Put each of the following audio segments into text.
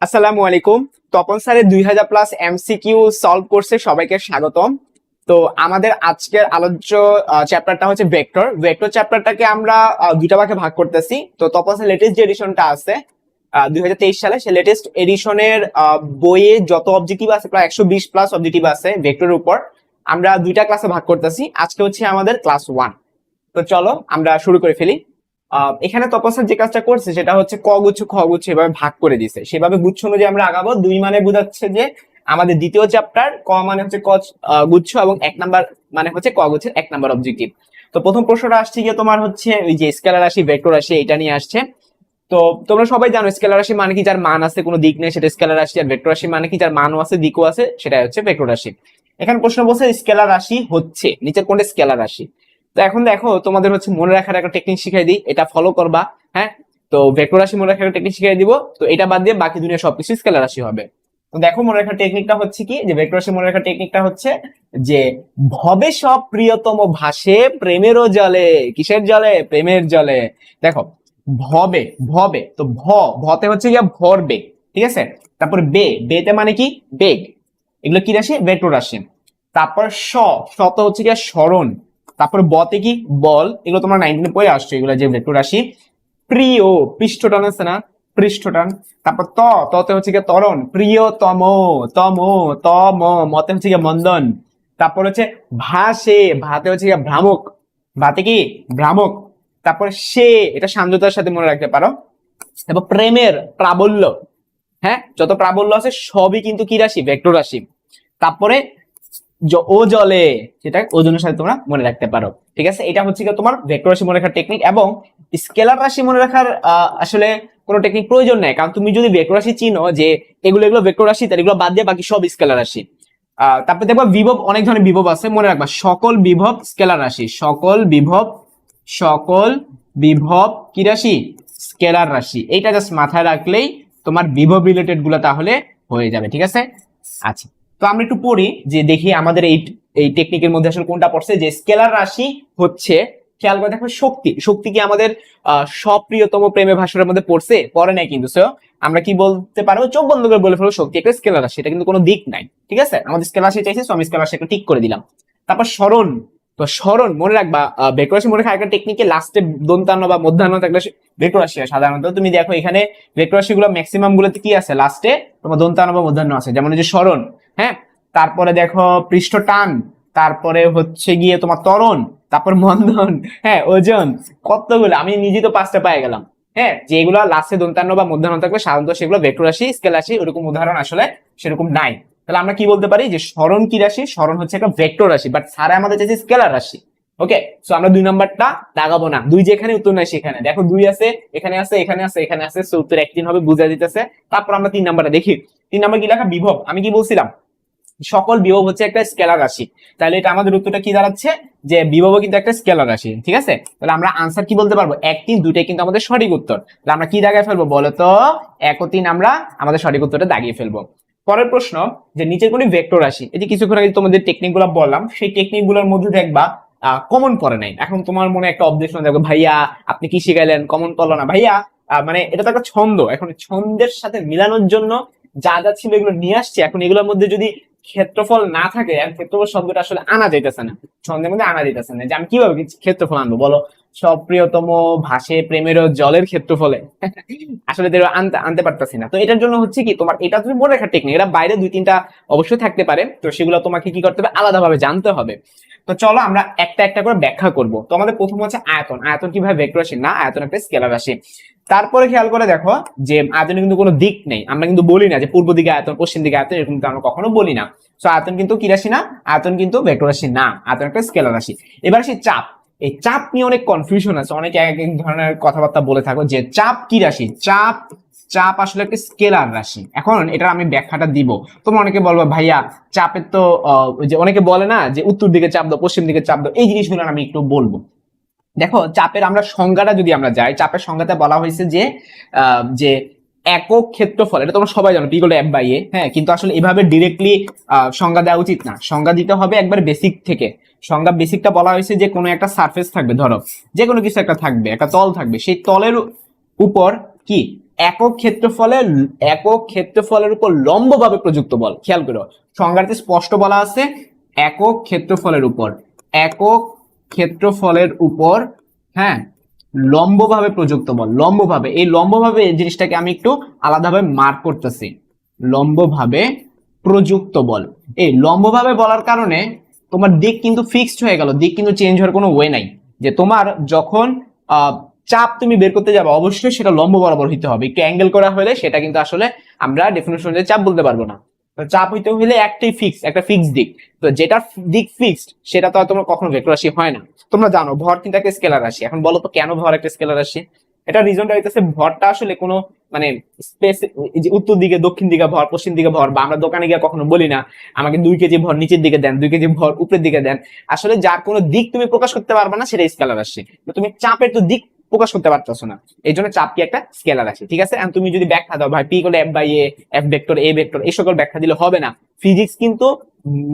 আসসালামু আলাইকুম। তপন স্যারের 2000+ এমসিকিউ সলভ কোর্সে সবাইকে স্বাগতম। তো আমাদের আজকের আলোচ্য চ্যাপ্টারটা হচ্ছে ভেক্টর। ভেক্টর চ্যাপ্টারটাকে আমরা দুইটা ভাগে ভাগ করতেছি। তো তপন স্যার লেটেস্ট যে এডিশনটা আছে 2023 সালে, সে লেটেস্ট এডিশনের বইয়ে যত অবজেক্টিভ আছে প্রায় 120+ অবজেক্টিভ আছে ভেক্টরের উপর। আমরা দুইটা ক্লাসে ভাগ করতেছি। আজকে হচ্ছে আমাদের ক্লাস 1। তো চলো আমরা শুরু করে ফেলি। এখানে তপস্যার যে কাজটা করছে সেটা হচ্ছে ক গুচ্ছ খ গুচ্ছ এভাবে ভাগ করে দিছে, সেভাবে গুচ্ছ অনুযায়ী আমরা আগাবো। 2 মানে বোঝাচ্ছে যে আমাদের দ্বিতীয় চ্যাপ্টার, ক মানে হচ্ছে ক গুচ্ছ, এবং 1 নাম্বার মানে হচ্ছে ক গুচ্ছের 1 নাম্বার অবজেক্টিভ। তো প্রথম প্রশ্নটা আসছে গিয়ে তোমার হচ্ছে ওই যে স্কেলার রাশি ভেক্টর রাশি, এটা নিয়ে আসছে। তো তোমরা সবাই জানো স্কেলার রাশি মানে কি যার মান আছে কোনো দিক নেই সেটা স্কেলার রাশি, আর ভেক্টর রাশি মানে কি যার মানও আছে দিকও আছে সেটা হচ্ছে ভেক্টর রাশি। এখানে প্রশ্ন বলছে স্কেলার রাশি হচ্ছে নিচের কোনটা স্কেলার রাশি। তো এখন দেখো তোমাদের হচ্ছে মনে রাখার একটা টেকনিক শিখাই দিই, এটা ফলো করবা। হ্যাঁ, তো ভেক্টর রাশি মনে রাখার একটা টেকনিক শিখাই দিব। তো এটা বাদ দিয়ে বাকি দুনিয়া সবকিছু স্কেলার রাশি হবে। তো দেখো মনে রাখার টেকনিকটা হচ্ছে কি, যে ভেক্টর রাশি মনে রাখার টেকনিকটা হচ্ছে যে ভবে সব প্রিয়তম ভাসে প্রেমেরও জলে। কিসের জলে? প্রেমের জলে। দেখো ভবে, ভবে তো ভতে হচ্ছে গিয়া ভর বেগ, ঠিক আছে। তারপর বেতে মানে কি বেগ, এগুলো কি রাশি? ভেক্টর রাশি। তারপর শত হচ্ছে গিয়া স্মরণ। তারপর বতে কি বল, এগুলো তোমরা 19 পড়ে আসছো, এগুলো যে ভেক্টর রাশি। প্রিয় পৃষ্ঠটান আছে না, পৃষ্ঠটান। তারপর ততে হচ্ছে গিয়ে ত্বরণ, প্রিয়তম তম তম, মতে হচ্ছে গিয়ে মন্দন। তারপর হচ্ছে ভাসে, ভাতে হচ্ছে গিয়ে ভ্রামক, ভাতে কি ভ্রামক। তারপর সে, এটা সান্দ্রতার সাথে মনে রাখতে পারো। তারপর প্রেমের প্রাবল্য, হ্যাঁ যত প্রাবল্য আছে সবই কিন্তু কি রাশি? ভেক্টর রাশি। তারপরে ও জলে, সেটা ওজনের সাথে তোমরা মনে রাখতে পারো, ঠিক আছে। এটা হচ্ছে তোমার ভেক্টর রাশি মনে রাখার টেকনিক। এবং স্কেলার রাশি মনে রাখার আসলে কোনো টেকনিক প্রয়োজন নেই, কারণ তুমি যদি ভেক্টর রাশি চিনো যে এগুলো এগুলো ভেক্টর রাশি, তাহলে এগুলো বাদ দিয়ে বাকি সব স্কেলার রাশি। তারপরে দেখবা বিভব, অনেক ধরনের বিভব আছে, মনে রাখবা সকল বিভব স্কেলার রাশি, সকল বিভব, সকল বিভব কি রাশি? স্কেলার রাশি। এইটা জাস্ট মাথায় রাখলেই তোমার বিভব রিলেটেড গুলো তাহলে হয়ে যাবে, ঠিক আছে। আচ্ছা, তো আমরা একটু পড়ি যে দেখি আমাদের এই এই টেকনিকের মধ্যে আসলে কোনটা পড়ছে। যে স্কেলার রাশি হচ্ছে, খেয়াল করে দেখো, শক্তি। শক্তি কি আমাদের সপ্রিয়তম প্রেমে ভাষণের মধ্যে পড়ছে? পড়ে নাই কিন্তু। সো আমরা কি বলতে পারবো? চোখ বন্ধ করে বলে ফেলবো শক্তি একটা স্কেলার রাশি, এটা কিন্তু কোনো দিক নাই, ঠিক আছে। আমাদের স্কেলার রাশি চাইছে, সো আমি স্কেলার রাশি একটা ঠিক করে দিলাম। তারপর স্মরণ। তো স্মরণ মনে রাখবা, ভেক্টর রাশি মনে রাখা একটা টেকনিকে লাস্টে দন্তান্ন বা মধ্যাহ্ন থাকলে ভেক্টর রাশি হয় সাধারণত। তুমি দেখো এখানে ভেক্টর রাশি গুলো ম্যাক্সিমাম গুলোতে কি আছে? লাস্টে তোমার দন্তান্ন বা মধ্যাহ্ন আছে, যেমন এই যে স্মরণ। হ্যাঁ, তারপরে দেখো পৃষ্ঠ টান, তারপরে হচ্ছে গিয়ে তোমার ত্বরণ, তারপর মন্দন, হ্যাঁ ওজন, কতগুলো আমি নিজে তো 5টা পেয়ে গেলাম। হ্যাঁ, যেগুলো লাস্টে দন্তান্ন বা মধ্যাহ্ন থাকবে সাধারণত সেগুলো ভেক্টর রাশি, স্কেলার রাশি, ওরকম উদাহরণ আসলে সেরকম নাই। তাহলে আমরা কি বলতে পারি যে স্মরণ কি রাশি? স্মরণ হচ্ছে একটা ভেক্টর রাশি, বাট স্যারে আমাদের চাইছে স্কেলার রাশি। ওকে, সো আমরা 2 নাম্বারটা দাগাবো না, 2 যেখানে উত্তর নাই সেখানে। দেখো 2 আছে, এখানে আছে, এখানে আছে, এখানে আছে, সো উত্তর 1 3 হবে, বুঝা দিতেছে। তারপর আমরা 3 নাম্বারটা দেখি। 3 নাম্বার কি লেখা? বিভব। আমি কি বলছিলাম? সকল বিভব হচ্ছে একটা স্কেলার রাশি। তাহলে এটা আমাদের উত্তরটা কি দাঁড়াচ্ছে? যে বিভব কিন্তু একটা স্কেলার রাশি, ঠিক আছে। তাহলে আমরা আনসার কি বলতে পারবো? 1 3 দুইটাই কিন্তু আমাদের সঠিক উত্তর। তাহলে আমরা কি দাগিয়ে ফেলবো বলো তো? 1 ও 3 আমরা আমাদের সঠিক উত্তরটা দাগিয়ে ফেলবো। পরের প্রশ্ন, যে নিচের কোন ভেক্টর রাশি, এই যে কিছুক্ষণ আগে তোমাদের টেকনিক গুলো বললাম, সেই টেকনিক গুলোর মধ্যে দেখবা কমন পড়ে নাই। এখন তোমার মনে একটা অবজেকশন দেখো, ভাইয়া আপনি কি শিখাইলেন, কমন পড়লো না ভাইয়া। মানে এটা তো একটা ছন্দ, এখন ছন্দের সাথে মিলানোর জন্য যা যা ছিল এগুলো নিয়ে আসছে। এখন এগুলোর মধ্যে যদি ক্ষেত্রফল না থাকে, আর ক্ষেত্রফল শব্দটা আসলে আনা যাইতেছে না, ছন্দের মধ্যে আনা যাইতেছে না, যে আমি কিভাবে ক্ষেত্রফল আনবো বলো? সপ্রিয়তম ভাসে প্রেমের জলের ক্ষেত্রফলে আসলে আনতে আনতে পারতেছি না। তো এটার জন্য হচ্ছে কি, তোমার এটা তুমি মনে রাখার টেকনিক, এটা বাইরে 2 3টা অবশ্যই থাকতে পারে, তো সেগুলো তোমাকে কি করতে হবে? আলাদাভাবে জানতে হবে। তো চলো আমরা একটা একটা করে ব্যাখ্যা করব। তো আমাদের প্রথম হচ্ছে আয়তন। আয়তন কিভাবে ভেক্টর রাশি? না, আয়তন একটা স্কেলার রাশি। তারপরে খেয়াল করে দেখো যে আয়তনে কিন্তু কোনো দিক নেই, আমরা কিন্তু বলি না যে পূর্ব দিকে আয়তন, পশ্চিম দিকে আয়তন, এরকম আমরা কখনো বলি না। সো আয়তন কিন্তু কি রাশি না? আয়তন কিন্তু ভেক্টর রাশি না, আয়তন একটা স্কেলার রাশি। এবার আসি চাপ। এই চাপ নিয়ে অনেক কনফিউশন আছে, অনেকে এক এক ধরনের কথাবার্তা বলে থাকো যে চাপ কি রাশি। চাপ, চাপ আসলে একটা স্কেলার রাশি। এখন এটা আমি ব্যাখ্যাটা দিব। তোমরা অনেকে বলবো ভাইয়া চাপের তো যে অনেকে বলে না যে উত্তর দিকে চাপ দাও, পশ্চিম দিকে চাপ দাও, এই জিনিসগুলো আমি একটু বলবো। দেখো চাপের আমরা সংজ্ঞাটা যদি আমরা যাই, চাপের সংজ্ঞাতে বলা হয়েছে যে যে একক ক্ষেত্রফল, এটা তোমরা সবাই জানো, P=F/A। হ্যাঁ, কিন্তু আসলে এভাবে ডিরেক্টলি সংজ্ঞা দেওয়া উচিত না, সংজ্ঞা দিতে হবে একবার বেসিক থেকে। সংজ্ঞা বেসিকটা বলা হয়েছে যে কোনো একটা সারফেস থাকবে, ধরো যে কোনো কিছু একটা থাকবে, একটা তল থাকবে, সেই তলের উপর কি একক ক্ষেত্রফলের উপর লম্বভাবে প্রযুক্ত বল। খেয়াল করো, সংজ্ঞাতে স্পষ্ট বলা আছে একক ক্ষেত্রফলের উপর হ্যাঁ লম্বভাবে প্রযুক্ত বল। লম্বভাবে, এই লম্বভাবে জিনিসটাকে আমি একটু আলাদাভাবে মার্ক করতেছি। লম্বভাবে প্রযুক্ত বল, এই লম্বভাবে বলার কারণে তোমার দিক কিন্তু ফিক্সড হয়ে গেল, দিক কিন্তু চেঞ্জ হওয়ার কোনো ওয়ে নাই। যে তোমার যখন চাপ তুমি বের করতে যাবে অবশ্যই সেটা লম্ব বরাবর হইতে হবে। একটু অ্যাঙ্গেল করা হলে সেটা কিন্তু আসলে আমরা ডেফিনিশন অনুযায়ী চাপ বলতে পারবো না। চাপ হইতে হলে একটা ফিক্সড দিক। তো যেটা দিক ফিক্সড সেটা তো আর তোমার কখনো ভেক্টর রাশি হয় না। তোমরা জানো ভর কিন্তু একটা স্কেলার রাশি। এখন বলো তো কেন ভর একটা স্কেলার রাশি? এটা রিজনটা হইতেছে ভরটা আসলে কোনো মানে স্পেস, যে উত্তর দিকে দক্ষিণ দিকে ভর, পশ্চিম দিকে ভর, বা আমরা দোকানে গিয়ে কখনো বলি না আমাকে 2 কেজি ভর নিচের দিকে দেন, 2 কেজি ভর উপরের দিকে দেন। আসলে যার কোনো দিক তুমি প্রকাশ করতে পারবে না সেটা স্কেলার রাশি। তুমি চাপের তো দিক প্রকাশ করতে পারতেছো না, এই জন্য চাপ কি একটা স্কেলার রাশি। ঠিক আছে, তুমি যদি ব্যাখ্যা দাও ভাই P equal F by A, F vector A vector, এই সকল ব্যাখ্যা দিলে হবে না। ফিজিক্স কিন্তু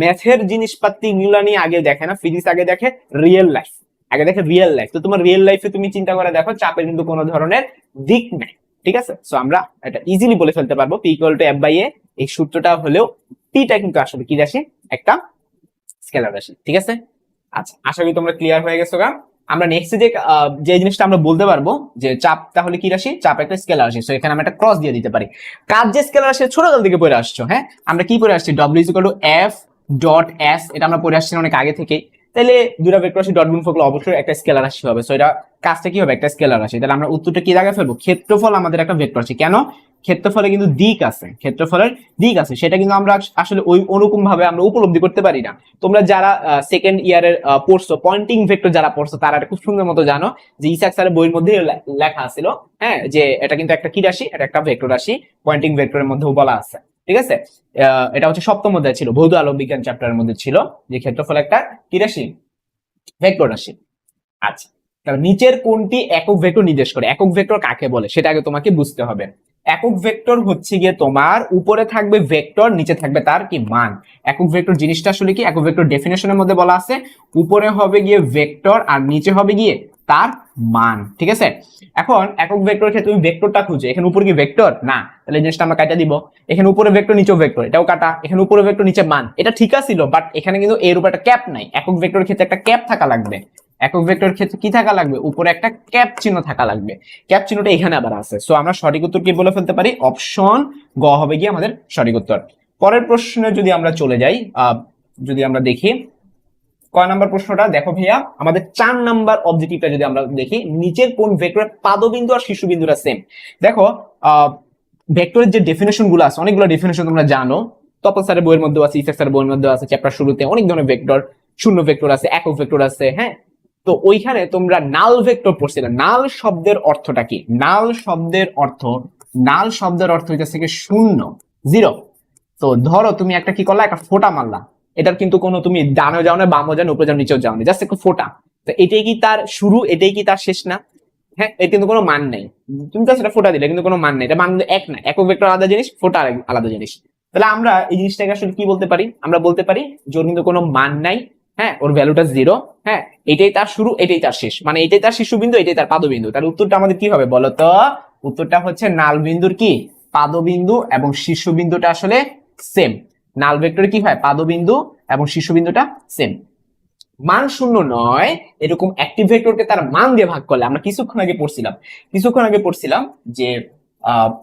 ম্যাথের জিনিসপাতি গুলা নিয়ে আগে দেখে না, ফিজিক্স আগে দেখে রিয়েল লাইফ, তো তোমার রিয়েল লাইফে তুমি চিন্তা করে দেখো চাপের কিন্তু কোনো ধরনের দিক নাই। ঠিক আছে, সো আমরা এটা ইজিলি বলে ফেলতে পারবো P equal to F by A. এই সূত্রটা হলেও পিটা কিন্তু আসলে কি রাশি? একটা স্কেলার রাশি। ঠিক আছে, আচ্ছা আশা করি তোমরা ক্লিয়ার হয়ে গেছো। আমরা নেক্সট যে জিনিসটা আমরা বলতে পারবো যে চাপ তাহলে কি রাশি? চাপ একটা স্কেলার রাশি। সো এখানে আমরা একটা ক্রস দিয়ে দিতে পারি। কাজ যে স্কেলার রাশি ছোটকাল থেকে পড়ে আসছো, হ্যাঁ আমরা কি পড়ে আসছি? W is equal to F dot S, এটা আমরা পড়ে আসছি অনেক আগে থেকে। তাহলে দুটা ভেক্টর রাশি ডট গুণ করলে অবশ্যই একটা স্কেলার রাশি হবে। সো এটা কাজটা কি হবে? একটা স্কেলার রাশি। তাহলে আমরা উত্তরটা কি জায়গায় ফেলবো? ক্ষেত্রফল আমাদের একটা ভেক্টর রাশি। কেন? ক্ষেত্রফলে কিন্তু দিক আছে, সেটা কিন্তু আমরা আসলে ওই অনুরকম ভাবে আমরা উপলব্ধি করতে পারি না। তোমরা যারা সেকেন্ড ইয়ারের পড়ছো, পয়েন্টিং ভেক্টর যারা পড়ছো তারা এটা খুব সুন্দর মতো জানো যে ইসাক স্যারের বইয়ের মধ্যে লেখা আছিল, হ্যাঁ যে এটা কিন্তু একটা কি রাশি? এটা একটা ভেক্টর রাশি, পয়েন্টিং ভেক্টরের মধ্যেও বলা আছে। ঠিক আছে, এটা হচ্ছে সপ্তম অধ্যায় ছিল, ভৌত আলোক বিজ্ঞান চ্যাপ্টারের মধ্যে ছিল যে ক্ষেত্রফল একটা কি রাশি? ভেক্টর রাশি। আচ্ছা, তাহলে নিচের কোনটি একক ভেক্টর নির্দেশ করে? একক ভেক্টর কাকে বলে সেটা আগে তোমাকে বুঝতে হবে। একক ভেক্টর হচ্ছে গিয়ে তোমার উপরে থাকবে ভেক্টর, নিচে থাকবে তার কি? মান। একক ভেক্টর জিনিসটা আসলে কি? একক ভেক্টর ডেফিনেশনের মধ্যে বলা আছে উপরে হবে গিয়ে ভেক্টর আর নিচে হবে গিয়ে তার মান। ঠিক আছে, এখন একক ভেক্টর ক্ষেত্রে তুমি ভেক্টরটা খুঁজে, এখানে উপরে কি ভেক্টর না? তাহলে এই জিনিসটা আমরা কাটা দিব। এখানে উপরে ভেক্টর নিচেও ভেক্টর, এটাও কাটা। এখানে উপরে ভেক্টর নিচে মান, এটা ঠিক আছে, বাট এখানে কিন্তু এর উপর একটা ক্যাপ নাই। একক ভেক্টরের ক্ষেত্রে একটা ক্যাপ থাকা লাগবে। একক ভেক্টরের ক্ষেত্রে কি থাকা লাগবে? উপরে একটা ক্যাপ চিহ্ন থাকা লাগবে। ক্যাপ চিহ্নটা এখানে আবার আছে। সো আমরা সঠিক উত্তর কি বলে ফেলতে পারি? অপশন গ হবে গিয়ে আমাদের সঠিক উত্তর। পরের প্রশ্নে যদি আমরা চলে যাই, যদি আমরা দেখি কয় নাম্বার প্রশ্নটা দেখো ভাইয়া, আমাদের 4 নাম্বার অবজেক্টিভটা যদি আমরা দেখি, নিচের কোন ভেক্টরের পাদবিন্দু আর শীর্ষবিন্দুটা সেম? দেখো ভেক্টরের যে ডেফিনেশন গুলো আছে, অনেকগুলো ডেফিনেশন তোমরা জানো, তপন স্যারের বইয়ের মধ্যে আছে, ইসেক স্যারের বইয়ের মধ্যে আছে, চ্যাপ্টার শুরুতে অনেক ধরনের ভেক্টর, শূন্য ভেক্টর আছে, একক ভেক্টর আছে, হ্যাঁ। তো ওইখানে তোমরা নাল ভেক্টর পড়ছিলে। নাল শব্দের অর্থটা কি? নাল শব্দের অর্থ হইতেছে কি? শূন্য, জিরো। তো ধরো তুমি একটা কি করলা? একটা ফোঁটা মারলা, এটার কিন্তু কোনো তুমি ডানে যাও না, বামও যাও না, উপরে যাও নিচেও যাও না, জাস্ট একটা ফোঁটা। তো এটাই কি তার শুরু? এটাই কি তার শেষ না? হ্যাঁ, এর কিন্তু কোনো মান নেই। তুমি তো সেটা ফোঁটা দিলে কিন্তু কোনো মান নেই, এটা মান কিন্তু এক না। একক ভেক্টর আলাদা জিনিস, ফোঁটা আলাদা জিনিস। তাহলে আমরা এই জিনিসটাকে আসলে কি বলতে পারি? আমরা বলতে পারি যে ওর কিন্তু কোনো মান নাই, হ্যাঁ, ওর ভ্যালুটা জিরো, হ্যাঁ, এটাই তার শুরু, এটাই তার শেষ, মানে এটাই তার শীর্ষবিন্দু, এটাই তার পাদবিন্দু। তার উত্তরটা আমাদের কি হবে বলতো? উত্তরটা হচ্ছে নাল বিন্দুর কি? পাদবিন্দু এবং শীর্ষবিন্দুটা আসলে সেম। নাল ভেক্টরে কি হয়? পাদবিন্দু এবং শীর্ষবিন্দুটা সেম। মান শূন্য নয় এরকম একটি ভেক্টরকে তার মান দিয়ে ভাগ করলে, আমরা কিছুক্ষণ আগে পড়ছিলাম যে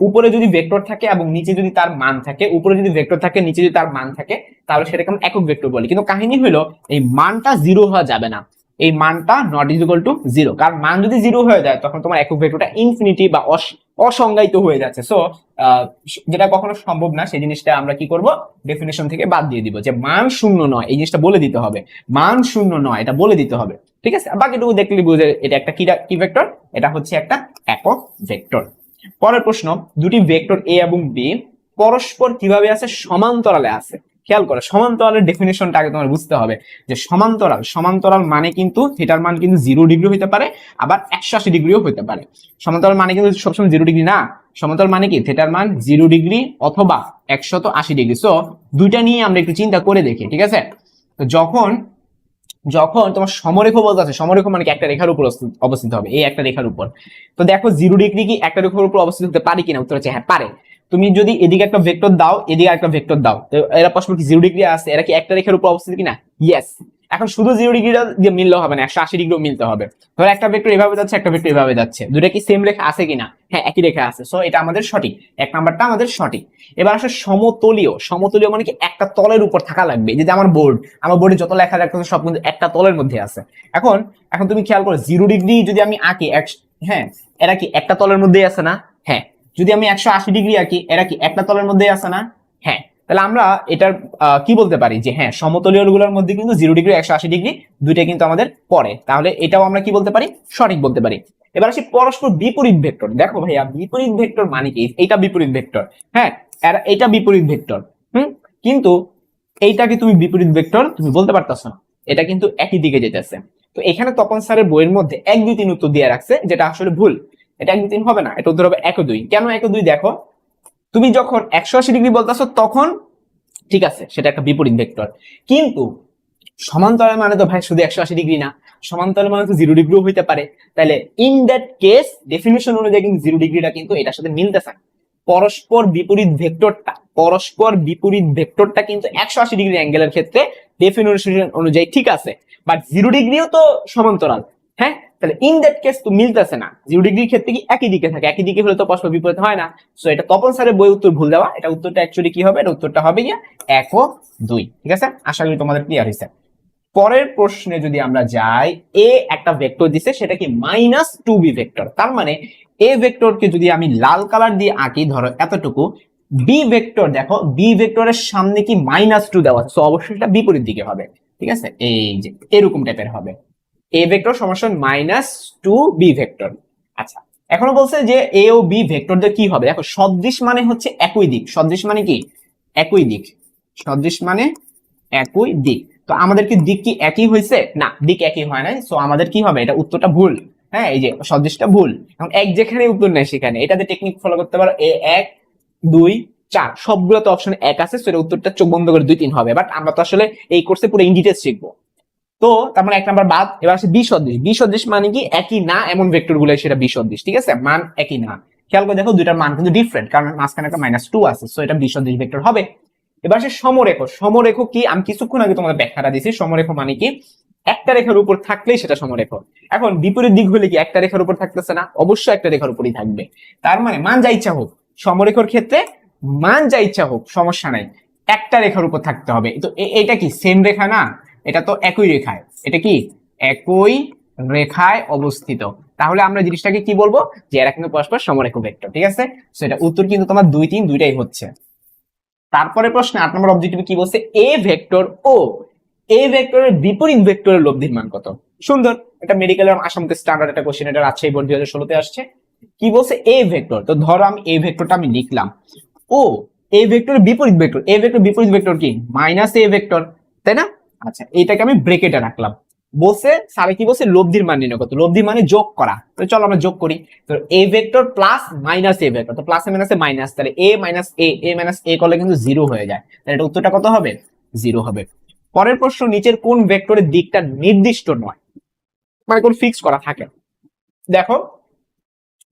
উপরে যদি ভেক্টর থাকে এবং নিচে যদি তার মান থাকে, উপরে যদি ভেক্টর থাকে নিচে যদি তার মান থাকে, তাহলে সেটাকে আমরা একক ভেক্টর বলি। কিন্তু কাহিনী হলো এই মানটা জিরো হওয়া যাবে না, এই মানটা not is equal two zero. কারণ মান যদি জিরো হয়ে যায় তখন তোমার একক ভেক্টরটা ইনফিনিটি বা অসংজ্ঞায়িত হয়ে যাচ্ছে। সো যেটা কখনো সম্ভব না, সেই জিনিসটা আমরা কি করব? ডেফিনেশন থেকে বাদ দিয়ে দিব, যে মান শূন্য নয় এই জিনিসটা বলে দিতে হবে, মান শূন্য নয় এটা বলে দিতে হবে। ঠিক আছে, বাকিটুকু দেখলে বুঝে এটা একটা কি ভেক্টর? এটা হচ্ছে একটা একক ভেক্টর। পরের প্রশ্ন, দুটি ভেক্টর এ এবং বি পরস্পর কিভাবে আছে? সমান্তরালে আছে। খেয়াল করো, সমান্তরালের ডেফিনেশনটা আগে তোমার বুঝতে হবে যে সমান্তরাল মানে কিন্তু থিটার মান কিন্তু 0 ডিগ্রি হতে পারে, আবার 180 ডিগ্রিও হতে পারে। সমান্তরাল মানে কিন্তু সবসময় 0 ডিগ্রি না, সমান্তরাল মানে কি থিটার মান 0 ডিগ্রি অথবা 180 ডিগ্রি। সো দুইটা নিয়ে আমরা একটু চিন্তা করে দেখি। ঠিক আছে, তো যখন যখন তোমার সমরেখ বলতে আছে, সমরেখ মানে কি একটা রেখার উপর অবস্থিত হবে, এই একটা রেখার উপর। তো দেখো 0 ডিগ্রি কি একটা রেখার উপর অবস্থিত হতে পারে কিনা, উত্তর হচ্ছে হ্যাঁ পারে। তুমি যদি এদিকে একটা ভেক্টর দাও, এদিকে একটা ভেক্টর দাও, তো এরা পরস্পর কি 0 ডিগ্রি আছে, এরা কি একটা রেখার উপর অবস্থিত কিনা? ইয়েস। এখন শুধু 0 ডিগ্রি দিয়ে মিললেও হবে না, 180 ডিগ্রিও মিলতে হবে। ধরো একটা ভেক্টর এভাবে যাচ্ছে, একটা ভেক্টর এভাবে যাচ্ছে, দুটো কি সেম রেখা আছে কিনা? হ্যাঁ, একই রেখা আছে, সো এটা আমাদের সঠিক, এক নাম্বারটা আমাদের সঠিক। এবার আসলে সমতলীয়, সমতলীয় মানে কি একটা তলের উপর থাকা লাগবে। যদি আমার বোর্ডে যত লেখা রাখতেছে সব কিন্তু একটা তলের মধ্যে আছে। এখন এখন তুমি খেয়াল করো 0 ডিগ্রি যদি আমি আঁকি, হ্যাঁ এরা কি একটা তলের মধ্যেই আছে না? হ্যাঁ। যদি আমি 180 ডিগ্রি আঁকি, এরা কি একটা তলের মধ্যেই আছে না? হ্যাঁ। তাহলে আমরা এটার কি বলতে পারি যে হ্যাঁ সমতলীয় গুলোর মধ্যে কিন্তু 0 ডিগ্রি 180 ডিগ্রি দুইটা কিন্তু আমাদের পড়ে, তাহলে এটাও আমরা কি বলতে পারি? সঠিক বলতে পারি। এবার আসি পরস্পর বিপরীত ভেক্টর। দেখো ভাইয়া বিপরীত ভেক্টর মানে কি? এইটা বিপরীত ভেক্টর, হ্যাঁ এটা বিপরীত ভেক্টর। কিন্তু এইটা কি তুমি বিপরীত ভেক্টর তুমি বলতে পারতেছ না, এটা কিন্তু একই দিকে যেতেছে। তো এখানে তপন স্যারের বইয়ের মধ্যে 1 2 3 উত্তর দিয়ে রাখছে, যেটা আসলে ভুল। এটা 1 2 3 হবে না, এটা উত্তর হবে 1 ও 2। কেন 1 ও 2? দেখো তুমি যখন 180 ডিগ্রি বলতেছো তখন ঠিক আছে, সেটা একটা বিপরীত ভেক্টর। কিন্তু সমান্তরাল মানে তো ভাই শুধু 180 ডিগ্রি না, সমান্তরাল মানে তো 0 ডিগ্রিও হইতে পারে। তাহলে ইন দ্যাট কেস ডেফিনিশন অনুযায়ী কিন্তু 0 ডিগ্রিটা কিন্তু এটার সাথে মিলতেছে। পরস্পর বিপরীত ভেক্টরটা কিন্তু 180 ডিগ্রি অ্যাঙ্গেলের ক্ষেত্রে ডেফিনিশন অনুযায়ী ঠিক আছে, বাট 0 ডিগ্রিও তো সমান্তরাল। হ্যাঁ, তাহলে ইন দ্যাট কেস তো মিলতেছে না। 0 ডিগ্রির ক্ষেত্রে কি একই দিকে থাকে, একই দিকে হলে তো পরস্পর বিপরীত হয় না। সো এটা তপন স্যারের বই উত্তর ভুল দেওয়া, এটা উত্তরটা অ্যাকচুয়ালি কি হবে? এটা উত্তরটা হবে গিয়া 1 ও 2। ঠিক আছে, আশা করি তোমাদের ক্লিয়ার হয়েছে। পরের প্রশ্নে যদি আমরা যাই, এ একটা ভেক্টর দিছে, সেটা কি -2b ভেক্টর। তার মানে এ ভেক্টরকে যদি আমি লাল কালার দিয়ে আঁকি, ধরো এতটুকু, বি ভেক্টর দেখো, বি ভেক্টরের সামনে কি -2 দেওয়া আছে, তো অবশ্যই এটা বিপরীত দিকে হবে। ঠিক আছে, এই যে এরকম টাইপের হবে। এ ভেক্টর সমান -2b ভেক্টর। আচ্ছা, এখনো বলছে যে এ ও বি ভেক্টরদের কি হবে। দেখো সদৃশ মানে হচ্ছে একই দিক, সদৃশ মানে কি? একই দিক, সদৃশ মানে একই দিক। তো আমাদের কি দিক কি একই হয়েছে? না, দিক একই হয় নাই, সো আমাদের কি হবে? এটা উত্তরটা ভুল। হ্যাঁ, এই যে সদৃশটা ভুল। এখন এক যেখানে উত্তর নেই সেখানে এটাতে টেকনিক ফলো করতে পারো। 1 2 4 সবগুলোতে অপশন 1 আছে, সো এটা উত্তরটা চোখ বন্ধ করে 2 3 হবে। বাট আমরা তো আসলে এই কোর্সে পুরো ইন ডিটেইলস শিখবো, তো তার মানে 1 নাম্বার বাদ। এবার আসে বিসদৃশ। বিসদৃশ মানে কি? একই না এমন ভেক্টর গুলো সেটা বিসদৃশ। ঠিক আছে, মান একই না। খেয়াল করে দেখো দুইটার মান কিন্তু ডিফারেন্ট, কারণ মাঝখানে একটা -2 আছে, সো এটা বিসদৃশ ভেক্টর হবে। এবার আসে সমরেখ। সমরেখ কি? আমি কিছুক্ষণ আগে তোমাদের ব্যাখ্যাটা দিয়েছি। সমরেখ মানে কি? একটা রেখার উপর থাকলেই সেটা সমরেখ। এখন বিপরীত দিক হলে কি একটা রেখার উপর থাকতেছে না? অবশ্যই একটা রেখার উপরই থাকবে। তার মানে মান যা ইচ্ছা হোক, সমরেখর ক্ষেত্রে মান যা ইচ্ছা হোক সমস্যা নাই, একটা রেখার উপর থাকতে হবে। তো এটা কি সেম রেখা না? এটা তো একই রেখায়, এটা কি একই রেখায় অবস্থিত। তাহলে আমরা জিনিসটাকে কি বলবো? যে এরা কিন্তু পরস্পর সমরেখ ভেক্টর। ঠিক আছে, সেটা উত্তর কিন্তু তোমার 2 3 দুইটাই হচ্ছে। তারপরে প্রশ্নে 8 নম্বর অবজেক্টিভ কি বলছে? এ ভেক্টর ও এ ভেক্টরের বিপরীত ভেক্টরের লব্ধির মান কত? সুন্দর, এটা মেডিকেলের আসামকে স্ট্যান্ডার্ড একটা কোশ্চেন, এটা রাজশাহী বোর্ড 2016 তে আসছে। কি বলছে? এ ভেক্টর। তো ধরো আমি এ ভেক্টরটা আমি লিখলাম, ও এ ভেক্টরের বিপরীত ভেক্টর, এ ভেক্টর বিপরীত ভেক্টর কি? -a ভেক্টর, তাই না? আচ্ছা, এটাকে আমি ব্রেকেটে রাখলাম। বলছে স্যারে কি বলছে? লব্ধির মান নির্ণয় করতে। লব্ধির মানে যোগ করা, তো চলো আমরা যোগ করি। তো এ ভেক্টর প্লাস -a ভেক্টর, তো প্লাস এ মাইনাসে মাইনাস, তাহলে a মাইনাস a করলে কিন্তু 0 হয়ে যায়। তাহলে এটা উত্তরটা কত হবে? 0 হবে। পরের প্রশ্ন, নিচের কোন ভেক্টরের দিকটা নির্দিষ্ট নয়, মানে কোন ফিক্স করা থাকে? দেখো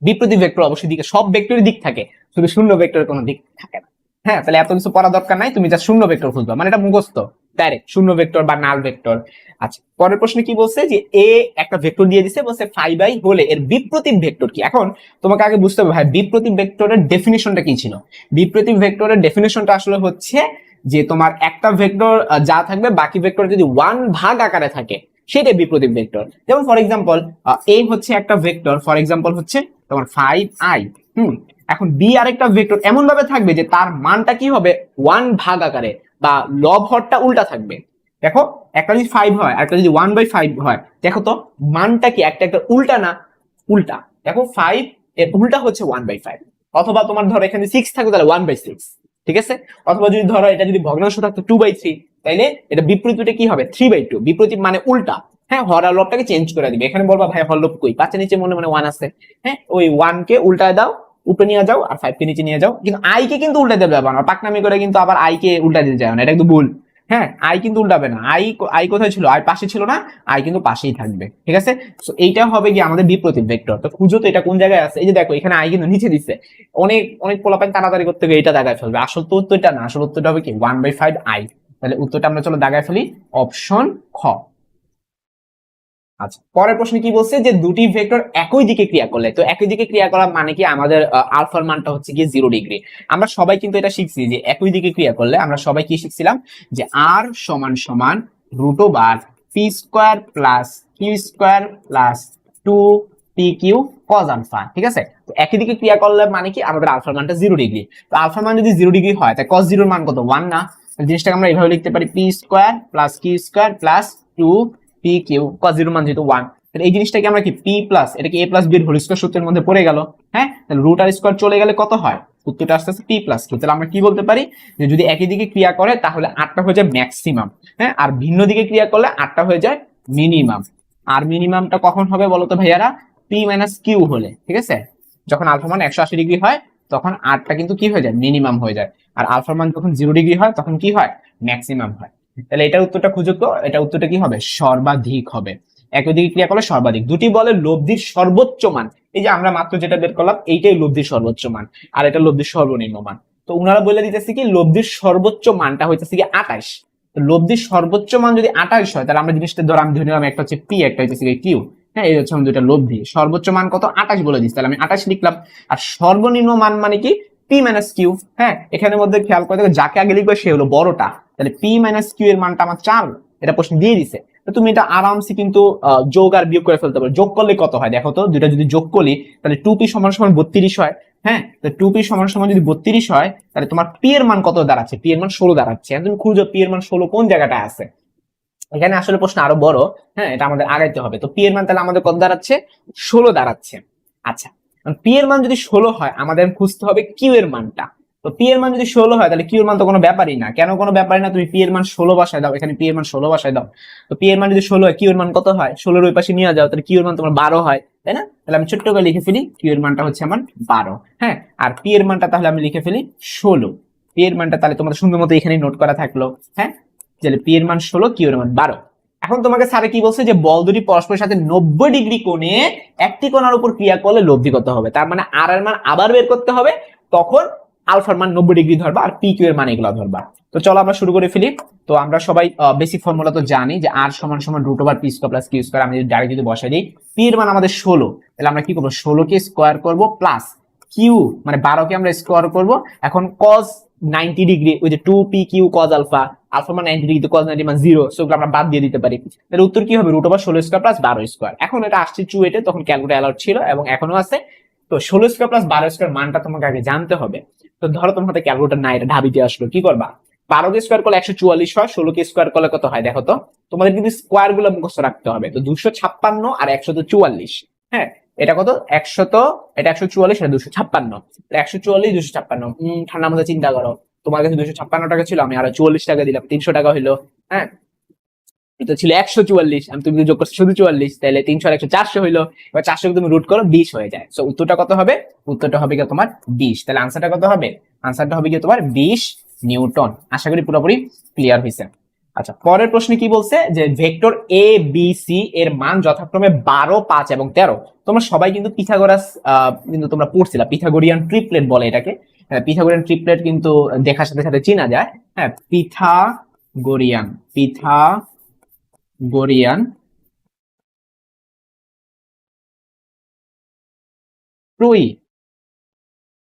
বিপরীত ভেক্টর অবশ্যই দিকে, সব ভেক্টরের দিক থাকে, শুধু শূন্য ভেক্টরের কোনো দিক থাকে না। হ্যাঁ, তাহলে এত কিছু পড়া দরকার নাই, তুমি যা শূন্য ভেক্টর খুঁজবা, মানে এটা মুখস্থ ডাইরেক্ট শূন্য ভেক্টর বা নাল ভেক্টর। আচ্ছা, পরের প্রশ্নে কি বলছে? যে এ একটা ভেক্টর দিয়ে দিছে, বলছে 5i হলে এর বিপ্রতীক ভেক্টর কি? এখন তোমাকে আগে বুঝতে হবে ভাই বিপ্রতীক ভেক্টরের ডেফিনিশনটা কি ছিল। বিপ্রতীক ভেক্টরের ডেফিনিশনটা আসলে হচ্ছে যে তোমার একটা ভেক্টর যা থাকবে, বাকি ভেক্টর যদি 1 ভাগ আকারে থাকে সেটাই বিপ্রতীক ভেক্টর। যেমন ফর এক্সাম্পল এ হচ্ছে একটা ভেক্টর, ফর এক্সাম্পল হচ্ছে তোমার 5i। এখন বি আরেকটা ভেক্টর এমন ভাবে থাকবে যে তার মানটা কি হবে? 1 ভাগ আকারে, বা লব হরটা উল্টা থাকবে। দেখো একটা যদি 5 হয় আর একটা যদি 1/5 হয়, দেখো তো মানটা কি একটা একটা উল্টা না? উল্টা। দেখো 5 এর উল্টা হচ্ছে 1/5। অথবা তোমার ধরো এখানে 6 থাকবে, তাহলে 1/6। ঠিক আছে, অথবা যদি ধরো এটা যদি ভগ্নাংশ থাকতো 2/3, তাইলে এটা বিপরীতটা কি হবে? 3/2। বিপরীত মানে উল্টা। হ্যাঁ, হর আর লবটাকে চেঞ্জ করে দিবে। এখানে বলবা ভাই হর লব কই? পাঁচের নিচে মনে মানে 1 আছে। হ্যাঁ, ওই 1 কে উল্টায় দাও, উপরে নিয়ে যাও, আর 5 কে নিচে নিয়ে যাও। কিন্তু আই কে কিন্তু উল্টা দেবে না, পাকনামি করে কিন্তু আবার আই কে উল্টা দিতে যাও না, এটা কিন্তু ভুল। হ্যাঁ, আই কিন্তু উল্টাবে না, আই আই কোথায় ছিল, আই পাশে ছিল না, আই কিন্তু পাশেই থাকবে, ঠিক আছে। তো এইটা হবে কি আমাদের বিপরীত ভেক্টর। তো খুঁজো তো এটা কোন জায়গায় আছে। এই যে দেখো এখানে আই কিন্তু নিচে দিচ্ছে, অনেক অনেক পোলাপাইন তাড়াতাড়ি করতে গিয়ে এটা দাগায় ফেলবে। আসল তো উত্তরটা না, আসল উত্তরটা হবে কি 1/5 আই। তাহলে উত্তরটা আমরা চলো দাগায় ফেলি, অপশন খ। আচ্ছা, পরের প্রশ্নে কি বলছে যে দুটি ভেক্টর একই দিকে ক্রিয়া করলে, তো একই দিকে ক্রিয়া করা মানে কি আমাদের আলফার মানটা হচ্ছে কি 0 ডিগ্রি। আমরা সবাই কিন্তু এটা শিখছি যে একই দিকে ক্রিয়া করলে আমরা সবাই কি শিখছিলাম যে আর সমান সমান root over P square plus Q square plus 2 pq cos alpha, ঠিক আছে। তো একই দিকে ক্রিয়া করলে মানে কি আমাদের আলফার মানটা 0 ডিগ্রি। তো আলফার মান যদি 0 ডিগ্রি হয় তাহলে কজ জিরোর মান কত, 1 না। জিনিসটাকে আমরা এইভাবে লিখতে পারি P square plus Q square plus 2 pq cos 0 মান যেহেতু 1, তাহলে এই জিনিসটাকে আমরা কি p প্লাস এটা কি a প্লাস b এর হোল স্কয়ার সূত্রের মধ্যে পড়ে গেল। হ্যাঁ, তাহলে রুট আর স্কয়ার চলে গেলে কত হয়, উত্তরটা আসছে p প্লাস 2। তাহলে আমরা কি বলতে পারি যে যদি একই দিকে ক্রিয়া করে তাহলে 8টা হয়ে যায় ম্যাক্সিমাম, হ্যাঁ, আর ভিন্ন দিকে ক্রিয়া করলে 8টা হয়ে যায় মিনিমাম। আর মিনিমামটা কখন হবে বলো তো ভাইয়ারা, p মাইনাস কিউ হলে, ঠিক আছে। যখন আলফা মান 180 ডিগ্রি হয় তখন 8টা কিন্তু কি হয়ে যায়, মিনিমাম হয়ে যায়। আর আলফা মান যখন 0 ডিগ্রি হয় তখন কি হয়, ম্যাক্সিমাম হয়। তাহলে এটার উত্তরটা খুঁজো তো, এটা উত্তরটা কি হবে, সর্বাধিক হবে। একই দিকে ক্রিয়া করলে সর্বাধিক। দুটি বলের লব্ধির সর্বোচ্চ মান, এই যে আমরা মাত্র যেটা বের করলাম এইটাই লব্ধির সর্বোচ্চ মান, আর এটা লব্ধির সর্বনিম্ন মান। তো উনারা বলে দিতেছে কি লব্ধির সর্বোচ্চ মানটা হইতেছে কি 28। তো লব্ধির সর্বোচ্চ মান যদি 28 হয় তাহলে আমরা জিনিসটা ধর আমি ধরে নিলাম একটা হচ্ছে পি, একটা হচ্ছে কিউ। হ্যাঁ, এই হচ্ছে আমাদের দুইটা লব্ধি। সর্বোচ্চ মান কত, 28 বলে দিচ্ছে, তাহলে আমি 28 লিখলাম। আর সর্বনিম্ন মান মানে কি পি মাইনাস কিউ। হ্যাঁ, এখানের মধ্যে খেয়াল করে দেখো যাকে আগে লিখবে সে হলো বড়টা, তাহলে পি মাইনাস কিউ এর মানটা আমার 4, এটা প্রশ্ন দিয়ে দিছে। তো তুমি এটা আরামসে কিন্তু যোগ আর বিয়োগ করে ফেলতে পারো। যোগ করলে কত হয় দেখো তো, দুইটা যদি যোগ করি তাহলে 2p সমান সমান 32 হয়। হ্যাঁ, তো 2p সমান সমান যদি 32 হয় তাহলে তোমার p এর মান কত দাঁড়াচ্ছে, p এর মান 16 দাঁড়াচ্ছে। এখন তুমি খুঁজো p এর মান 16 কোন জায়গাটা আছে। এখানে আসলে প্রশ্ন আরো বড়, হ্যাঁ, এটা আমাদের আগাইতে হবে। তো p এর মান তাহলে আমাদের কত দাঁড়াচ্ছে, 16 দাঁড়াচ্ছে। আচ্ছা, p এর মান যদি 16 হয় আমাদের খুঁজতে হবে q এর মানটা। তো p এর মান যদি 16 হয় তাহলে q এর মান তো কোনো ব্যাপারই না। কেন কোনো ব্যাপারই না, তুমি p এর মান 16 বসায় দাও, এখানে p এর মান 16 বসায় দাও। তো p এর মান যদি 16 হয় q এর মান কত হয়, 16 এর ওই পাশে নিয়ে যাও, তাহলে q এর মান তোমার 12 হয়, তাই না। তাহলে আমি ছোট্ট করে লিখে ফেলি q এর মানটা হচ্ছে আমার 12। হ্যাঁ, আর p এর মানটা তাহলে আমি লিখে ফেলি 16। p এর মানটা তাহলে তোমাদের সুন্দর মতো এখানে নোট করা থাকলো। হ্যাঁ, তাহলে p এর মান 16, q এর মান 12। এখন তোমাকে স্যারে কি বলছে যে বল দুটি পরস্পরের সাথে 90 ডিগ্রি কোণে একটি কণার উপর ক্রিয়া করলে লব্ধি কত হবে। তার মানে আর এর মান আবার বের করতে হবে, তখন আলফার মান 90 ডিগ্রি ধরবা আর পি কিউ এর মান এগুলো ধরবা। তো চলো আমরা শুরু করে ফেলি। তো আমরা সবাই বেসিক ফর্মুলা তো জানি যে আর সমান সমান root over P square plus Q square. আমি যদি ডাইরেক্ট যদি বসাই দিই, পি এর মান আমাদের 16, তাহলে আমরা কি করবো 16 কে স্কোয়ার করবো প্লাস কিউ মানে 12 কে আমরা স্কোয়ার করবো। এখন কজ 90 ডিগ্রি, ওই যে 2pq কজ আলফা, আলফা মান 90 ডিগ্রি, কজ 90 মান 0, সেগুলো আমরা বাদ দিয়ে দিতে পারি। তাহলে উত্তর কি হবে, root over 16 square plus 12 square. এখন এটা আসছে চুয়েটে, তখন ক্যালকুলেটর অ্যালাউড ছিল এবং এখনো আছে। তো 16 স্কয়ার প্লাস 12 স্কয়ার মানটা তোমাকে আগে জানতে হবে। তো ধরো তোমার হাতে ক্যালকুলেটর নাই, এটা ঢাবিতে আসলো, কি করবা, 12 কে স্কয়ার করলে 144 হয়, 16 কে স্কয়ার করলে কত হয় দেখো তো। তোমাদের কিন্তু স্কয়ার গুলো মুখস্থ রাখতে হবে। তো 256 আর 144, হ্যাঁ, এটা কত 100, এটা 144, এটা 256, 144 256। ঠান্ডা মাথায় চিন্তা করো, তোমার কাছে 256 টাকা ছিল, আমি আরো 44 টাকা দিলাম, 300 টাকা হইলো। হ্যাঁ, এটা ছিল 144, আমি তুমি যোগ করছো শুধু 44, তাহলে 300 আর 100 400 হইলো। এবার 400 কে তুমি রুট করো 20 হয়ে যায়। সো উত্তরটা কত হবে, উত্তরটা হবে কি তোমার 20। তাহলে আনসারটা কত হবে, আনসারটা হবে কি তোমার 20 নিউটন। আশা করি পুরোপুরি ক্লিয়ার হয়েছে। আচ্ছা, পরের প্রশ্নে কি বলছে যে ভেক্টর এ বি সি এর মান যথাক্রমে 12, 5 এবং 13। তোমরা সবাই কিন্তু পিথাগোরাস কিন্তু তোমরা পড়ছিলা, পিথাগোরিয়ান ট্রিপলেট বলে এটাকে। পিথাগোরিয়ান ট্রিপলেট কিন্তু দেখার সাথে সাথে চেনা যায়। হ্যাঁ, পিথাগোরিয়ান ত্রয়ী,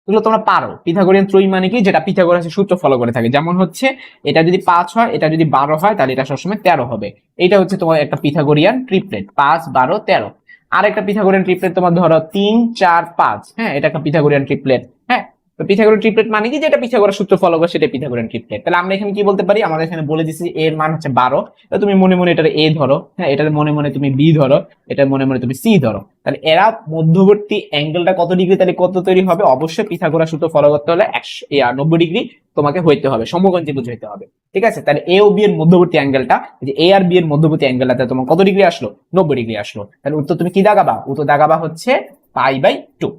এগুলো তোমরা পারো। পিথাগোরিয়ান ত্রয়ী মানে কি, যেটা পিথাগোরাসের সূত্র ফলো করে থাকে। যেমন হচ্ছে এটা যদি 5 হয়, এটা যদি 12 হয়, তাহলে এটা সবসময় 13 হবে। এটা হচ্ছে তোমার একটা পিথাগোরিয়ান ট্রিপলেট, 5 12 13। আর একটা পিথাগোরিয়ান ট্রিপলেট তোমার ধরো 3 4 5, হ্যাঁ, এটা একটা পিথাগোরিয়ান ট্রিপলেট। হ্যাঁ, তো পিথাগোরিয়ান ট্রিপলেট মানে কি, যেটা পিথাগোরাস সূত্র ফলো করে সেটা পিথাগোরিয়ান ট্রিপলেট। তাহলে আমরা এখানে কি বলতে পারি, আমাদের এখানে বলে দিচ্ছি এর মান হচ্ছে 12, তো তুমি মনে মনে এটা এ ধরো, হ্যাঁ, এটা মনে মনে তুমি বি ধরো, এটা মনে মনে তুমি সি ধরো। তাহলে এরা মধ্যবর্তী অ্যাঙ্গেলটা কত ডিগ্রি, তাহলে কত তৈরি হবে, অবশ্যই পিথাগোরাস সূত্র ফলো করতে হলে 90 ডিগ্রি তোমাকে হইতে হবে, সমকোণ ত্রিভুজ হইতে হবে। ঠিক আছে, তাহলে এ ও বি এর মধ্যবর্তী অ্যাঙ্গেলটা, যে এ আর বি এর মধ্যবর্তী অ্যাঙ্গেলটা তোমার কত ডিগ্রি আসলো, 90 ডিগ্রি আসলো। তাহলে উত্তর তুমি কি দাগাবা, উত্তর দাগাবা হচ্ছে পাই বাই 2।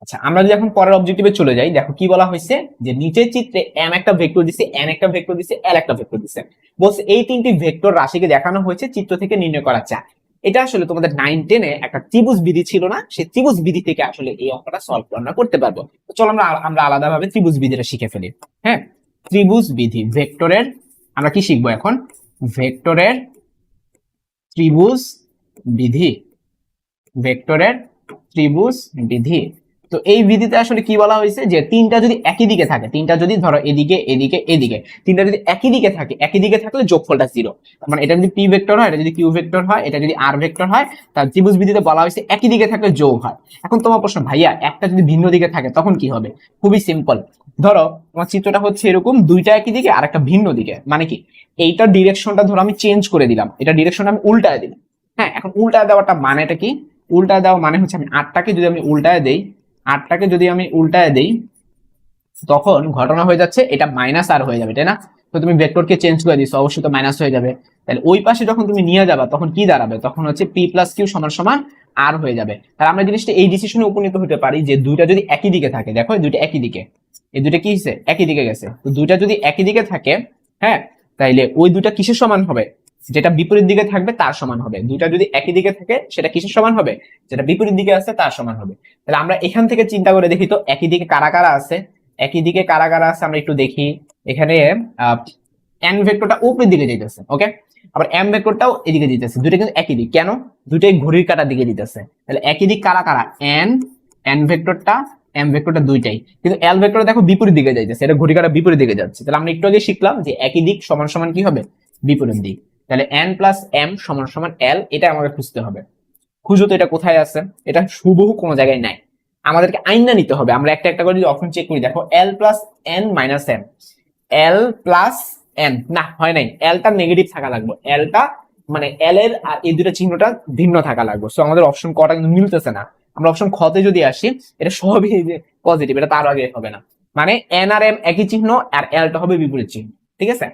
আচ্ছা, আমরা যদি এখন পরের অবজেক্টিভে চলে যাই, দেখো কি বলা হয়েছে যে নিচের চিত্রে m একটা ভেক্টর দিছে, n একটা ভেক্টর দিছে, l একটা ভেক্টর দিছে। বলছে এই তিনটি ভেক্টর রাশিকে দেখানো হয়েছে চিত্র থেকে নির্ণয় করা যায়। এটা আসলে তোমাদের 9-10 এ একটা ত্রিভুজ বিধি ছিল না, সেই ত্রিভুজ বিধি থেকে আসলে এই অঙ্কটা সলভ আমরা করতে পারবো। তো চলো আমরা আলাদাভাবে ত্রিভুজ বিধিটা শিখে ফেলি। হ্যাঁ, ত্রিভুজ বিধি, ভেক্টরের আমরা কি শিখবো এখন? ভেক্টরের ত্রিভুজ বিধি, ভেক্টরের ত্রিভুজ বিধি। তো এই বিধিতে আসলে কি বলা হয়েছে যে তিনটা যদি একই দিকে থাকে, তিনটা যদি ধরো এদিকে এদিকে এদিকে, তিনটা যদি একই দিকে থাকে, একই দিকে থাকলে যোগফলটা 0। মানে এটা যদি পি ভেক্টর হয়, এটা যদি কিউ ভেক্টর হয়, এটা যদি আর ভেক্টর হয়, তার ত্রিভুজ বিধিতে বলা হয়েছে একই দিকে থাকলে যোগ হয়। এখন তোমার প্রশ্ন, ভাইয়া একটা যদি ভিন্ন দিকে থাকে তখন কি হবে? খুবই সিম্পল। ধরো তোমার চিত্রটা হচ্ছে এরকম, দুইটা একই দিকে আর একটা ভিন্ন দিকে, মানে কি এইটার ডিরেকশনটা ধরো আমি চেঞ্জ করে দিলাম, এটা ডিরেকশনটা আমি উল্টায় দিলাম। হ্যাঁ, এখন উল্টায় দেওয়াটা মানেটা কি? উল্টায় দেওয়া মানে হচ্ছে আমি 8টাকে যদি আমি উল্টায় দেই, 8টাকে যদি আমি উল্টায় দেই, তখন ঘটনা হয়ে যাচ্ছে এটা মাইনাস আর হয়ে যাবে, তাই না? তো তুমি ভেক্টরকে চেঞ্জ করে দিছো, অবশ্যই তো মাইনাস হয়ে যাবে। তাহলে ওই পাশে যখন তুমি নিয়ে যাবা তখন কি দাঁড়াবে? তখন হচ্ছে পি প্লাস কিউ সমান সমান আর হয়ে যাবে। আর আমরা জিনিসটা এই ডিসিশনে উপনীত হতে পারি যে দুইটা যদি একই দিকে থাকে, দেখো দুইটা একই দিকে, এই দুইটা কি হয়েছে? একই দিকে গেছে। তো দুইটা যদি একই দিকে থাকে, হ্যাঁ, তাইলে ওই দুইটা কিসের সমান হবে? যেটা বিপরীত দিকে থাকবে তার সমান হবে। দুইটা যদি একই দিকে থাকে সেটা কিসের সমান হবে? যেটা বিপরীত দিকে আছে তার সমান হবে। তাহলে আমরা এখান থেকে চিন্তা করে দেখি তো একই দিকে কারা কারা আছে। একই দিকে কারা কারা আছে আমরা একটু দেখি। এখানে এন ভেক্টরটা উপরের দিকে যেতেছে, ওকে, আবার এম ভেক্টরটাও এদিকে যেতেছে। দুইটা কিন্তু একই দিক, কেন? দুইটাই ঘড়ির কাঁটার দিকে যেতেছে। তাহলে একই দিক কারা কারা? এন ভেক্টরটা, এম ভেক্টরটা দুইটাই। কিন্তু এল ভেক্টর দেখো বিপরীত দিকে যাইতেছে, এটা ঘড়ির কাঁটা বিপরীত দিকে যাচ্ছে। তাহলে আমরা একটু আগে শিখলাম যে একই দিক সমান সমান কি হবে? বিপরীত দিক। তাহলে এন প্লাস এম সমান সমান এল, এটা আমাকে খুঁজতে হবে। খুঁজো তো এটা কোথায় আছে? এটা হুবহু কোনো জায়গায় নাই, আমাদেরকে আইনা নিতে হবে। আমরা একটা একটা করে যদি অপশন চেক করি, দেখো এল প্লাস এন মাইনাস এম, এল প্লাস এন, না হয় নাই, এলটা নেগেটিভ থাকা লাগবে, এলটা মানে এল এর আর এই দুটো চিহ্নটা ভিন্ন থাকা লাগবে। সো আমাদের অপশন কটা কিন্তু মিলতেছে না। আমরা অপশন খ তে যদি আসি, এটা সবই পজিটিভ, এটা তার আগে হবে না। মানে এন আর এম একই চিহ্ন আর এলটা হবে বিপরীত চিহ্ন, ঠিক আছে?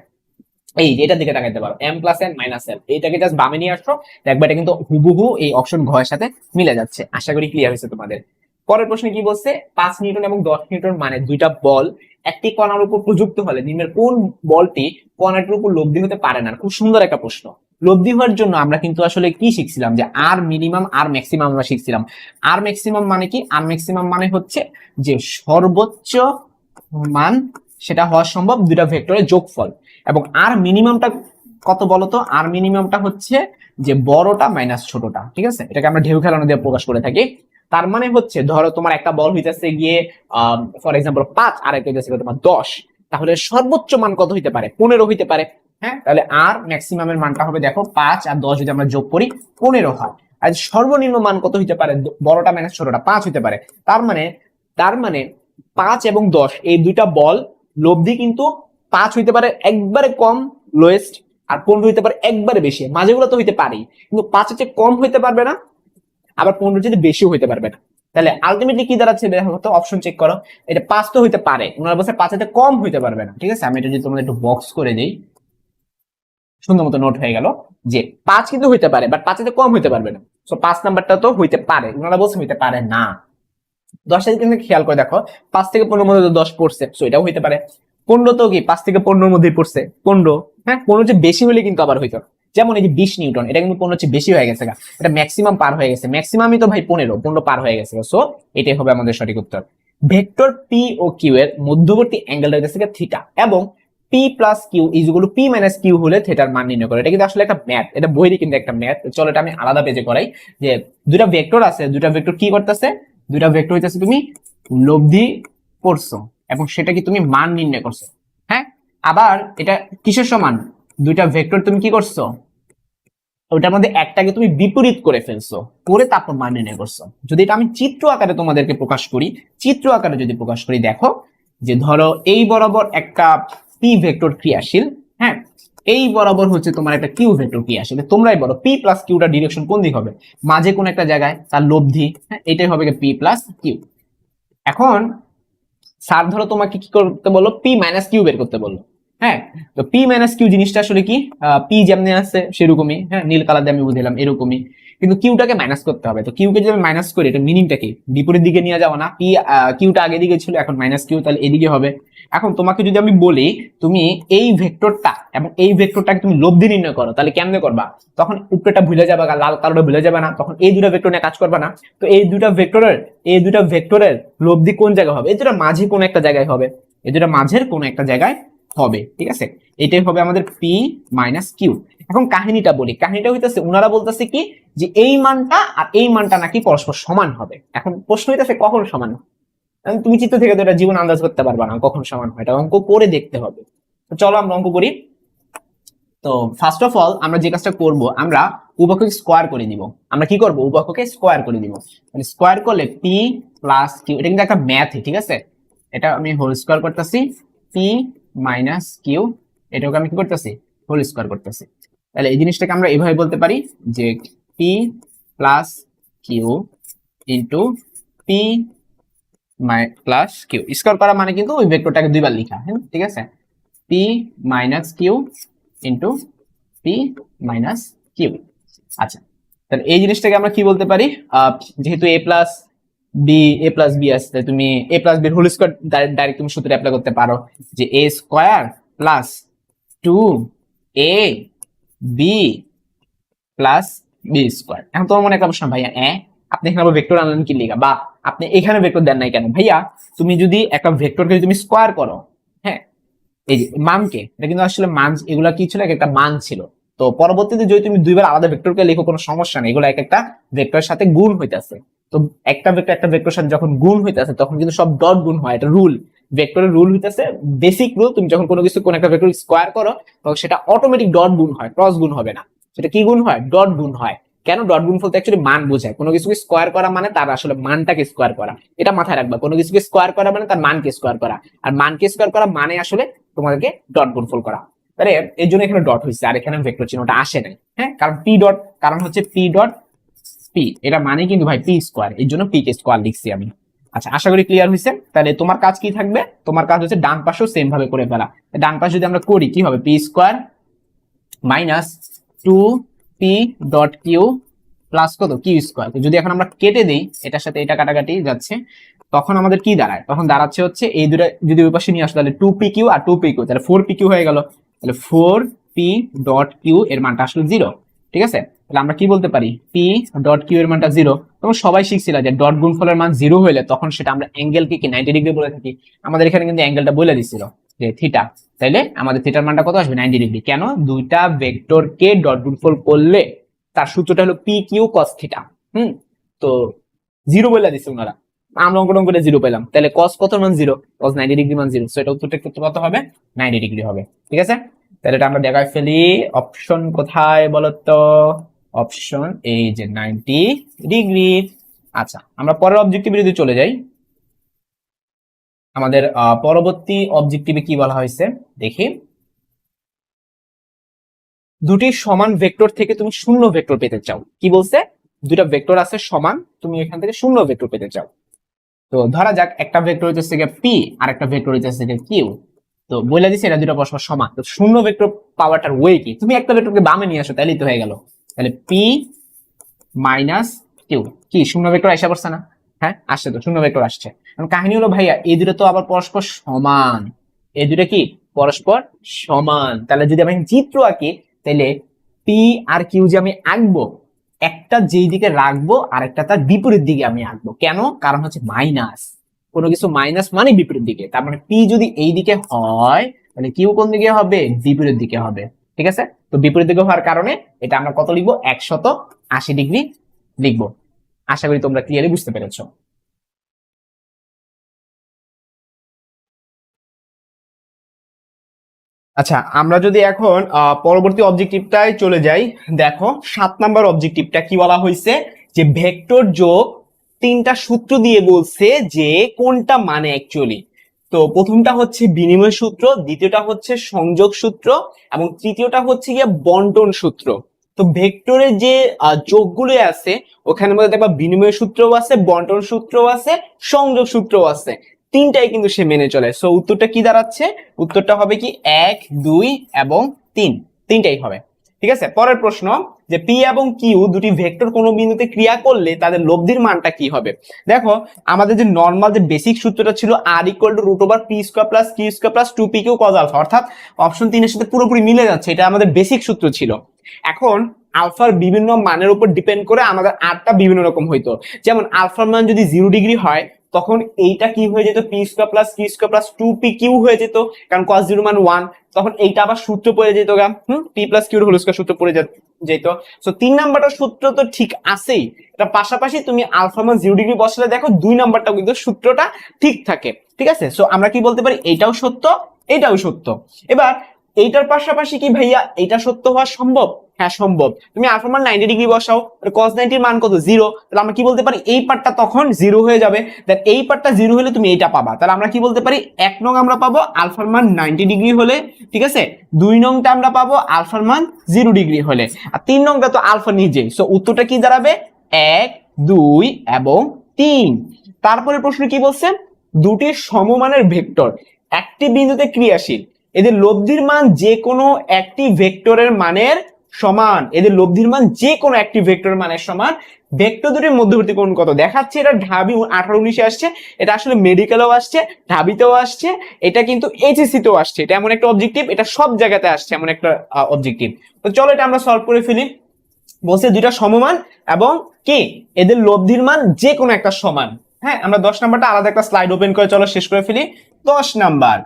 এই এটার দিকে তাকাইতে পারো, M plus N minus L, এইটাকে জাস্ট বামে নিয়ে আসো, দেখবে এটা কিন্তু হুবহু এই অপশন ঘ এর সাথে মিলে যাচ্ছে। আশা করি ক্লিয়ার হয়েছে তোমাদের। পরের প্রশ্নে কি বলছে? 5 নিউটন এবং 10 নিউটন মানে দুইটা বল একটি কণার উপর প্রযুক্ত হলে নিম্নের কোন বলটি কণাটির উপর লব্ধি হতে পারে না? খুব সুন্দর একটা প্রশ্ন। লব্ধি হওয়ার জন্য আমরা কিন্তু আসলে কি শিখছিলাম? যে আর মিনিমাম আর ম্যাক্সিমাম আমরা শিখছিলাম। আর ম্যাক্সিমাম মানে কি? আর ম্যাক্সিমাম মানে হচ্ছে যে সর্বোচ্চ মান সেটা হওয়া সম্ভব দুইটা ভেক্টরের যোগফল। এবং আর মিনিমামটা কত বলতো? আর মিনিমামটা হচ্ছে যে বড়টা মাইনাস ছোটটা, ঠিক আছে? এটাকে আমরা ঢেউ খেলানো দিয়ে প্রকাশ করে থাকি। তার মানে হচ্ছে ধরো তোমার একটা বল হইতেছে গিয়ে ফর এক্সাম্পল 5, আর একটা হইতেছে তোমার 10, তাহলে সর্বোচ্চ মান কত হইতে পারে? 15 হইতে পারে। হ্যাঁ, তাহলে আর ম্যাক্সিমামের মানটা হবে, দেখো 5 আর 10 যদি আমরা যোগ করি 15 হয়। আর সর্বনিম্ন মান কত হইতে পারে? বড়টা মাইনাস ছোটটা 5 হইতে পারে। তার মানে 5 এবং 10 এই দুইটা বল লব্ধি কিন্তু 5 হইতে পারে একবারে কম লোয়েস্ট, আর 15 হইতে পারে একবারে বেশি, মাঝেগুলো তো হইতে পারে, কিন্তু 5 এর চেয়ে কম হইতে পারবে না, আবার 15 যদি বেশিও হইতে পারবে না। তাহলে আলটিমেটলি কি দাঁড়াচ্ছে? দেখো তো অপশন চেক করো, এটা 5 তো হইতে পারে, ওনার বলছে 5 এর কম হইতে পারবে না, ঠিক আছে? আমি এটা যদি তোমাদের একটু বক্স করে দেই, সুন্দর মতো নোট হয়ে গেল যে 5 কিন্তু হইতে পারে, বাট 5 এর কম হইতে পারবে না। সো 5 নাম্বারটা তো হইতে পারে, ওনারা বলছে হইতে পারে না। 10 এর কিন্তু খেয়াল করে দেখো, 5 থেকে 15 মধ্যে 10 পড়ছে, সো এটাও হইতে পারে। 15 তো কি 5 থেকে 15 এর মধ্যেই পড়ছে, 15, হ্যাঁ, 15 যে বেশি হলে কিন্তু আবার হইতো। যেমন এই যে 20 নিউটন, এটা কিন্তু 15 চেয়ে বেশি হয়ে গেছে, এটা ম্যাক্সিমাম পার হয়ে গেছে, ম্যাক্সিমামই তো ভাই 15 পার হয়ে গেছে। সো এটাই হবে আমাদের সঠিক উত্তর। ভেক্টর পি ও কিউ এর মধ্যবর্তী অ্যাঙ্গেলটা হইতেছে থিটা, এবং P plus Q is equal to P minus Q হলে থিটার মান নির্ণয় করে। এটা কিন্তু আসলে একটা ম্যাথ, এটা বইয়েরই কিন্তু একটা ম্যাথ। চলো এটা আমি আলাদা পেজে করাই। যে দুইটা ভেক্টর আছে, দুইটা ভেক্টর কি করতেছে? দুইটা ভেক্টর হইতেছে তুমি লব্ধি করছো এবং সেটা কি তুমি মান নির্ণয় করছো। হ্যাঁ, আবার এটা কিসের সমান? দুইটা ভেক্টর তুমি কি করছো? ওটার মধ্যে একটাকে তুমি বিপরীত করে ফেলছো, করে তারপর মান নির্ণয় করছো। যদি এটা আমি চিত্র আকারে তোমাদেরকে প্রকাশ করি, চিত্র আকারে যদি প্রকাশ করি, দেখো যে ধরো এই বরাবর একটা পি ভেক্টর ক্রিয়াশীল, হ্যাঁ, এই বরাবর হচ্ছে তোমার একটা কিউ ভেক্টর ক্রিয়াশীল। তোমরাই বলো পি প্লাস কিউটা ডিরেকশন কোন দিক হবে? মাঝে কোন একটা জায়গায় তার লব্ধি, হ্যাঁ, এটাই হবে পি প্লাস কিউ। এখন স্যার ধরো তোমাকে কি করতে বললো? পি মাইনাস কিউ বের করতে বললো। হ্যাঁ, তো পি মাইনাস কিউ জিনিসটা আসলে কি? পি যেমনি আছে সেরকমই, হ্যাঁ, নীল কালার দিয়ে আমি বুঝলাম এরকমই। কিন্তু কিউটাকে মাইনাস করতে হবে। তো কিউকে যদি আমি মাইনাস করি, এটা মিনিংটা কি? বিপরীত দিকে নিয়ে যাওয়া না? পি কিউটা আগে দিকে ছিল, এখন মাইনাস কিউ, তাহলে এদিকে হবে। এখন তোমাকে যদি আমি বলি তুমি এই ভেক্টরটা এবং এই ভেক্টরটাকে তুমি লব্ধি নির্ণয় করো, তাহলে কেমনে করবা? তখন উপরেটা ভুলে যাবে, লাল কালোটা ভুলে যাবে না, তখন এই দুটো ভেক্টর নিয়ে কাজ করবা না। তো এই দুটা ভেক্টরের লব্ধি কোন জায়গায় হবে? এই দুটো মাঝে কোন একটা জায়গায় হবে, এই দুটো মাঝের কোন একটা জায়গায় হবে, ঠিক আছে? এটাই হবে আমাদের পি মাইনাস কিউ। এখন কাহিনীটা বলি, কাহিনীটা হইতেছে ওনারা বলতেছে কি যে এই মানটা আর এই মানটা নাকি পরস্পর সমান হবে। এখন প্রশ্ন হইতেছে কখন সমান? তুমি চিত্র থেকে তো এটা জীবন আন্দাজ করতে পারবা না কখন সমান হয়, এটা অঙ্ক করে দেখতে হবে। তো চলো আমরা অঙ্ক করি। তো ফার্স্ট অফ অল আমরা যে কাজটা করব, আমরা উভয়কে স্কোয়ার করে দিব। আমরা কি করব? উভয়কে স্কোয়ার করে দিব। মানে স্কোয়ার করলে পি প্লাস কিউ, এটা কিন্তু একটা ম্যাথ, ঠিক আছে? এটা আমি হোল স্কোয়ার করতেছি, পি মাইনাস কিউ, এটাকে আমি কি করতেছি? হোল স্কোয়ার করতেছি। তাহলে এই জিনিসটাকে আমরা এভাবে বলতে পারি যে P plus Q into P plus Q. Square করা মানে কিন্তু ওই ভেক্টরটাকে দুইবার লেখা, হ্যাঁ ঠিক আছে? P minus Q into P minus Q. আচ্ছা, তাহলে এই জিনিসটাকে আমরা কি বলতে পারি? যেহেতু এ প্লাস বি আছে, তুমি a plus b whole square direct তুমি সূত্রে অ্যাপ্লাই করতে পারো যে a square plus 2 a b plus b square. এখন তোমার মনে একটা প্রশ্ন, ভাইয়া আপনি এখানে আবার ভেক্টর আনলেন কি লিগা, বা আপনি এখানে ভেক্টর দেন নাই কেন? ভাইয়া তুমি যদি একটা ভেক্টরকে তুমি স্কোয়ার করো, হ্যাঁ এই যে মানকে, এটা কিন্তু আসলে মান, এগুলা কি ছিল? একটা মান ছিল। তো পরবর্তীতে যদি তুমি দুইবার আলাদা ভেক্টরকে লিখো কোনো সমস্যা নেই, এগুলো এক একটা ভেক্টরের সাথে গুণ হইতাছে। তো একটা ভেক্টরের সাথে যখন গুণ হইতাছে তখন কিন্তু সব ডট গুণ হয়, এটা রুল, ভেক্টরের রুল হইতাছে বেসিক রুল। তুমি যখন কোনো কিছু কোন একটা ভেক্টর স্কোয়ার করো তখন সেটা অটোমেটিক ডট গুণ হয়, ক্রস গুণ হবে না। সেটা কি গুণ হয়? ডট গুণ হয়। কেন? ডট গুণ বলতে অ্যাকচুয়ালি মান বোঝায়। কোনো কিছুকে স্কোয়ার করা মানে তার আসলে মানটাকে স্কোয়ার করা, এটা মাথায় রাখবা। কোনো কিছুকে স্কোয়ার করা মানে তার মানকে স্কোয়ার করা, আর মানকে স্কোয়ার করা মানে আসলে তোমাদেরকে ডট গুণফল করা। তাহলে এর জন্য এখানে ডট হয়েছে, আর এখানে ভেক্টর চিহ্নটা আসে নাই, হ্যাঁ কারণ পি ডট, কারণ হচ্ছে পি ডট পি, এটা মানে কিন্তু ভাই পি স্কোয়ার, এর জন্য পি কে স্কোয়ার লিখছি আমি। আচ্ছা, আশা করি ক্লিয়ার হয়েছে। তাহলে তোমার কাজ কি থাকবে? তোমার কাজ হচ্ছে ডান পাশেও সেম ভাবে করে ফেলা। ডান পাশে যদি আমরা করি কি হবে? P square minus 2 p dot q plus কত? Q square. যদি এখন আমরা কেটে দিই, এটার সাথে এটা কাটাকাটি যাচ্ছে, তখন আমাদের কি দাঁড়ায়? তখন দাঁড়াচ্ছে হচ্ছে এই দুটো যদি ওই পাশে নিয়ে আসো, তাহলে 2 P Q R 2 P Q, তাহলে 4 পি কিউ হয়ে গেল। তাহলে 4 পি ডট কিউ এর মানটা আসলে 0, ঠিক আছে? তাহলে আমরা কি বলতে পারি? পি ডট কিউ এর মানটা 0। তখন সবাই শিখছিল যে ডট গুণফলের মান 0 হলে তখন সেটা আমরা অ্যাঙ্গেলকে কি 90 ডিগ্রি বলে থাকি। আমাদের এখানে কিন্তু অ্যাঙ্গেলটা বলে দিছিল যে থিটা, তাইলে আমাদের থিটার মানটা কত আসবে? 90 ডিগ্রি। কেন? দুইটা ভেক্টরকে ডট গুণফল করলে তার সূত্রটা হলো পি কিউ কস থিটা। তো 0 বলে দিচ্ছে ওনারা, আমরা অঙ্কন করে 0 পেলাম। তাহলে কস কত মান? 0, কস 90 ডিগ্রি মান 0। সো এটা উত্তরটা কত হবে? 90 ডিগ্রি হবে, ঠিক আছে? তাহলে এটা আমরা দেখাই ফেলি। অপশন কোথায় বলতো? অপশন এই যে 90 ডিগ্রি। আচ্ছা, আমরা পরের অবজেক্টিভে যদি চলে যাই, আমাদের পরবর্তী অবজেক্টিভে কি বলা হয়েছে দেখি। দুটি সমান ভেক্টর থেকে তুমি শূন্য ভেক্টর পেতে চাও। কি বলছে? দুটা ভেক্টর আছে সমান, তুমি এখান থেকে শূন্য ভেক্টর পেতে চাও। তো ধরা যাক একটা ভেক্টর হইতেছে পি আর একটা ভেক্টর হইতেছে কিউ। তো বলে দিছি এটা দুটো পরস্পর সমান। তো শূন্য ভেক্টর পাওয়াটার ওয়ে কি? তুমি একটা ভেক্টরকে বামে নিয়ে আসো, তাহলেই তো হয়ে গেল। তাহলে পি মাইনাস কিউ কি শূন্য ভেক্টর আসা পড়ছে না? হ্যাঁ আসছে, তো শূন্য ভেক্টর আসছে। কাহিনী হলো ভাইয়া এই দুটো তো আবার পরস্পর সমান, এই দুটো কি পরস্পর সমান। তাহলে যদি আমি চিত্র আঁকি, তাহলে পি আর কিউ যে আমি আঁকবো, একটা যেই দিকে রাখবো আর একটা তার বিপরীত দিকে আমি আঁকবো। কেন? কারণ হচ্ছে মাইনাস, কোনো কিছু মাইনাস মানে বিপরীত দিকে। তার মানে পি যদি এই দিকে হয় তাহলে কিউ কোন দিকে হবে? বিপরীত দিকে হবে, ঠিক আছে? তো বিপরীত দিকে হওয়ার কারণে এটা আমরা কত লিখবো? 180 ডিগ্রি লিখবো। আশা করি তোমরা ক্লিয়ারলি বুঝতে পেরেছো। আচ্ছা, আমরা যদি এখন পরবর্তী অবজেক্টিভটায় চলে যাই, দেখো 7 নাম্বার অবজেক্টিভটা কি বলা হয়েছে যে ভেক্টর যোগ 3টা সূত্র দিয়ে বলছে যে কোনটা মানে অ্যাকচুয়ালি। তো প্রথমটা হচ্ছে বিনিময় সূত্র, দ্বিতীয়টা হচ্ছে সংযোগ সূত্র, এবং তৃতীয়টা হচ্ছে গিয়ে বন্টন সূত্র। তো ভেক্টরের যে যোগগুলো আছে ওখানের মধ্যে দেখবা বিনিময় সূত্রও আছে, বন্টন সূত্রও আছে, সংযোগ সূত্রও আছে। তিনটাই কিন্তু সে মেনে চলে। সো উত্তরটা কি দাঁড়াচ্ছে? উত্তরটা হবে কি 1, 2 এবং 3, তিনটাই হবে। ঠিক আছে, পরের প্রশ্ন যে পি এবং কিউ দুটি ভেক্টর কোনো বিন্দুতে ক্রিয়া করলে তাদের লব্ধির মানটা কি হবে। দেখো আমাদের যে নর্মাল যে বেসিক সূত্রটা ছিল R equal to root over P square plus Q square plus 2 P Q cos alpha, অর্থাৎ অপশন 3 এর সাথে পুরোপুরি মিলে যাচ্ছে, এটা আমাদের বেসিক সূত্র ছিল। এখন আলফার বিভিন্ন মানের উপর ডিপেন্ড করে আমাদের আরটা বিভিন্ন রকম হইতো। যেমন আলফার মান যদি 0 ডিগ্রি হয় তখন এইটা কি হয়ে যেত, P square plus Q square plus 2 P Q হয়ে যেত, কারণ cos 0 মান 1, তখন এইটা আবার সূত্র পড়ে যেত গা P plus Q whole square সূত্র পড়ে যেত। সো 3 নাম্বারটা সূত্র তো ঠিক আছেই, এটা পাশাপাশি তুমি আলফা মান 0 ডিগ্রি বসালে দেখো 2 নাম্বারটা কিন্তু সূত্রটা ঠিক থাকে, ঠিক আছে। সো আমরা কি বলতে পারি, এইটাও সত্য এটাও সত্য। এবার এইটার পাশাপাশি কি ভাইয়া এটা সত্য হওয়া সম্ভব? হ্যাঁ সম্ভব। তুমি আলফা মান 90 ডিগ্রি বসাও, cos 90 এর মান কত 0, তাহলে আমরা কি বলতে পারি এই পার্টটা তখন 0 হয়ে যাবে, দেন এই পার্টটা 0 হলে তুমি এইটা পাবা, তাহলে আমরা কি বলতে পারি 1 নং আমরা পাবো আলফার মান 90 ডিগ্রি হলে, ঠিক আছে, 2 নংটা আমরা পাবো আলফার মান 0 ডিগ্রি হলে, আর 3 নংটা তো আলফা নিজেই। সো উত্তরটা কি দাঁড়াবে 1 2 এবং 3। তারপরে প্রশ্ন কি বলছে, দুটি সমমানের ভেক্টর একটি বিন্দুতে ক্রিয়াশীল, এদের লব্ধির মান যে কোনো একটি ভেক্টরের মানের সমান, এদের লব্ধির মান যে কোনো একটি ভেক্টরের মানের সমান, ভেক্টর দুটির মধ্যবর্তী কোণ কত। দেখাচ্ছে এটা ঢাবি 18-19 আসছে, এটা আসলে মেডিকেলেও আসছে, ঢাবিতেও আসছে, এটা কিন্তু এইচএসসি তেও আসছে, এটা এমন একটা অবজেক্টিভ, এটা সব জায়গাতে আসছে এমন একটা অবজেক্টিভ। তো চলো এটা আমরা সলভ করে ফেলি। বলছে দুইটা সমমান এবং কি এদের লব্ধির মান যে কোনো একটা সমান। হ্যাঁ আমরা 10 নাম্বারটা আলাদা একটা স্লাইড ওপেন করে চলো শেষ করে ফেলি। 10 নাম্বার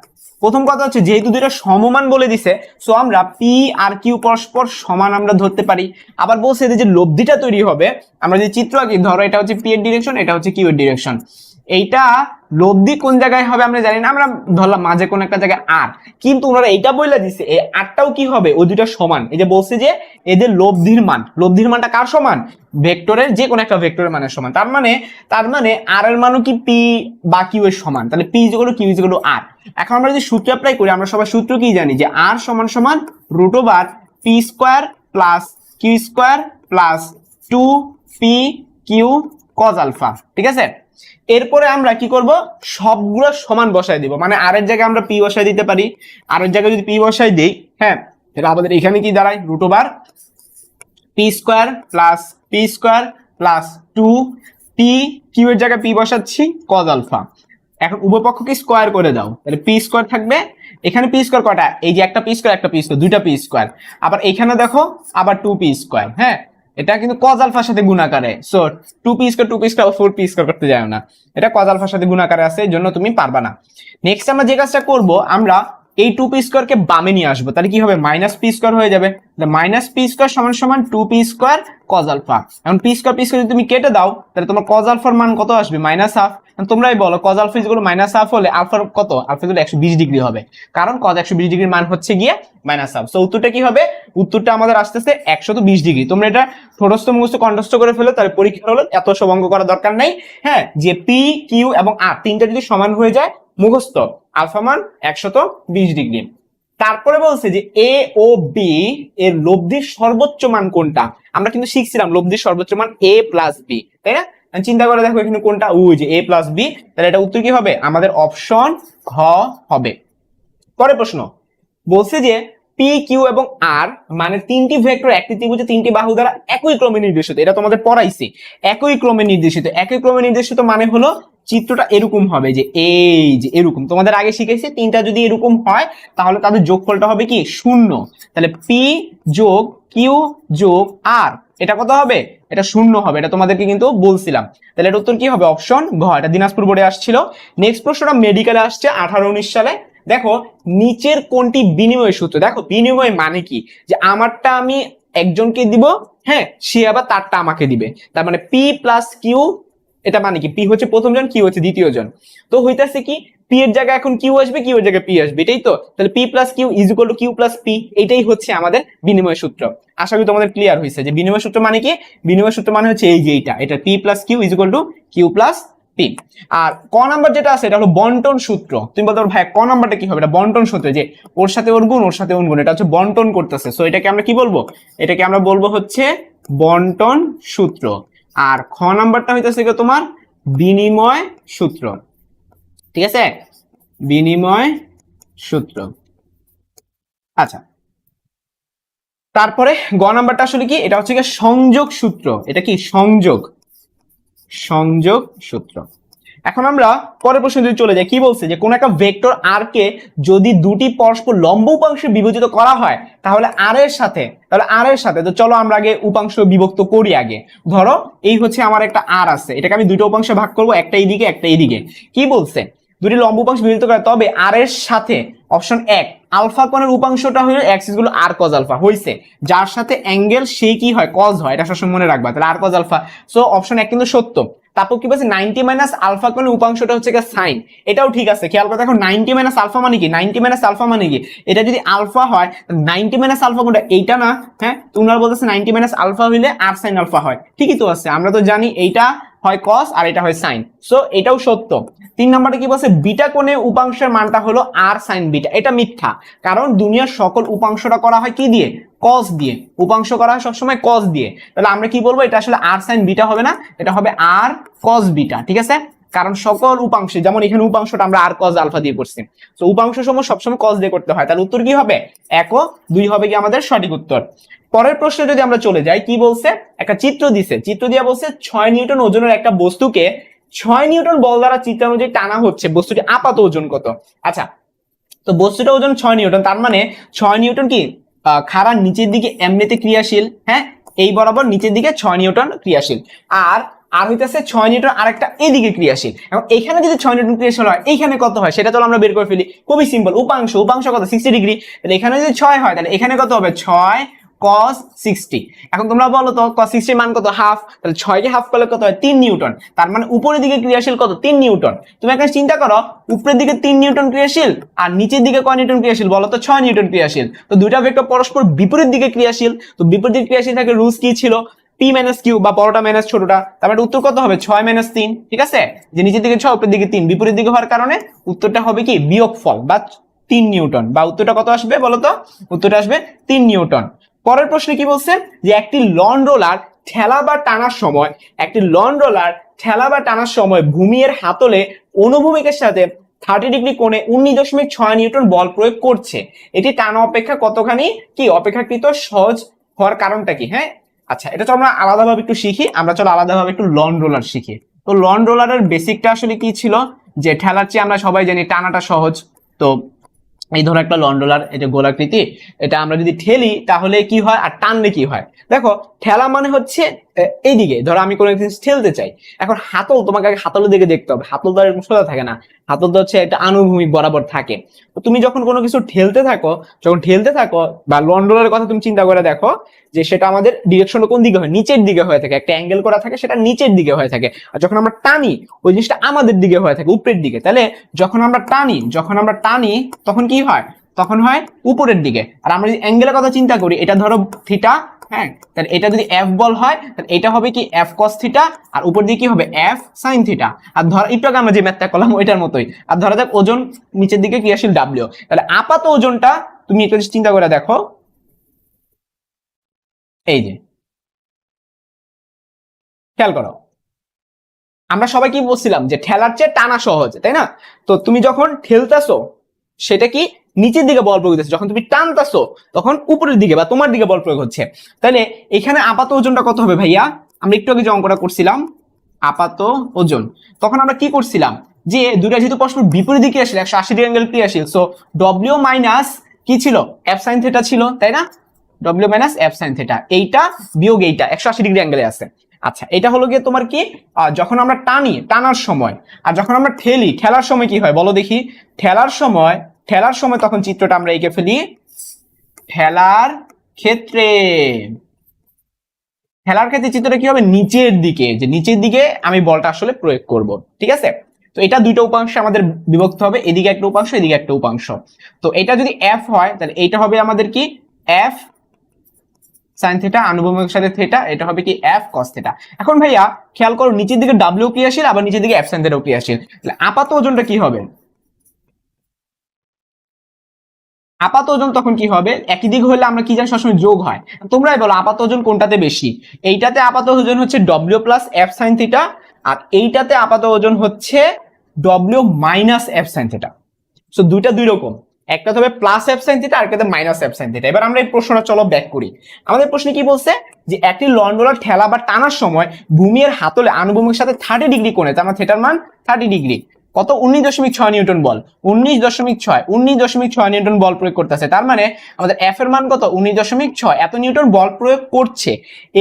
প্রথম কথা হচ্ছে যেহেতু দুইটা সমমান বলে দিছে, সো আমরা পি আর কিউ পরস্পর সমান আমরা ধরতে পারি। আবার বলছে এদের যে লব্ধিটা তৈরি হবে, আমরা যে চিত্র আঁকি, ধরো এটা হচ্ছে পি এর ডিরেকশন, এটা হচ্ছে কিউ এর ডিরেকশন, এইটা লব্ধি কোন জায়গায় হবে আমরা জানি না, আমরা ধরলাম মাঝে কোন একটা জায়গায় আর, কিন্তু ওনারা এইটা বলে দিছে এই আরটাও কি হবে ওই দুইটা সমান। এই যে বলছে যে এদের লব্ধির মানটা কার সমান, ভেক্টরের যে কোনো একটা ভেক্টরের মানের সমান, তার মানে আর এর মানও কি পি বা কিউ এর সমান, তাহলে p equal to q equal to R. এখন আমরা যদি সূত্র অ্যাপ্লাই করি, আমরা সবাই সূত্র কি জানি যে আর সমান সমান root over P square plus Q square plus 2 P Q cos alpha, ঠিক আছে। এরপরে আমরা কি করব, সবগুলো সমান বসায় দিব, মানে আর এর জায়গায় আমরা পি বসায় দিতে পারি, আর এর জায়গায় যদি পি বসায় দেই, হ্যাঁ এটা আমাদের এখানে কি দাঁড়ায় root over P square plus 2 P Q এর জায়গায় পি বসাচ্ছি কজ আলফা। এখন উভয় পক্ষকে স্কয়ার করে দাও, তাহলে পি স্কয়ার থাকবে, এখানে পি স্কয়ার কয়টা, এই যে একটা পি স্কয়ার দুইটা পি স্কয়ার, আবার এখানে দেখো আবার 2 পি স্কয়ার, হ্যাঁ এটা কিন্তু কজ আলফার সাথে গুণাকারে, so 2 p square 4 p square করতে যায় না, এটা কজ আলফার সাথে গুণাকারে আছে, এই জন্য তুমি পারবা না। নেক্সট আমরা যে কাজটা করব, আমরা এই 2 পি স্কয়ার কে বামে নিয়ে আসবো, তাহলে কি হবে মাইনাস পি স্কয়ার হয়ে যাবে, মাইনাস পি স্কয়ার সমান সমান 2 পি স্কয়ার কজ আলফা। এখন পি স্কয়ার যদি তুমি কেটে দাও, তাহলে তোমার কজ আলফার মান কত আসবে মাইনাস হাফ। তোমরাই বলো cos alpha equal minus half হলে আলফার কত, আলফা ইকুয়াল 120 ডিগ্রি হবে, কারণ কজ 120 ডিগ্রির মান হচ্ছে গিয়ে মাইনাস হাফ। সো উত্তরটা কি হবে, উত্তরটা আমাদের আসতেছে 120 ডিগ্রি। তোমরা এটা ঠোঁটস্থ মুখস্থ কণ্ঠস্থ করে ফেলো, তাহলে পরীক্ষা হলো এত সব অঙ্ক করার দরকার নাই। হ্যাঁ যে পি কিউ এবং আর তিনটা যদি সমান হয়ে যায় মুখস্থ, আলফা মান 120 ডিগ্রি। তারপরে বলছে যে এ ও বি এর লব্ধির সর্বোচ্চ মান কোনটা, আমরা কিন্তু শিখছিলাম লব্ধির সর্বোচ্চ মান এ প্লাস বি, তাই না। চিন্তা করে দেখো এখানে কোনটা, ওই যে এ প্লাস বি, তাহলে এটা উত্তর কি হবে আমাদের অপশন ঘ হবে। পরের প্রশ্ন বলছে যে পি কিউ এবং আর মানে তিনটি ভেক্টর একটি ত্রিভুজে তিনটি বাহু দ্বারা একই ক্রমে নির্দেশিত, এটা তোমাদের পড়াইছি, একই ক্রমে নির্দেশিত মানে হলো চিত্রটা এরকম হবে, যে এই যে এরকম তোমাদের আগে শিখেছি, তিনটা যদি এরকম হয় তাহলে তাদের যোগফলটা হবে কি 0, তাহলে পি যোগ কিউ যোগ আর এটা কত হবে, এটা 0 হবে, এটা তোমাদেরকে কিন্তু বলছিলাম। তাহলে এটা উত্তর কি হবে অপশন ঘ, এটা দিনাজপুর বোর্ডে আসছিল। নেক্সট প্রশ্নটা মেডিকেলে আসছে 18-19 সালে। দেখো নিচের কোনটি বিনিময় সূত্র, দেখো বিনিময় মানে কি, যে আমারটা আমি একজনকে দিব, হ্যাঁ সে আবার তারটা আমাকে দিবে, তার মানে পি প্লাস কিউ, এটা মানে কি পি হচ্ছে প্রথম জন, কিউ হচ্ছে দ্বিতীয় জন, তো হইতাছে কি পি এর জায়গায় এখন কিউ আসবে, কিউ এর জায়গায় পি আসবে, এটাই তো, তাহলে P plus Q is equal to Q plus P, এটাই হচ্ছে আমাদের বিনিময় সূত্র। আশা করি তোমাদের ক্লিয়ার হয়েছে যে বিনিময় সূত্র মানে কি, বিনিময় সূত্র মানে হচ্ছে এই যে এটা p plus Q is equal to Q plus p. আর ক নাম্বার যেটা আছে এটা হলো বন্টন সূত্র, তুমি বলতে পারো ভাই ক নাম্বারটা কি হবে, এটা বন্টন সূত্র, যে ওর সাথে ওর গুণ ওর সাথে ওর গুণ, এটা হচ্ছে বন্টন করতেছে, সো এটাকে আমরা কি বলবো, এটাকে আমরা বলবো হচ্ছে বন্টন সূত্র। আর খ নাম্বারটা হইতেছে কি তোমার বিনিময় সূত্র, ঠিক আছে, বিনিময় সূত্র। আচ্ছা তারপরে গ নাম্বারটা আসলে কি, এটা হচ্ছে কি সংযোগ সূত্র। এটা কি সংযোগ সংযোগ সূত্র। এখন আমরা পরের প্রশ্নে যদি চলে যাই, কি বলছে যে কোন একটা ভেক্টর আর কে যদি দুটি পরস্পর লম্ব উপাংশে বিভাজিত করা হয় তাহলে আর এর সাথে তো চলো আমরা আগে উপাংশ বিভক্ত করি আগে। ধরো এই হচ্ছে আমার একটা আর আছে, এটাকে আমি দুটো উপাংশে ভাগ করব, একটা এইদিকে একটা এইদিকে। কি বলছে, দুটি লম্ব উপাংশ বিভাজিত করে, তবে আর এর সাথে অপশন 1 আলফা কোণের উপাংশটা হলো এক্স ইকুয়াল আর কজ আলফা হইছে, যার সাথে অ্যাঙ্গেল সেই কি হয় কজ হয়, এটা সবসময় মনে রাখবা। তাহলে আর কজ আলফা, সো অপশন 1 কিন্তু সত্য। তারপর কি বলছে 90 মাইনাস আলফা কোণের উপাংশটা হচ্ছে সাইন, এটাও ঠিক আছে। খেয়াল করে দেখো 90 মাইনাস আলফা মানে কি, 90 মাইনাস আলফা মানে কি, এটা যদি আলফা হয় 90 মাইনাস আলফা কোনটা, এইটা না, হ্যাঁ তোমরা বলতেছে 90 মাইনাস আলফা হইলে আর সাইন আলফা হয়, ঠিকই তো আছে, আমরা তো জানি এইটা হয় কস আর এটা হয় সাইন, সো এটাও সত্য। 3 নম্বরে কি বলছে, বিটা কোণে উপাংশের মানটা হলো আর সাইন বিটা, এটা মিথ্যা, কারণ দুনিয়ার সকল উপাংশটা করা হয় কি দিয়ে, কস দিয়ে, উপাংশ করা হয় সবসময় কস দিয়ে। তাহলে আমরা কি বলবো, এটা আসলে আর সাইন বিটা হবে না, এটা হবে আর কস বিটা, ঠিক আছে, কারণ সকল উপাংশে, যেমন এখানে উপাংশটা আমরা আর কস আলফা দিয়ে করছি, তো উপাংশ সমূহ সবসময় কস দিয়ে করতে হয়। তাহলে উত্তর কি হবে, 1 ও 2 হবে কি আমাদের সঠিক উত্তর। পরের প্রশ্নে যদি আমরা চলে যাই, কি বলছে, একটা চিত্র দিছে, চিত্র দিয়ে বলছে 6 নিউটন ওজনের একটা বস্তুকে 6 নিউটন বল দ্বারা চিত্রানুযায়ী টানা হচ্ছে, বস্তুটি আপাত ওজন কত। আচ্ছা, তো বস্তুটা ওজন 6 নিউটন, তার মানে 6 নিউটন কি খাড়ার নিচের দিকে এমনিতে ক্রিয়াশীল, হ্যাঁ এই বরাবর নিচের দিকে 6 নিউটন ক্রিয়াশীল, আর হইতেছে 6 নিউটন আরেকটা এদিকে ক্রিয়াশীল। এখন এখানে যদি 6 নিউটন ক্রিয়াশীল হয়, এইখানে কত হয় সেটা চলো আমরা বের করে ফেলি, খুবই সিম্পল, উপাংশ কত 60 ডিগ্রি, তাহলে এখানে যদি 6 হয় তাহলে এখানে কত হবে 6 cos 60। এখন তোমরা বলো তো cos 60 এর মান কত, হাফ, তাহলে 6 কে হাফ করলে কত হয় 3 নিউটন, তার মানে উপরের দিকে ক্রিয়াশীল কত 3 নিউটন। তুমি এখন চিন্তা করো, উপরের দিকে 3 নিউটন ক্রিয়াশীল আর নিচের দিকে কয় নিউটন ক্রিয়াশীল বলো তো, 6 নিউটন ক্রিয়াশীল। তো দুইটা ভেক্টর পরস্পর বিপরীত দিকে ক্রিয়াশীল, তো বিপরীত দিকে ক্রিয়াশীল থাকে রুলস কি ছিল, পি মাইনাস কিউ বা বড়টা মাইনাস ছোটটা, তারপরে উত্তর কত হবে 6 মাইনাস 3, ঠিক আছে, যে নিচের দিকে 6 উপরের দিকে 3, বিপরীত দিকে হওয়ার কারণে উত্তরটা হবে কি বিয়োগফল বা 3 নিউটন, বা উত্তরটা কত আসবে বলো তো, উত্তরটা আসবে 3 নিউটন। পরের প্রশ্নে কি বলছে, যে একটি লন রোলার ঠেলা বা টানার সময় ভূমির হাতলে অনুভূমিকের সাথে 30 ডিগ্রি কোণে 19.6 নিউটন বল প্রয়োগ করছে, এটি টানা অপেক্ষা কতখানি কি অপেক্ষাকৃত সহজ হওয়ার কারণটা কি। হ্যাঁ আচ্ছা, এটা তো আমরা আলাদাভাবে একটু শিখি, আমরা চলো আলাদাভাবে একটু লন রোলার শিখি। তো লন রোলারের বেসিকটা আসলে কি ছিল, যে ঠেলার চেয়ে আমরা সবাই জানি টানাটা সহজ। তো এই ধরো একটা লন রোলার, এটা গোলাকৃতি, এটা আমরা যদি ঠেলি তাহলে কি হয় আর টানলে কি হয়, দেখো ঠেলা মানে হচ্ছে এইদিকে, ধরো আমি কোনো জিনিস ঠেলতে চাই, এখন হাতল, তোমাকে আগে হাতলের দিকে দেখতে হবে, হাতল তো এরকম সোজা থাকে না, হাতল তো হচ্ছে একটা আনুভূমিক বরাবর থাকে। তো তুমি যখন কোনো কিছু ঠেলতে থাকো বা লন রোলারের কথা তুমি চিন্তা করে দেখো, যে সেটা আমাদের ডিরেকশনটা কোন দিকে হয়, নিচের দিকে হয়ে থাকে, একটা অ্যাঙ্গেল করা থাকে, সেটা নিচের দিকে হয়ে থাকে, আর যখন আমরা টানি ওই জিনিসটা আমাদের দিকে হয়ে থাকে, উপরের দিকে। তাহলে যখন আমরা টানি তখন কি হয়, তখন হয় উপরের দিকে। আর আমরা যদি অ্যাঙ্গেলের কথা চিন্তা করি, এটা ধরো থিটা, হ্যাঁ তাহলে এটা যদি এফ বল হয় তাহলে এটা হবে কি এফ কস থিটা, আর উপর দিকে কি হবে এফ সাইন থিটা। আর ধর একটু আগে আমরা যে ম্যাথটা করলাম ওইটার মতোই। আর ধরা যাক ওজন নিচের দিকে ক্রিয়াশীল ডাব্লিউ, তাহলে আপাত ওজনটা তুমি একটু চিন্তা করে দেখো, এই যে খেয়াল করো, আমরা সবাই কি বলছিলাম যে ঠেলার চেয়ে টানা সহজ, তাই না। তো তুমি যখন ঠেলতেছো সেটা কি নিচের দিকে বল প্রয়োগ হচ্ছে, যখন তুমি টানতেছো তখন উপরের দিকে বা তোমার দিকে বল প্রয়োগ হচ্ছে। তাহলে এখানে আপাত ওজনটা কত হবে ভাইয়া, আমরা একটু আগে যে অঙ্কটা করছিলাম আপাত ওজন, তখন আমরা কি করছিলাম, যে দুইটা যেহেতু পরস্পর বিপরীত দিকে আসলে 180 ডিগ্রি অ্যাঙ্গেল ক্রিয়াশীল, সো ডব্লিউ মাইনাস কি ছিল এফ সাইন থিটা ছিল, তাই না, W minus F sine theta, এইটা বিয়োগ এইটা 180 ডিগ্রি অ্যাঙ্গেলে আছে। আচ্ছা, এটা হলো গিয়ে তোমার কি যখন আমরা টানার সময়, আর যখন আমরা ঠেলার সময় কি হয় বলো দেখি, ঠেলার সময় তখন চিত্রটা আমরা এঁকে ফেলি, ঠেলার ক্ষেত্রে চিত্রটা কি হবে নিচের দিকে, যে নিচের দিকে আমি বলটা আসলে প্রয়োগ করব, ঠিক আছে। তো এটা দুইটা উপাংশে আমাদের বিভক্ত হবে, এদিকে একটা উপাংশ এদিকে একটা উপাংশ। তো এটা যদি এফ হয় তাহলে এটা হবে আমাদের কি এফ সাইন থিটা, আনুভূমিক সাথে থিটা, এটা হবে কি এফ কস থিটা। এখন ভাইয়া খেয়াল করো, নিচের দিকে ডাব্লিউ ক্রিয়াশীল আবার নিচের দিকে এফ সাইন থিটাও ক্রিয়াশীল, তাহলে আপাত ওজনটা কি হবে, আপাত ওজন তখন কি হবে, একই দিক হলে আমরা কি জানি সবসময় যোগ হয়, তোমরাই বলো আপাত ওজন কোনটাতে বেশি, এইটাতে আপাত ওজন হচ্ছে W plus F sine theta, আর এইটাতে আপাত ওজন হচ্ছে W minus F sine theta. So দুইটা দুই রকম, একটা হবে প্লাস এফ সাইন থিটা আর একটা মাইনাস এফ সাইন থিটা। এবার আমরা এই প্রশ্নটা চলো ব্যাক করি। আমাদের প্রশ্নে কি বলছে যে একটি লন্ডলার ঠেলা বা টানার সময় ভূমি এর হাতলে আনুভূমিক সাথে 30 ডিগ্রি কোণে, তার মানে থিটার মান 30 ডিগ্রি, কত 19.6 নিউটন বল, 19.6 নিউটন বল প্রয়োগ করতেছে। তার মানে আমাদের এফ এর মান কত 19.6, এত নিউটন বল প্রয়োগ করছে।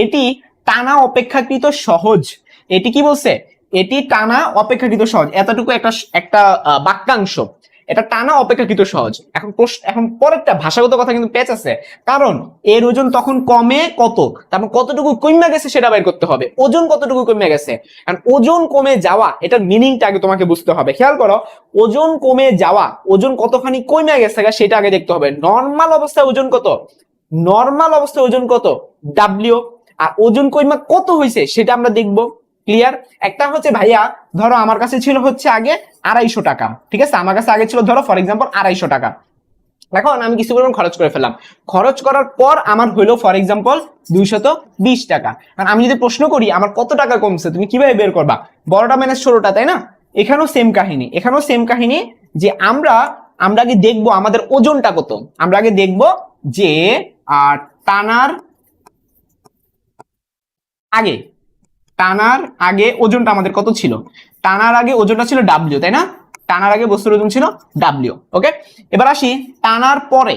এটি টানা অপেক্ষাকৃত সহজ। এটি কি বলছে, এটি টানা অপেক্ষাকৃত সহজ, এতটুকু একটা একটা বাক্যাংশ, এটা টানা অপেক্ষাকৃত সহজ। এখন পরেরটা ভাষাগত কথা কিন্তু পেচ আছে, কারণ এর ওজন তখন কমে কত, তারপর কতটুকু কমে গেছে সেটা বের করতে হবে, ওজন কতটুকু কমে গেছে। কারণ ওজন কমে যাওয়া এটার মিনিংটা আগে তোমাকে বুঝতে হবে। খেয়াল করো, ওজন কমে যাওয়া, ওজন কতখানি কমে গেছে সেটা আগে দেখতে হবে। নর্মাল অবস্থায় ওজন কত, নর্মাল অবস্থায় ওজন কত ডাব্লিউ, আর ওজন কইমা কত হয়েছে সেটা আমরা দেখবো। ক্লিয়ার? একটা হচ্ছে ভাইয়া ধরো আমার কাছে ছিল হচ্ছে আগে 250 টাকা, ঠিক আছে, আমার কাছে আগে ছিল ধরো ফর এক্সাম্পল 250 টাকা। এখন আমি কিছু পরিমাণ খরচ করে ফেললাম, খরচ করার পর আমার হইলো ফর এক্সাম্পল 220 টাকা। কারণ আমি যদি প্রশ্ন করি আমার কত টাকা কমছে, তুমি কিভাবে বের করবা, বড়টা মাইনাস ছোটটা, তাই না? এখানেও সেম কাহিনী, এখানেও সেম কাহিনী, যে আমরা আগে দেখবো আমাদের ওজনটা কত। আমরা আগে দেখবো যে টানার আগে, টানার আগে ওজনটা আমাদের কত ছিল, টানার আগে ওজনটা ছিল ডাব্লিউ, তাই না? টানার আগে বস্তুর ওজন ছিল ডাব্লিউ। ওকে, এবার আসি টানার পরে,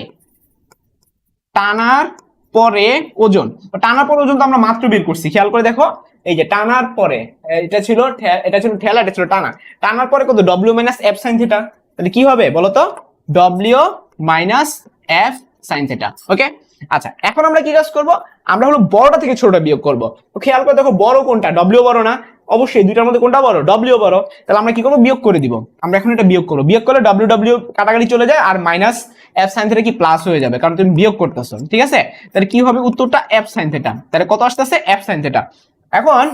টানার পরে ওজন। টানার পরে ওজন তো আমরা মাত্র বের করছি, খেয়াল করে দেখো, এই যে টানার পরে এটা ছিল ঠেলা, এটা ছিল টানা, টানার পরে কত W minus F sine theta, তাহলে কি হবে বলতো, W minus F sine theta. Okay, আচ্ছা এখন আমরা কি কাজ করব, আমরা হলো বড়টা থেকে ছোটটা বিয়োগ করব। তো খেয়াল করে দেখো বড় কোনটা, ডব্লিউ বড় না, অবশ্যই দুইটার মধ্যে কোনটা বড়, ডব্লিউ বড়। তাহলে আমরা কি করবো, বিয়োগ করে দিব। আমরা এখন এটা বিয়োগ করবো, বিয়োগ করলে ডব্লিউ ডব্লিউ কাটাকাটি চলে যায়, আর মাইনাস এফ সাইন থিটা কি প্লাস হয়ে যাবে, কারণ তুমি বিয়োগ করতেছো, ঠিক আছে? তাহলে কি হবে উত্তরটা এফ সাইন থিটা। তাহলে কত আসতেছে, এফ সাইন থিটা। এখন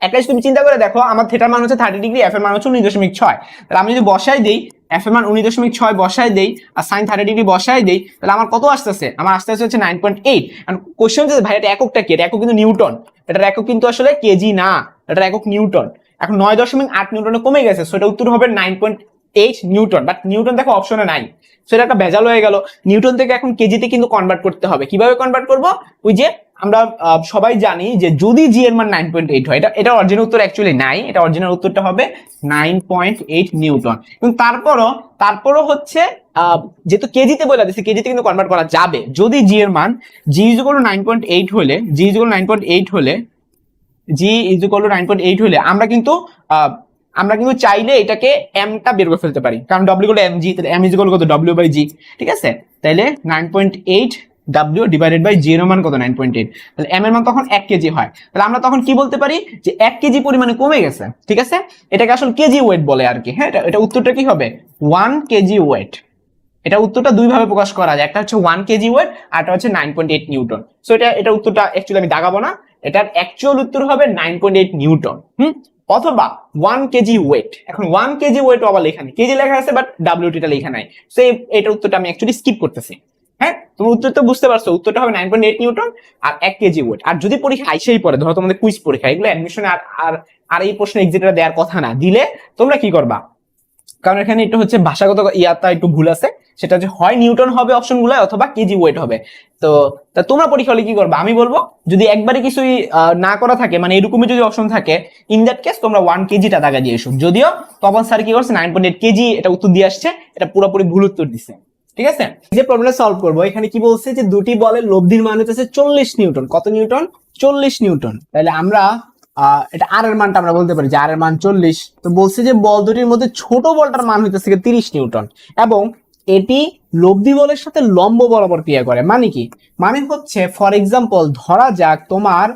একটা তুমি চিন্তা করে দেখো, আমার থিটার মান হচ্ছে 30 ডিগ্রি, এফ এর মান হচ্ছে 19.6। তাহলে আমি যদি বসাই দেই, এফ এর মান 19.6 বসাই দেই আর sin 30 ডিগ্রি বসাই দেই, তাহলে আমার কত আসতেছে, আমার আসতেছে হচ্ছে 9.8। এন্ড কোশ্চেন যে ভাই এটা এককটা কি, এটা একক কিন্তু নিউটন, এটার একক কিন্তু আসলে কেজি না, এটার একক নিউটন। এখন 9.8 নিউটনে কমে গেছে, সো এটা উত্তর হবে 9.8 নিউটন। বাট নিউটন দেখো অপশনে নাই, সো এটা একটা ভেজাল হয়ে গেল। নিউটন থেকে এখন কেজিতে কিন্তু কনভার্ট করতে হবে। কিভাবে কনভার্ট করব, ওই যে আমরা সবাই জানি যে যদি জি এর মান 9.8 হয়, এটা অরিজিনাল উত্তর অ্যাকচুয়ালি নাই, এটা অরিজিনাল উত্তরটা হবে 9.8 নিউটন। কিন্তু তারপরও হচ্ছে যেহেতু কেজিতে বলে দিচ্ছে, কেজিতে কিন্তু কনভার্ট করা যাবে যদি জি এর মান জি ইজ ইকুয়াল টু 9.8 হলে, জি ইজ ইকুয়াল টু 9.8 হলে, জি ইজ ইকুয়াল টু 9.8 হলে আমরা কিন্তু চাইলে এটাকে এমটা বের করে ফেলতে পারি, কারণ W equal to M G, তাহলে এম ইজ ইকুয়াল কত ডব্লিউ বাই জি, ঠিক আছে? তাহলে 9.8 ডাব্লিউ ডিভাইডেড বাই জি এর মান কত 9.8, তাহলে এম এর মান তখন 1 কেজি হয়। তাহলে আমরা তখন কি বলতে পারি যে 1 কেজি পরিমাণে কমে গেছে, ঠিক আছে? এটাকে আসলে কেজি ওয়েট বলে আর কি। হ্যাঁ, এটা উত্তরটা কি হবে 1 কেজি ওয়েট। এটা উত্তরটা দুই ভাবে প্রকাশ করা যায়, একটা হচ্ছে 1 কেজি ওয়েট আর একটা হচ্ছে 9.8 নিউটন। সো এটা উত্তরটা অ্যাকচুয়ালি আমি দাগাবো না, এটার অ্যাকচুয়াল উত্তর হবে 9.8 নিউটন, অথবা 1 কেজি ওয়েট। এখন 1 কেজি ওয়েট আবার লেখা নেই, কেজি লেখা আছে বাট ডাব্লিউটিটা লেখা নাই, সো এটা উত্তরটা আমি অ্যাকচুয়ালি স্কিপ করতেছি। হ্যাঁ, তুমি উত্তর তো বুঝতে পারছো, উত্তরটা হবে 9.8 নিউটন আর 1 কেজি ওয়েট। আর যদি পরীক্ষা আইসেই পড়ে, ধরো তোমাদের কুইজ পরীক্ষা, এগুলো অ্যাডমিশনে আর এই প্রশ্ন এক্সিটটা দেওয়ার কথা না, দিলে তোমরা কি করবা, কারণ এখানে একটু হচ্ছে ভাষাগত ইয়াটা একটু ভুল আছে, সেটা হচ্ছে হয় নিউটন হবে অপশন গুলো, অথবা কেজি ওয়েট হবে। তো তোমরা পরীক্ষা হলে কি করবা, আমি বলবো যদি একবারে কিছুই না করা থাকে, মানে এরকমই যদি অপশন থাকে, ইন দ্যাট কেস তোমরা 1 কেজিটা দাগা দিয়ে এসো। যদিও তখন স্যার কি করছে 9.8 কেজি এটা উত্তর দিয়ে আসছে, এটা পুরোপুরি ভুল উত্তর দিচ্ছে, ঠিক আছে? যে প্রবলেমটা সলভ করবো, এখানে কি বলছে যে দুটি বলের লব্ধির মান হচ্ছে 40 নিউটন। কত নিউটন, 40 নিউটন। তাহলে আমরা এটা আর এর মানটা আমরা বলতে পারি যে আর এর মান 40। তো বলছে যে বল দুটির মধ্যে ছোট বলটার মান হইতেছে 30 নিউটন এবং এটি লব্ধি বলের সাথে লম্ব বরাবর ক্রিয়া করে। মানে কি, মানে হচ্ছে ফর এক্সাম্পল ধরা যাক তোমার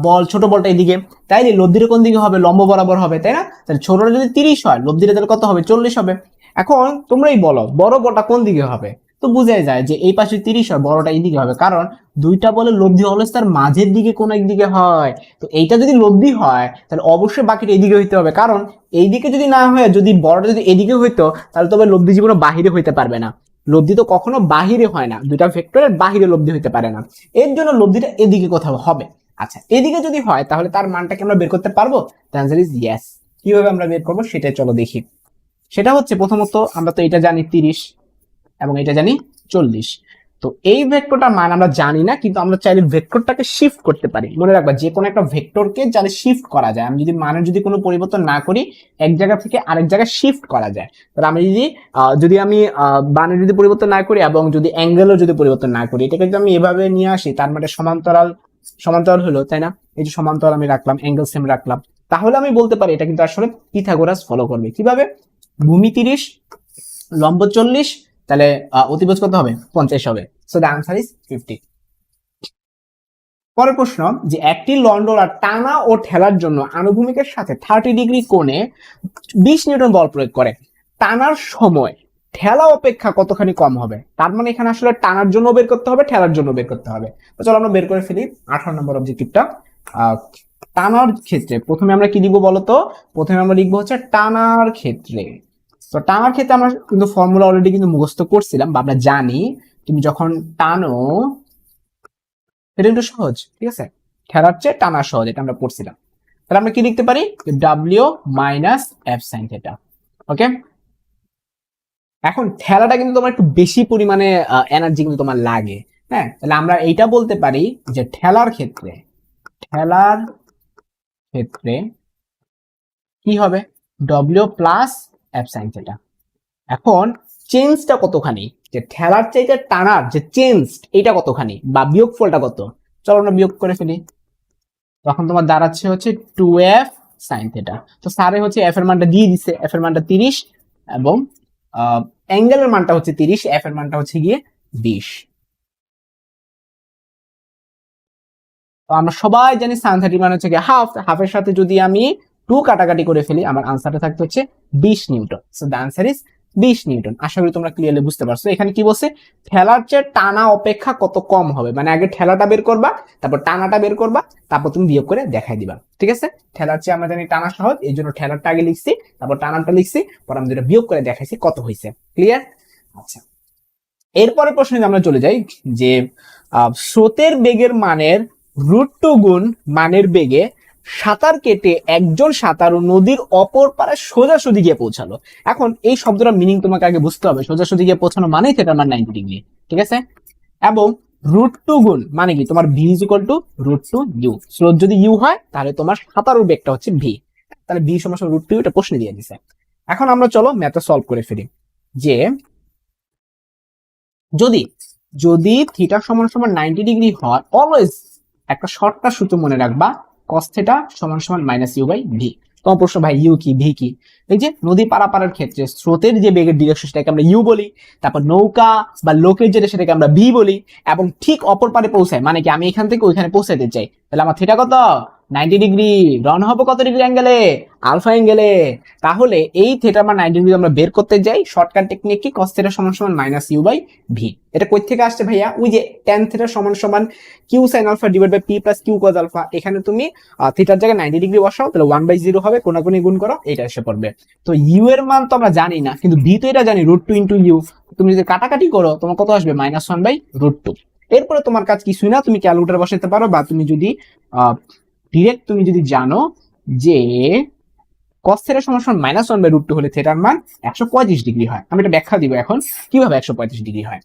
বল, ছোট বলটা এদিকে, তাইলে লব্ধিটা কোন দিকে হবে, লম্ব বরাবর হবে, তাই না? তাহলে ছোটটা যদি 30 হয়, লব্ধিটা তাহলে কত হবে, 40 হবে। এখন তোমরাই বলো বড় বলটা কোন দিকে হবে, তো বুঝাই যায় যে এই পাশে 30 হয়, বড়টা এই দিকে হবে, কারণ দুইটা বলে লব্ধি অলওয়েজ তার মাঝের দিকে কোন একদিকে হয়। তো এইটা যদি লব্ধি হয় তাহলে অবশ্যই বাকিটা এইদিকে হইতে হবে, কারণ এইদিকে যদি না হয়, যদি বড়টা যদি এদিকে হইতো তাহলে তবে লব্ধি জীবনে বাহিরে হইতে পারবে না। লব্ধি তো কখনো বাহিরে হয় না, দুইটা ভেক্টরের বাহিরে লব্ধি হইতে পারে না, এর জন্য লব্ধিটা এদিকে কোথাও হবে। আচ্ছা, এদিকে যদি হয় তাহলে তার মানটাকে আমরা বের করতে পারবো, দ্য অ্যানসার ইজ ইয়েস। কিভাবে আমরা বের করবো সেটা চলো দেখি। সেটা হচ্ছে প্রথমত আমরা তো এটা জানি 30, এবং এটা জানি 40। তো এই ভেক্টরটার মান আমরা জানি না, কিন্তু আমরা চাইলে ভেক্টরটাকে শিফট করতে পারি। মনে রাখবা, যে কোনো একটা ভেক্টরকে চাইলে শিফট করা যায়। আমি যদি মানের যদি কোনো পরিবর্তন না করি, এক জায়গা থেকে আরেক জায়গায় শিফট করা যায়। তাহলে আমি যদি আমি মানের যদি পরিবর্তন না করি এবং যদি অ্যাঙ্গেলও যদি পরিবর্তন না করি, এটাকে যদি আমি এভাবে নিয়ে আসি, তার মানে সমান্তরাল হলো, তাই না? এই যে সমান্তরাল আমি রাখলাম, অ্যাঙ্গেল সেম রাখলাম, তাহলে আমি বলতে পারি এটা কিন্তু আসলে পিথাগোরাস ফলো করবে। কিভাবে? ভূমি 30, লম্ব 40, তাহলে অতিভুজ কত হবে? 50 হবে। So the answer is 50। পরের প্রশ্ন, যে একটি লন্ডলার টানা ও ঠেলার জন্য আনুভূমিকের সাথে 30 ডিগ্রি কোণে 20 নিউটন বল প্রয়োগ করে। টানার সময় ঠেলা অপেক্ষা কতখানি কম হবে? তার মানে এখানে আসলে টানার জন্য বের করতে হবে, ঠেলার জন্য বের করতে হবে। তো চলো আমরা বের করে ফেলি 18 নম্বর অবজেক্টিভটা। টানার ক্ষেত্রে প্রথমে আমরা কি দিব বলতো? প্রথমে আমরা লিখবো হচ্ছে টানার ক্ষেত্রে। তো টানার ক্ষেত্রে আমরা কিন্তু ফর্মুলা অলরেডি কিন্তু মুখস্থ করছিলাম, বা আমরা জানি তুমি যখন টানো, এটা একটু সহজ, ঠিক আছে? ঠেলার চেয়ে টানা সহজ, এটা আমরা পড়ছিলাম। তাহলে আমরা কি লিখতে পারি? W minus F sine theta. Okay, এখন ঠেলাটা কিন্তু তোমার একটু বেশি পরিমাণে এনার্জি কিন্তু তোমার লাগে। হ্যাঁ, তাহলে আমরা এইটা বলতে পারি যে ঠেলার ক্ষেত্রে কি হবে? W plus F sine theta. এখন চেঞ্জটা কতখানি, যে ঠেলার চাইতে টানার যে চেঞ্জ, এটা কতখানি বা বিয়োগফলটা কত? চলো আমরা বিয়োগ করে ফেলি। তখন তোমার দাঁড়াচ্ছে হচ্ছে 2f sin থিটা। তো স্যারে হচ্ছে f এর মানটা দিয়ে দিছে, f এর মানটা 30 এবং অ্যাঙ্গেলের মানটা হচ্ছে 30, f এর মানটা হচ্ছে গিয়ে 20। তো আমরা সবাই জানি sin 30 মানে হচ্ছে গিয়ে হাফ, হাফের সাথে যদি আমি 2 কাটাকাটি করে ফেলি, আমার আনসারটা থাকতে হচ্ছে 20 newton. So the answer is 20 newton. আশা করি তোমরা ক্লিয়ারলি বুঝতে পারছো। এখানে কি বলছে? ঠেলার চেয়ে টানা অপেক্ষা কত কম হবে, মানে আগে ঠেলাটা বের করবা, তারপর টানাটা বের করবা, তারপর তুমি বিয়োগ করে দেখাই দিবা। ঠিক আছে? ঠেলার চেয়ে আমরা জানি টানা সহজ, এই জন্য ঠেলারটা আগে লিখছি, তারপর টানাটা লিখছি, পর আমি যেটা বিয়োগ করে দেখাইছি কত হয়েছে। ক্লিয়ার? আচ্ছা, এরপরে প্রশ্নে আমরা চলে যাই যে স্রোতের বেগের মানের √2 গুণ মানের বেগে সাঁতার কেটে একজন সাঁতারু নদীর অপর পারে সোজাসুজি গিয়ে পৌঁছালো। এখন এই শব্দটার মিনিং তোমাকে আগে বুঝতে হবে। সোজাসুজি গিয়ে পৌঁছানো মানেই সেটার মান 90 ডিগ্রি, ঠিক আছে? এবং √2 গুণ মানে কি? তোমার v is equal to √2 U. স্রোত যদি ইউ হয় তাহলে তোমার সাঁতারুর বেগটা হচ্ছে ভি, তাহলে ভি সমান √2, এটা প্রশ্নে দিয়ে দিছে। এখন আমরা চলো ম্যাথটা সলভ করে ফেলি। যে যদি যদি থিটা সমান সমান 90 ডিগ্রি হয়, অলওয়েজ একটা শর্টকাট সূত্র মনে রাখবা, cos থিটা সমান সমান মাইনাস ইউ বাই ভি। তোমার প্রশ্ন, ভাই ইউ কি ভি কি? এই যে নদী পারাপারের ক্ষেত্রে স্রোতের যে বেগের ডিরেকশন সেটাকে আমরা ইউ বলি, তারপর নৌকা বা লোকের যেটা সেটাকে আমরা ভি বলি, এবং ঠিক অপর পারে পৌঁছায় মানে কি? আমি এখান থেকে ওইখানে পৌঁছাতে চাই, তাহলে আমার থিটা কত? 90 ডিগ্রি। রন হবে কত ডিগ্রি অ্যাঙ্গেলে? আলফা অ্যাঙ্গেলে। তাহলে এই থিটা বা 90 ডিগ্রি আমরা বের করতে যাই, শর্টকাট টেকনিক কি? cos থিটা সমান সমান মাইনাস ইউ বাই ভি। এটা কই থেকে আসছে ভাইয়া? ওই যে tan থিটা সমান সমান Q sine alpha divide by P plus Q cos alpha. এখানে তুমি থিটার জায়গায় 90 ডিগ্রি বসাও, তাহলে 1/0 হবে, কোনাকুনি গুণ করো, এটা এসে পড়বে। তো ইউ এর মান তো আমরা জানি না, কিন্তু ভি তো এটা জানি, √2 ইন্টু ইউ। তুমি যদি কাটাকাটি করো তোমার কত আসবে? -1/√2। এরপরে তোমার কাজ কিছুই না, তুমি ক্যালকুলেটর বসাতে পারো, বা তুমি যদি ডিরেক্ট তুমি যদি জানো যে cos থিটা সমান সমান -1/√2 হলে থিটার মান 135 ডিগ্রি হয়। আমি এটা ব্যাখ্যা দিব এখন কিভাবে 135 ডিগ্রি হয়।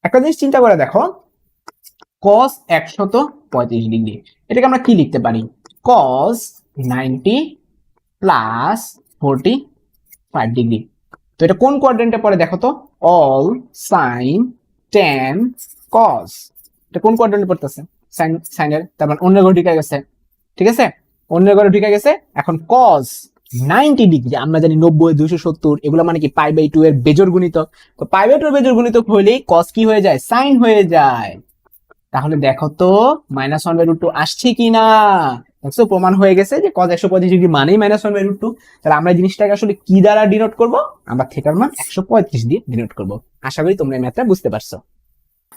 একটা জিনিস চিন্তা করে দেখো, cos 135 ডিগ্রি, এটাকে আমরা কি লিখতে পারি? cos 90 plus 45 degree. তো এটা কোন কোয়াড্রেন্টে পড়ে দেখো তো? অল সাইন tan cos, এটা কোন কোয়াড্রেন্টে পড়তেছে? সাইনের, তার মানে অন্য ঘরে ঢুকে গেছে, ঠিক আছে? অন্য ঘরে ঢুকে গেছে। এখন cos 90 ডিগ্রি আমরা জানি 90, 270, এগুলো মানে কি? π/2 এর বেজোড় গুণিতক। তো π/2 এর বেজোড় গুণিতক হইলেই cos কি হয়ে যায়? সাইন হয়ে যায়। তাহলে দেখো তো -1/√2 আসছে কিনা? দেখছো, প্রমাণ হয়ে গেছে যে cos 135 ডিগ্রি মানেই -1/√2। তাহলে আমরা জিনিসটাকে আসলে কি দ্বারা ডিনোট করব? আমরা থিটার মান 135 দিয়ে ডিনোট করব। আশা করি তোমরা এই ম্যাথটা বুঝতে পারছো।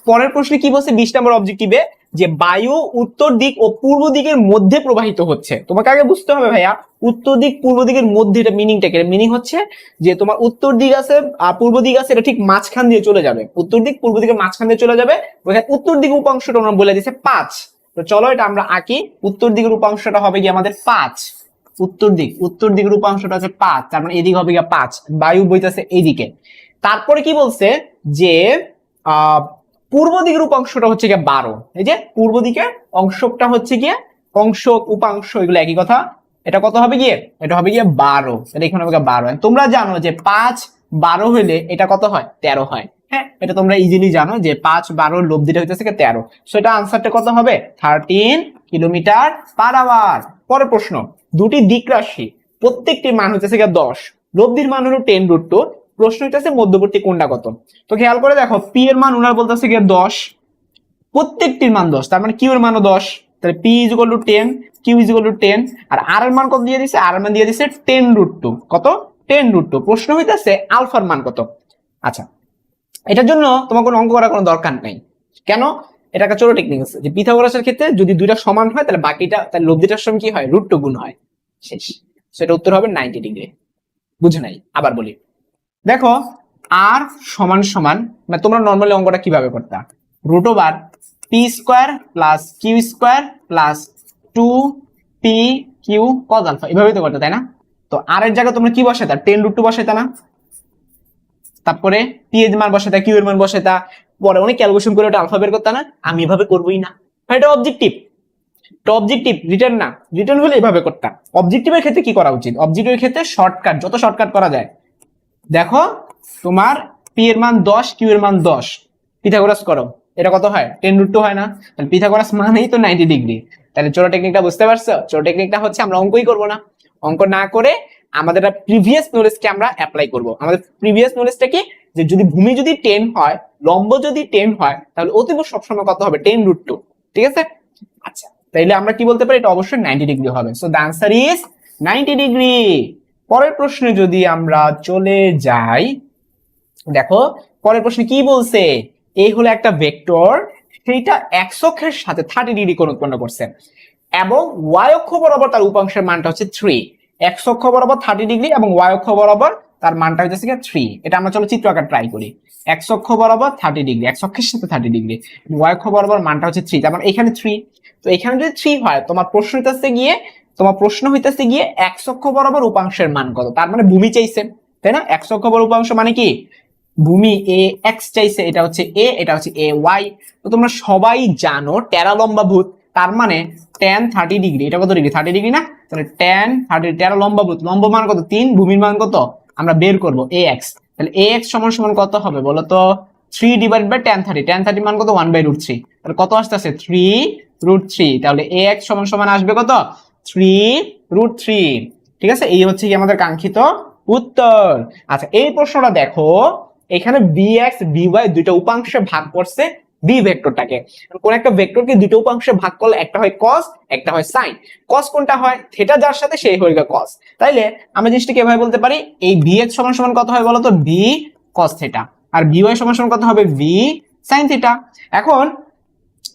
পরের প্রশ্নে কি বলছে 20 নম্বর অবজেক্টিভে, যে বায়ু উত্তর দিক ও পূর্ব দিকের মধ্যে প্রবাহিত হচ্ছে। তোমাকে আগে বুঝতে হবে ভাইয়া, উত্তর দিক পূর্ব দিকের মধ্যে, এটা মিনিংটা কি? মিনিং হচ্ছে যে তোমার উত্তর দিক আছে পূর্ব দিক আছে, এটা ঠিক মাঝখান দিয়ে চলে যাবে। উত্তর দিক পূর্ব দিকের মাঝখান দিয়ে চলে যাবে। ওখানে উত্তর দিক উপাংশটা আমরা বলে দিছে 5। তো চলো এটা আমরা আঁকি। উত্তর দিকের উপাংশটা হবে কি আমাদের 5। উত্তর দিকের উপাংশটা হচ্ছে 5, তার মানে এদিকে হবে গিয়ে 5, বায়ু বইতেছে এইদিকে। তারপরে কি বলছে যে পূর্ব দিকের উপাংশটা হচ্ছে গিয়ে 12, এই যে পূর্ব দিকের অংশটা হচ্ছে গিয়ে অংশ উপাংশ এগুলো একই কথা, এটা কত হবে গিয়ে, এটা হবে গিয়ে 12, এটা এখানে হবে 12। তোমরা জানো যে 5 12 হইলে এটা কত হয়, 13 হয়। হ্যাঁ, এটা তোমরা ইজিলি জানো যে 5 12 লব্ধিটা হইতেছে 13, সো এটা আনসারটা কত হবে, 13 কিলোমিটার পার আওয়ার। পরের প্রশ্ন, দুটি দিক রাশি প্রত্যেকটির মান হইতেছে 10, লব্ধির মান হলো 10√2, প্রশ্ন হইতেছে মধ্যবর্তী কোণটা কত। তো খেয়াল করে দেখো, পি এর মান ওনার বলতেছে গিয়ে 10, প্রত্যেকটির মান 10, তার মানে কিউ এর মানও 10, তাহলে P is equal to 10, Q is equal to 10, আর আর এর মান কত দিয়ে দিছে, আর এর মান দিয়ে দিছে 10√2, কত 10√2। প্রশ্ন হইতেছে আলফার মান কত। আচ্ছা, এটার জন্য তোমার কোনো অঙ্ক করার কোনো দরকার নাই। কেন, এটা একটা ছোট টেকনিক আছে যে পিথাগোরাসের ক্ষেত্রে যদি দুইটা সমান হয় তাহলে বাকিটা, তাহলে লব্ধিটার সঙ্গে কি হয়, √2 গুণ হয়, শেষ। সেটা উত্তর হবে 90 ডিগ্রি। বুঝে নাই, আবার বলি, দেখো আর সমান সমান, মানে তোমরা নর্মালি অঙ্কটা কিভাবে করতে, root over P square plus Q square plus 2p Q cos alpha, এভাবেই তো করতে, তাই না? তো আর এর জায়গায় তোমরা কি বসাইতা, 10√2 বসাইতা না, তারপরে পি এর মান বসাইতা, কিউ এর মান বসাইতা, পরে অনেক ক্যালকুলেশন করে ওটা আলফা বের করতে না। আমি এভাবে করবোই না, এটা অবজেক্টিভ, তো অবজেক্টিভ রিটার্ন না, রিটার্ন হলে এভাবে করতাম। অবজেক্টিভের ক্ষেত্রে কি করা উচিত, অবজেক্টিভের ক্ষেত্রে শর্টকাট, যত শর্টকাট করা যায়। দেখো তোমার পি এর মান 10, কিউ এর মান 10, পিথাগোরাস করো, এটা কত হয়, 10√2 হয় না? তাহলে পিথাগোরাস মানেই তো 90 ডিগ্রি। তাহলে ছোট টেকনিকটা বুঝতে পারছো? ছোট টেকনিকটা হচ্ছে আমরা অঙ্কই করব না, অঙ্ক না করে আমাদের প্রিভিয়াস নলেজকে আমরা অ্যাপ্লাই করব। আমাদের প্রিভিয়াস নলেজটা কি, যে যদি ভূমি যদি 10 হয়, লম্ব যদি 10 হয়, তাহলে অতিভুজ সবসময় কত হবে, 10√2, ঠিক আছে? আচ্ছা, তাইলে আমরা কি বলতে পারি, এটা অবশ্যই 90 ডিগ্রি হবে। So the answer is 90 degree. পরের প্রশ্নে যদি আমরা চলে যাই, দেখো পরের প্রশ্নে কি বলছে, এই হলো একটা ভেক্টর, সেইটা এক্স অক্ষের সাথে 30 ডিগ্রি কোণ উৎপন্ন করছে এবং ওয়াই অক্ষ বরাবর তার উপাংশের মানটা হচ্ছে 3। এক্স অক্ষ বরাবর 30 ডিগ্রি এবং ওয়াই অক্ষ বরাবর তার মানটা হচ্ছে 3। এটা আমরা চলো চিত্র আকার ট্রাই করি। এক্স অক্ষ বরাবর 30 ডিগ্রি, এক্স অক্ষের সাথে 30 ডিগ্রি, ওয়াই অক্ষ বরাবর মানটা হচ্ছে 3, তার মানে এখানে 3। তো এখানে যদি 3 হয়, তোমার প্রশ্ন হইতেছে গিয়ে এক্স অক্ষ বরাবর উপাংশের মান কত, তার মানে ভূমি চাইছে, তাই না? এক্স অক্ষ বরাবর উপাংশ মানে কি, ভূমি এ এক্স চাইছে, এটা হচ্ছে এ, এটা হচ্ছে এ ওয়াই। তো তোমরা সবাই জানো টেরা লম্বা ভূত, তার মানে tan 30 ডিগ্রি, এটা কত ডিগ্রি, 30 ডিগ্রি না? তাহলে tan 30, টেরা লম্বা ভূত, লম্ব মান কত 3, ভূমির মান কত আমরা বের করব ax। তাহলে ax সমান সমান কত হবে বলো তো, 3/tan 30, tan 30 মান কত, 1/√3, তাহলে কত আসতেছে 3√3। তাহলে ax সমান সমান আসবে কত, 3√3। ঠিক আছে, এই হচ্ছে কি আমাদের কাঙ্ক্ষিত উত্তর। আচ্ছা, এই প্রশ্নটা দেখো, এখানে bx by দুইটা উপাংশে ভাগ করছে বি ভেক্টরটাকে। কোন একটা ভেক্টরকে দুটো উপাংশে ভাগ করলে একটা হয় cos, একটা হয় sin। cos কোনটা হয়, থিটা যার সাথে সেই হয়ে গেল cos। তাইলে আমরা জিনিসটাকে এভাবে বলতে পারি, এই bx সমান সমান কত হয় বলো তো, b cos থিটা, আর by সমান সমান কত হবে, b sin থিটা। এখন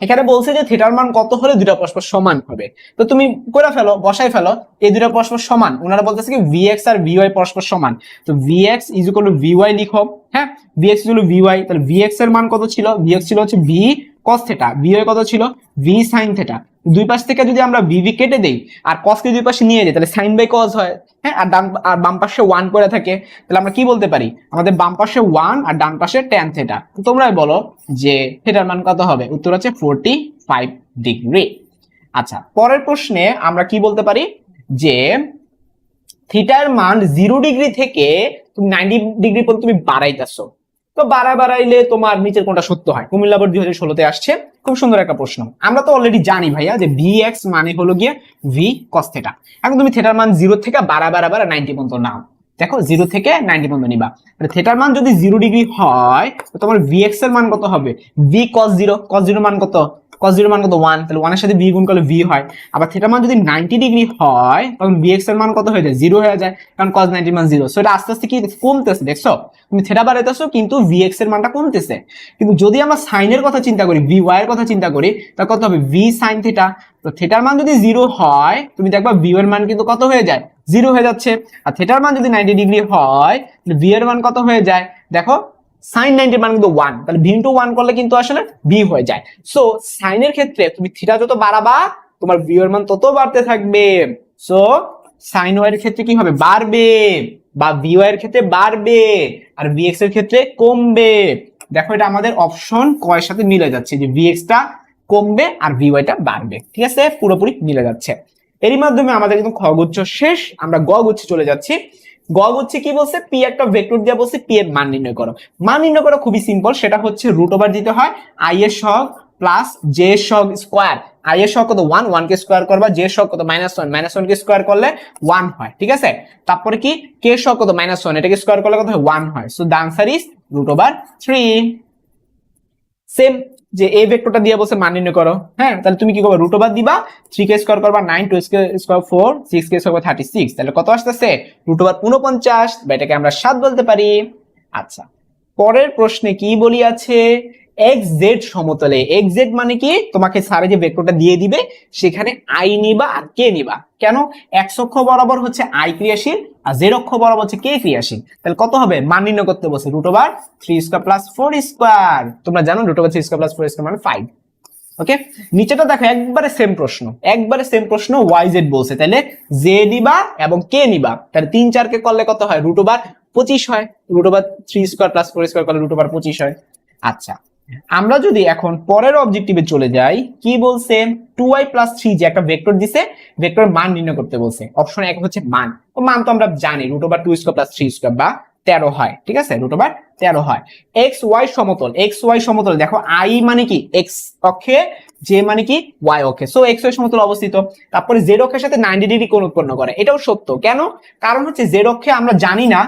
এখানে বলছে যে থিটার মান কত হলে দুটো পরস্পর সমান হবে। তো তুমি করে ফেলো, বসাই ফেলো, এই দুটো পরস্পর সমান, ওনারা বলতেছে কি vx আর vy পরস্পর সমান। তো vx is equal two vy লিখো, হ্যাঁ, vx is equal two vy। তাহলে vx এর মান কত ছিল, vx ছিল হচ্ছে v cos থিটা, vy কত ছিল, v sin থিটা। দুই পাশ থেকে যদি আমরা v কেটে দেই আর cos কে দুই পাশে নিয়ে যাই, তাহলে sin বাই cos হয়, হ্যাঁ, আর বাম পাশে 1 করে থাকে। তাহলে আমরা কি বলতে পারি, আমাদের বাম পাশে 1 আর ডান পাশে tan থিটা। তোমরাই বলো যে থিটার মান কত হবে, উত্তর হচ্ছে 45 ডিগ্রি। আচ্ছা, পরের প্রশ্নে আমরা কি বলতে পারি, যে থিটার মান 0 ডিগ্রি থেকে তুমি 90 ডিগ্রি পর্যন্ত তুমি বাড়াইতেছো। তো বাড়াইলে তোমার নিচের কোনটা সত্য হয়? কুমিল্লা বোর্ড 2016-তে আসছে, খুব সুন্দর একটা প্রশ্ন। আমরা তো অলরেডি জানি ভাইয়া যে vx মানে হলো গিয়ে v cos থিটা। এখন তুমি থিটার মান 0 থেকে বাড়া 90 পর্যন্ত নাও। দেখো 0 থেকে 90 পর্যন্ত নিবা, থিটার মান যদি 0 ডিগ্রি হয়, তো তোমার vx এর মান কত হবে, v cos 0, cos 0 মান কত, cos 0 মান কত 1, তাহলে 1 এর সাথে v গুণ করলে v হয়। আবার থিটার মান যদি 90 ডিগ্রি হয়, তখন vx এর মান কত হয়ে যায়, 0 হয়ে যায়, কারণ cos 90 মান 0। সো এটা আস্তে আস্তে কি কমতেছে, দেখছো তুমি থিটা বাড়াইতেছো কিন্তু vx এর মানটা কমতেছে। কিন্তু যদি আমরা sin এর কথা চিন্তা করি, vy এর কথা চিন্তা করি, তাহলে কত হবে, v sin থিটা। তো থিটার মান যদি 0 হয়, তুমি দেখবা v এর মান কিন্তু কত হয়ে যায়, 0 হয়ে যাচ্ছে। আর থিটার মান যদি 90 ডিগ্রি হয়, তাহলে v এর মান কত হয়ে যায়, দেখো sin 90 মান কিন্তু 1, তাহলে v into 1 করলে কিন্তু আসলে v হয়ে যায়। সো sin এর ক্ষেত্রে তুমি থিটা যত বাড়াবা, তোমার v এর মান তত বাড়তে থাকবে। সো sin y এর ক্ষেত্রে কি হবে, বাড়বে। বা ভিওয়াই এর ক্ষেত্রে বাড়বে আর ভিএক্স এর ক্ষেত্রে কমবে। দেখো এটা আমাদের অপশন ক এর সাথে মিলে যাচ্ছে যে ভিএক্স টা কমবে আর ভিওয়াইটা বাড়বে। ঠিক আছে, পুরোপুরি মিলে যাচ্ছে। এরই মাধ্যমে আমাদের কিন্তু খ গুচ্ছ শেষ। আমরা গ গুচ্ছে চলে যাচ্ছি। গ গুচ্ছে কি বলছে, পি একটা ভেক্টর দিয়ে বলছে পি এর মান নির্ণয় করো। মান নির্ণয় করা খুবই সিম্পল, সেটা হচ্ছে রুট ওভার দিতে হয় আই এর সহগ প্লাস জে এর সহগ স্কোয়ার। আই এর সহগ কত 1, 1 কে স্কোয়ার করবা, জে এর সহগ কত -1, -1 কে স্কোয়ার করলে 1 হয়। ঠিক আছে, তারপরে কি কে এর সহগ কত -1, এটাকে স্কোয়ার করলে কত হয় 1 হয়। So the answer is √3। Same যে এই ভেক্টরটা দিয়ে বলছে মান নির্ণয় করো, হ্যাঁ তাহলে তুমি কি করবে, রুট ওভার দিবা, 3 কে স্কয়ার করবা 9, 2 কে স্কয়ার 4, 6 কে স্কয়ার 36, তাহলে কত আসতেছে রুট ওভার 49, বা এটাকে আমরা 7 বলতে পারি। আচ্ছা, পরের প্রশ্নে কি বলি আছে, এক্স জেড সমতলে, এক্স জেড মানে কি, তোমাকে স্যারে যে ভেক্টরটা দিয়ে দিবে সেখানে আই নিবা আর কে নিবা। কেন, এক্স অক্ষ বরাবর হচ্ছে আই ক্রিয়াশীল আর জেড অক্ষ বরাবর হচ্ছে কে ক্রিয়াশীল। তাহলে কত হবে, মান নির্ণয় করতে বলছে root over 3 square plus 4 square. তোমরা জানো root over 3 square plus 4 square মানে 5। ওকে, নিচেটা দেখো একবারে সেম প্রশ্ন, একবারে সেম প্রশ্ন, ওয়াই জেড বলছে, তাহলে জে নিবা এবং কে নিবা। তাহলে 3 4 কে করলে কত হয়, রুট ওভার 25 হয়। Root over 3 square plus 4 square করলে রুট ওভার 25 হয়। আচ্ছা, আমরা যদি এখন পরের অবজেক্টিভে চলে যাই, কি বলছে, 2y প্লাস 3 যে একটা ভেক্টর দিছে, ভেক্টর মান নির্ণয় করতে বলছে। অপশন 1 হচ্ছে মান, তো মান তো আমরা জানি root over 2 square plus 3 square বা 13 হয়। ঠিক আছে, রুট ওভার 13 হয়। এক্স ওয়াই সমতল, এক্স ওয়াই সমতল, দেখো আই মানে কি এক্স অক্ষে, জে মানে কি ওয়াই অক্ষে, সো এক্স ওয়াই সমতল অবস্থিত। তারপরে জেড অক্ষের সাথে 90 ডিগ্রি কোণ উৎপন্ন করে, এটাও সত্য। কেন, কারণ হচ্ছে জেড অক্ষে আমরা জানি না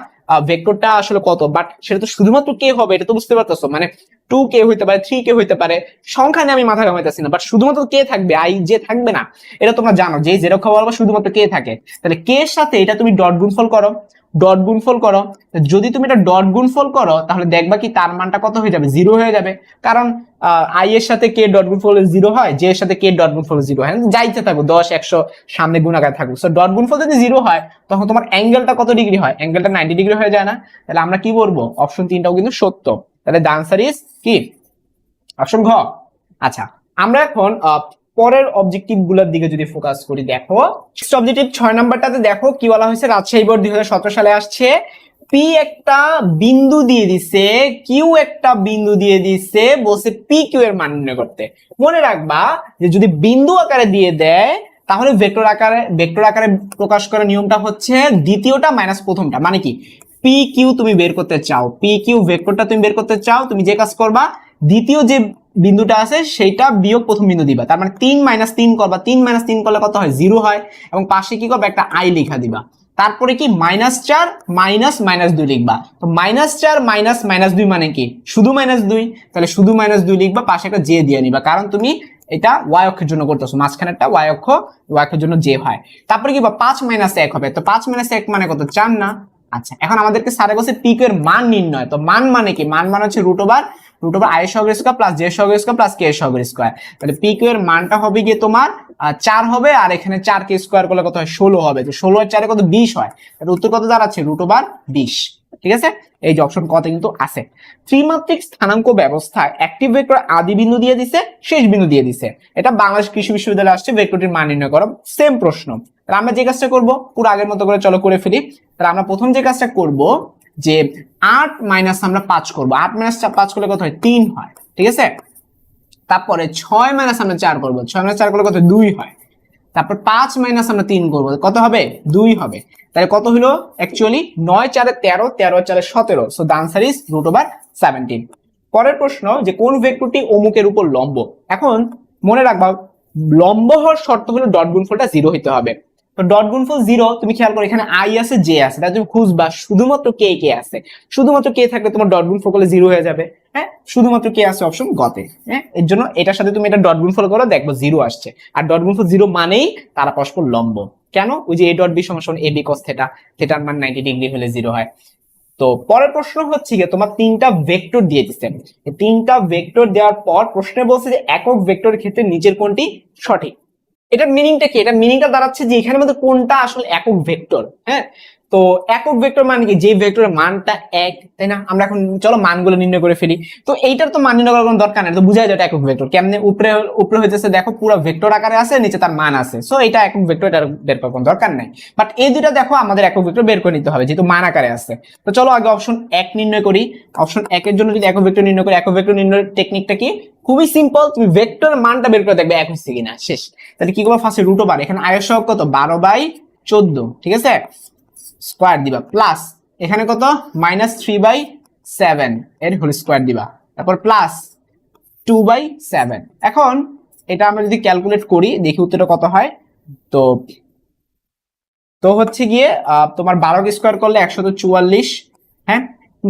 ভেক্টরটা আসলে কত, বাট সেটা তো শুধুমাত্র কে হবে, এটা তো বুঝতে পারতেছো, মানে 2k হইতে পারে, 3k হইতে পারে, সংখ্যা নিয়ে আমি মাথা ঘামাইতেছি না, বাট শুধুমাত্র কে থাকবে, আই জে থাকবে না। এটা তোমরা জানো যে জেড অক্ষ বরাবর শুধুমাত্র কে থাকে। তাহলে কে এর সাথে এটা তুমি ডট গুণফল করো, ডট গুণফল করো। যদি তুমি এটা ডট গুণফল করো তাহলে দেখবা কি তার মানটা কত হয়ে যাবে, 0 হয়ে যাবে। কারণ আই এর সাথে কে ডট গুণফল 0 হয়, জে এর সাথে কে ডট গুণফল 0 হয়, যাইতে থাকবো 10 100 সামনে গুণাকার থাকবো। সো ডট গুণফল যদি 0 হয় তখন তোমার অ্যাঙ্গেলটা কত ডিগ্রি হয়, অ্যাঙ্গেলটা 90 ডিগ্রি হয়ে যায় না। তাহলে আমরা কি বলবো, অপশন 3টাও কিন্তু সত্য। তাহলে দ্য আনসার ইজ কি অপশন ঘ। আচ্ছা, আমরা এখন পরের অবজেক্টিভ গুলোর দিকে যদি ফোকাস করি, দেখো অবজেক্টিভ 6 নাম্বারটাতে দেখো কি বলা হয়েছে, রাজশাহী বোর্ড 2017 সালে আসছে। পি একটা বিন্দু দিয়ে দিছে, কিউ একটা বিন্দু দিয়ে দিছে, বলছে পি কিউ এর মান নির্ণয় করতে। মনে রাখবা যে যদি বিন্দু আকারে দিয়ে দেয় তাহলে ভেক্টর আকারে প্রকাশ করার নিয়মটা হচ্ছে দ্বিতীয়টা মাইনাস প্রথমটা। মানে কি, পি কিউ তুমি বের করতে চাও, পি কিউ ভেক্টরটা তুমি বের করতে চাও, তুমি যে কাজ করবা দ্বিতীয় যে বিন্দুটা আছে সেইটা বিয়োগ প্রথম বিন্দু দিবা, তার মানে 3 - 3 করবা, 3 - 3 করলে কত হয়, 0 হয়। এবং পাশে কি করবা, একটা আই লেখা দিবা। তারপরে কি -4 -2 লিখবা। তো -4 -2 মানে কি, শুধু -2, তাহলে শুধু -2 লিখবা, পাশে একটা জে দিয়ে নিবা, কারণ তুমি এটা ওয়াই অক্ষের জন্য করতেছো, মাঝখানে একটা ওয়াই অক্ষের জন্য জে হয়। তারপরে কি 5 - 1 হবে, তো 5 - 1 মানে কত, 4 না। আচ্ছা, এখন আমাদেরকে স্যারে বলছে পি কিউ এর মান নির্ণয়। তো মান মানে কি, মান মানে হচ্ছে রুট ওভার আই এর সহগের স্কয়ার প্লাস জে এর সহগের স্কয়ার প্লাস কে এর সহগের স্কয়ার। তাহলে পি কিউ এর মানটা হবে গিয়ে তোমার 4 হবে, আর এখানে 4 কে স্কয়ার করলে কত হয়, 16 হবে। তো 16 এর 4 কত, 20 হয়। তাহলে উত্তর কত দাঁড়াচ্ছে, রুট ওভার 20। ঠিক আছে, এই যে অপশন কত কিন্তু আছে। ত্রিমাত্রিক স্থানাঙ্ক ব্যবস্থায় একটি ভেক্টর আদি বিন্দু দিয়ে দিছে, শেষ বিন্দু দিয়ে দিছে। এটা বাংলাদেশ কৃষি বিশ্ববিদ্যালয়ে আসছে, ভেক্টরটির মান নির্ণয় করো। সেম প্রশ্ন। তাহলে আমরা যে কাজটা করব পুরো আগের মতো করে চলো করে ফেলি। তাহলে আমরা প্রথম যে কাজটা করব যে 8 মাইনাস আমরা 5 করব, 8 - 5 করলে কত হয়, 3 হয়। ঠিক আছে, তারপরে 6 মাইনাস আমরা 4 করব, 6 - 4 করলে কত, 2 হয়। তারপর 5 মাইনাস আমরা 3 করব, কত হবে, 2 হবে। তাহলে কত হলো, actually 9 4 13, 13 4 17। So the answer is root over 17। পরের প্রশ্ন, যে কোন ভেক্টরটি অমুকের উপর লম্ব। এখন মনে রাখবা লম্ব হওয়ার শর্ত হলো ডট গুণফলটা 0 হইতে হবে। তো ডট গুণফল 0, তুমি খেয়াল করো এখানে আই আছে জে আছে, তাহলে তুমি খুঁজবা শুধুমাত্র কে কে আছে, শুধুমাত্র কে থাকলে তোমার ডট গুণফল করলে 0 হয়ে যাবে। হ্যাঁ, শুধুমাত্র কে আছে অপশন গতে। হ্যাঁ, এর জন্য এটার সাথে তুমি এটা ডট গুণফল করো, দেখবো 0 আসছে। আর ডট গুণফল 0 মানেই তারা পরস্পর লম্ব। কেন, ওই যে এ ডট বি সমান এ বি কস থেটা, থেটার মান 90 ডিগ্রি হলে 0 হয়। তো পরের প্রশ্ন হচ্ছে গিয়ে তোমার 3টা ভেক্টর দিয়ে দিচ্ছেন। 3টা ভেক্টর দেওয়ার পর প্রশ্নে বলছে যে একক ভেক্টরের ক্ষেত্রে নিচের কোনটি সঠিক। এটার মিনিংটা কি, এটার মিনিংটা দাঁড়াচ্ছে যে এখানের মধ্যে কোনটা আসলে একক ভেক্টর। হ্যাঁ, তো একক ভেক্টর মানে কি, যে ভেক্টরের মানটা এক, তাই না? আমরা এখন চলো মানগুলো নির্ণয় করে ফেলি। তো এইটার তো মান নির্ণয় করার কোনো দরকার নেই, তো বুঝাই যায় এটা একক ভেক্টর। কেমনে? উপরে উপরে হইতেছে দেখো পুরো ভেক্টর আকারে আছে, নিচে তার মান আছে, সো এটা একক ভেক্টর, এটা বের করার কোনো দরকার নাই। বাট এই দুইটা দেখো আমাদের একক ভেক্টর বের করে নিতে হবে যেহেতু মান আকারে আছে। তো চলো আগে অপশন 1 নির্ণয় করি। অপশন 1 এর জন্য যদি একক ভেক্টর নির্ণয় করি, একক ভেক্টর নির্ণয়ের টেকনিকটা কি? খুবই সিম্পল, তুমি ভেক্টর মানটা বের করে দেখবে এক হচ্ছে কিনা, শেষ। তাহলে কি করবো? ফার্স্টে রুট ওভার, এখানে আয়ের সহগ কত? 12/14, ঠিক আছে, স্কোয়ার দিবা, প্লাস এখানে কত? -3/7 এর হোল স্কোয়ার দিবা, তারপর প্লাস 2/7। এখন এটা আমরা যদি ক্যালকুলেট করি দেখি উত্তরটা কত হয়। তো তো হচ্ছে গিয়ে তোমার 12 কে স্কোয়ার করলে 144, হ্যাঁ,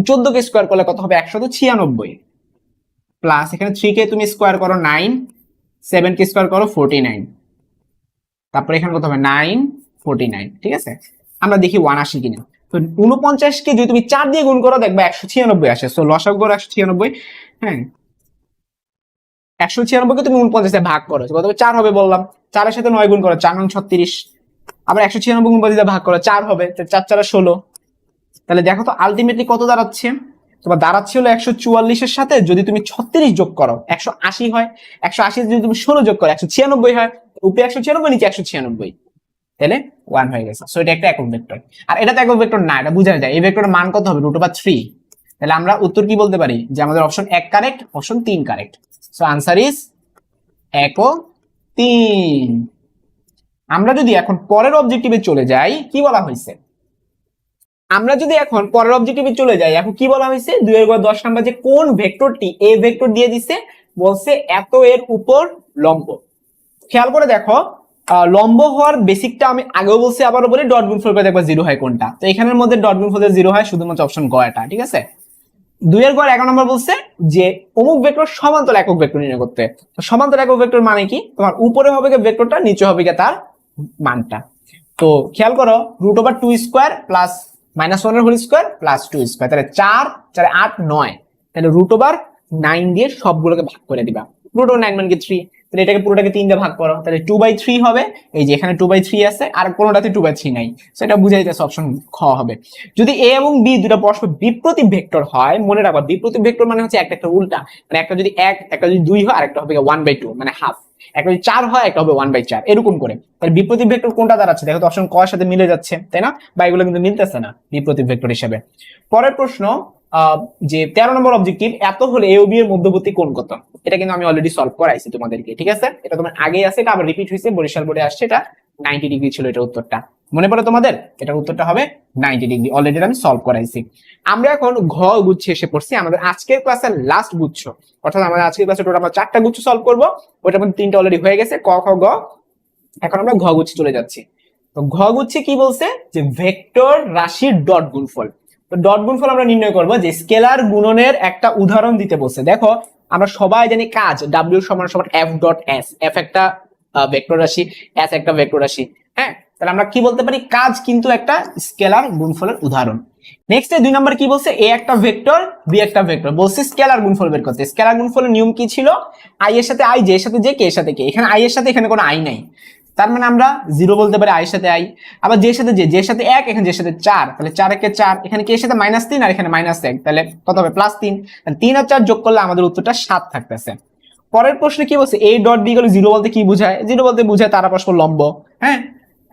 14 কে স্কোয়ার করলে কত হবে? 196, প্লাস এখানে 3 কে তুমি স্কোয়ার করো 9, 7 কে স্কোয়ার করো 49, তারপরে এখানে কত হবে? 949, ঠিক আছে। আমরা দেখি 1 আসে কিনা। তো 49 কে যদি তুমি 4 দিয়ে গুণ করো দেখবে 196 আসে, সো লসাগু করো 196, হ্যাঁ, 196 কে তুমি 49 দিয়ে ভাগ করো, কত হবে? 4 হবে বললাম। 4 এর সাথে 9 গুণ করো, 4 9 36, আবার 196 গুণ 49 দিয়ে ভাগ করো, 4 হবে, 4 4 16। তাহলে দেখো তো আলটিমেটলি কত দাঁড়াচ্ছে? তোমার দাঁড়াচ্ছে হলো 144 এর সাথে যদি তুমি 36 যোগ করো 180 হয়, 180 যদি তুমি 16 যোগ করো 196 হয়, উপরে 196 নিচে 196, তাহলে 1 হয়ে গেছে। সো এটা একটা একক ভেক্টর। আর এটা তো একক ভেক্টর না, এটা বোঝা যায়। এই ভেক্টরের মান কত হবে? √3। তাহলে আমরা উত্তর কি বলতে পারি? যে আমাদের option 1 correct, option 3 correct. So answer is 1 ও 3। আমরা যদি এখন পরের অবজেক্টিভে চলে যাই, কি বলা হয়েছে? আমরা যদি এখন পরের অবজেক্টিভে চলে যাই, এখন কি বলা হয়েছে? 2 এর ঘর 10 নাম্বার যে কোন ভেক্টরটি এ ভেক্টর দিয়ে দিছে, বলছে এত এর উপর লম্ব। খেয়াল করে দেখো, লম্ব হওয়ার বেসিকটা আমি আগেও বলছি, আবারও বলি, ডট গুণফল করে দেখবা 0 হয় কোনটা। তো এখানের মধ্যে ডট গুণফল 0 হয় শুধুমাত্র অপশন গ এটা, ঠিক আছে। 2 এর ঘর 11 নম্বর বলছে যে অমুক ভেক্টর সমান্তর একক ভেক্টর নির্ণয় করতে। তো সমান্তর একক ভেক্টর মানে কি? তোমার উপরে হবে ভেক্টরটা, নিচে হবে তার মানটা। তো খেয়াল করো, √2² প্লাস -1 এর হোল স্কোয়ার প্লাস 2², তাহলে 4 4 8 9, তাহলে √9 দিয়ে সবগুলোকে ভাগ করে দিবা। √9 মানে কি 3, তাহলে এটাকে পুরোটাকে 3 দিয়ে ভাগ করো, তাহলে 2/3 হবে। এই যে এখানে 2/3 আছে, আর কোনোটাতে 2/3 নাই, সেটা বুঝাই যাচ্ছে, অপশন খ হবে। যদি এ এবং বি দুটো পরস্পর বিপ্রতি ভেক্টর হয়, মনে রাখবা বিপ্রতি ভেক্টর মানে হচ্ছে একটা একটা উল্টা, মানে একটা যদি 1, একটা যদি 2 হয়, আর একটা হবে 1/2 মানে হাফ, একটা যদি 4 হয়, একটা হবে 1/4, এরকম করে। তাহলে বিপ্রতি ভেক্টর কোনটা দাঁড়াচ্ছে? দেখো তো অপশন ক এর সাথে মিলে যাচ্ছে, তাই না? বা এগুলো কিন্তু মিলতেছে না বিপ্রতি ভেক্টর হিসেবে। পরের প্রশ্ন, যে 13 নম্বর অবজেক্টিভ, এত হলে এ ও বি এর মধ্যবর্তী কোণ কত? এটা কিন্তু আমি অলরেডি সলভ করাইছি তোমাদেরকে, ঠিক আছে। এটা তোমার আগেই আছে, এটা আবার রিপিট হয়েছে, বরিশাল বোর্ডে আসছে, এটা 90 ডিগ্রি ছিল এটা উত্তরটা, মনে পড়ে তোমাদের? এটার উত্তরটা হবে 90 ডিগ্রি, অলরেডি আমি সলভ করাইছি। আমরা এখন ঘ গুচ্ছে এসে পড়ছি, আমাদের আজকের ক্লাসের লাস্ট গুচ্ছ, অর্থাৎ আমাদের আজকের ক্লাসে টোটাল আমরা 4টা গুচ্ছ সলভ করব, ওটার মধ্যে 3টা অলরেডি হয়ে গেছে, ক খ গ। এখন আমরা ঘ গুচ্ছে চলে যাচ্ছি। তো ঘ গুচ্ছে কি বলছে? যে ভেক্টর রাশির ডট গুণফল। তো ডট গুণফল আমরা নির্ণয় করব, যে স্কেলার গুণনের একটা উদাহরণ দিতে বলছে। দেখো আমরা সবাই জানি কাজ W সমান সমান F ডট S, F একটা ভেক্টর রাশি, S একটা ভেক্টর রাশি, হ্যাঁ। তাহলে আমরা কি বলতে পারি? কাজ কিন্তু একটা স্কেলার গুণফলের উদাহরণ। নেক্সট 2 নাম্বার কি বলছে? A একটা ভেক্টর, B একটা ভেক্টর, বলছে স্কেলার গুণফল বের করতে। স্কেলার গুণফলের নিয়ম কি ছিল? I এর সাথে I, J এর সাথে J, K এর সাথে K। এখানে I এর সাথে এখানে কোনো I নাই, তার মানে আমরা 0 বলতে পারি I এর সাথে I। আবার J এর সাথে J, J এর সাথে 1, এখানে J এর সাথে 4, তাহলে 4 একে 4, এখানে K এর সাথে -3 আর এখানে -1, তাহলে কত হবে? +3। তাহলে 3 আর 4 যোগ করলে আমাদের উত্তরটা 7 থাকতেছে। পরের প্রশ্নে কি বলছে? A ডট B গুলো 0 বলতে কি বোঝায়? 0 বলতে বোঝায় তারা পরস্পর লম্ব, হ্যাঁ।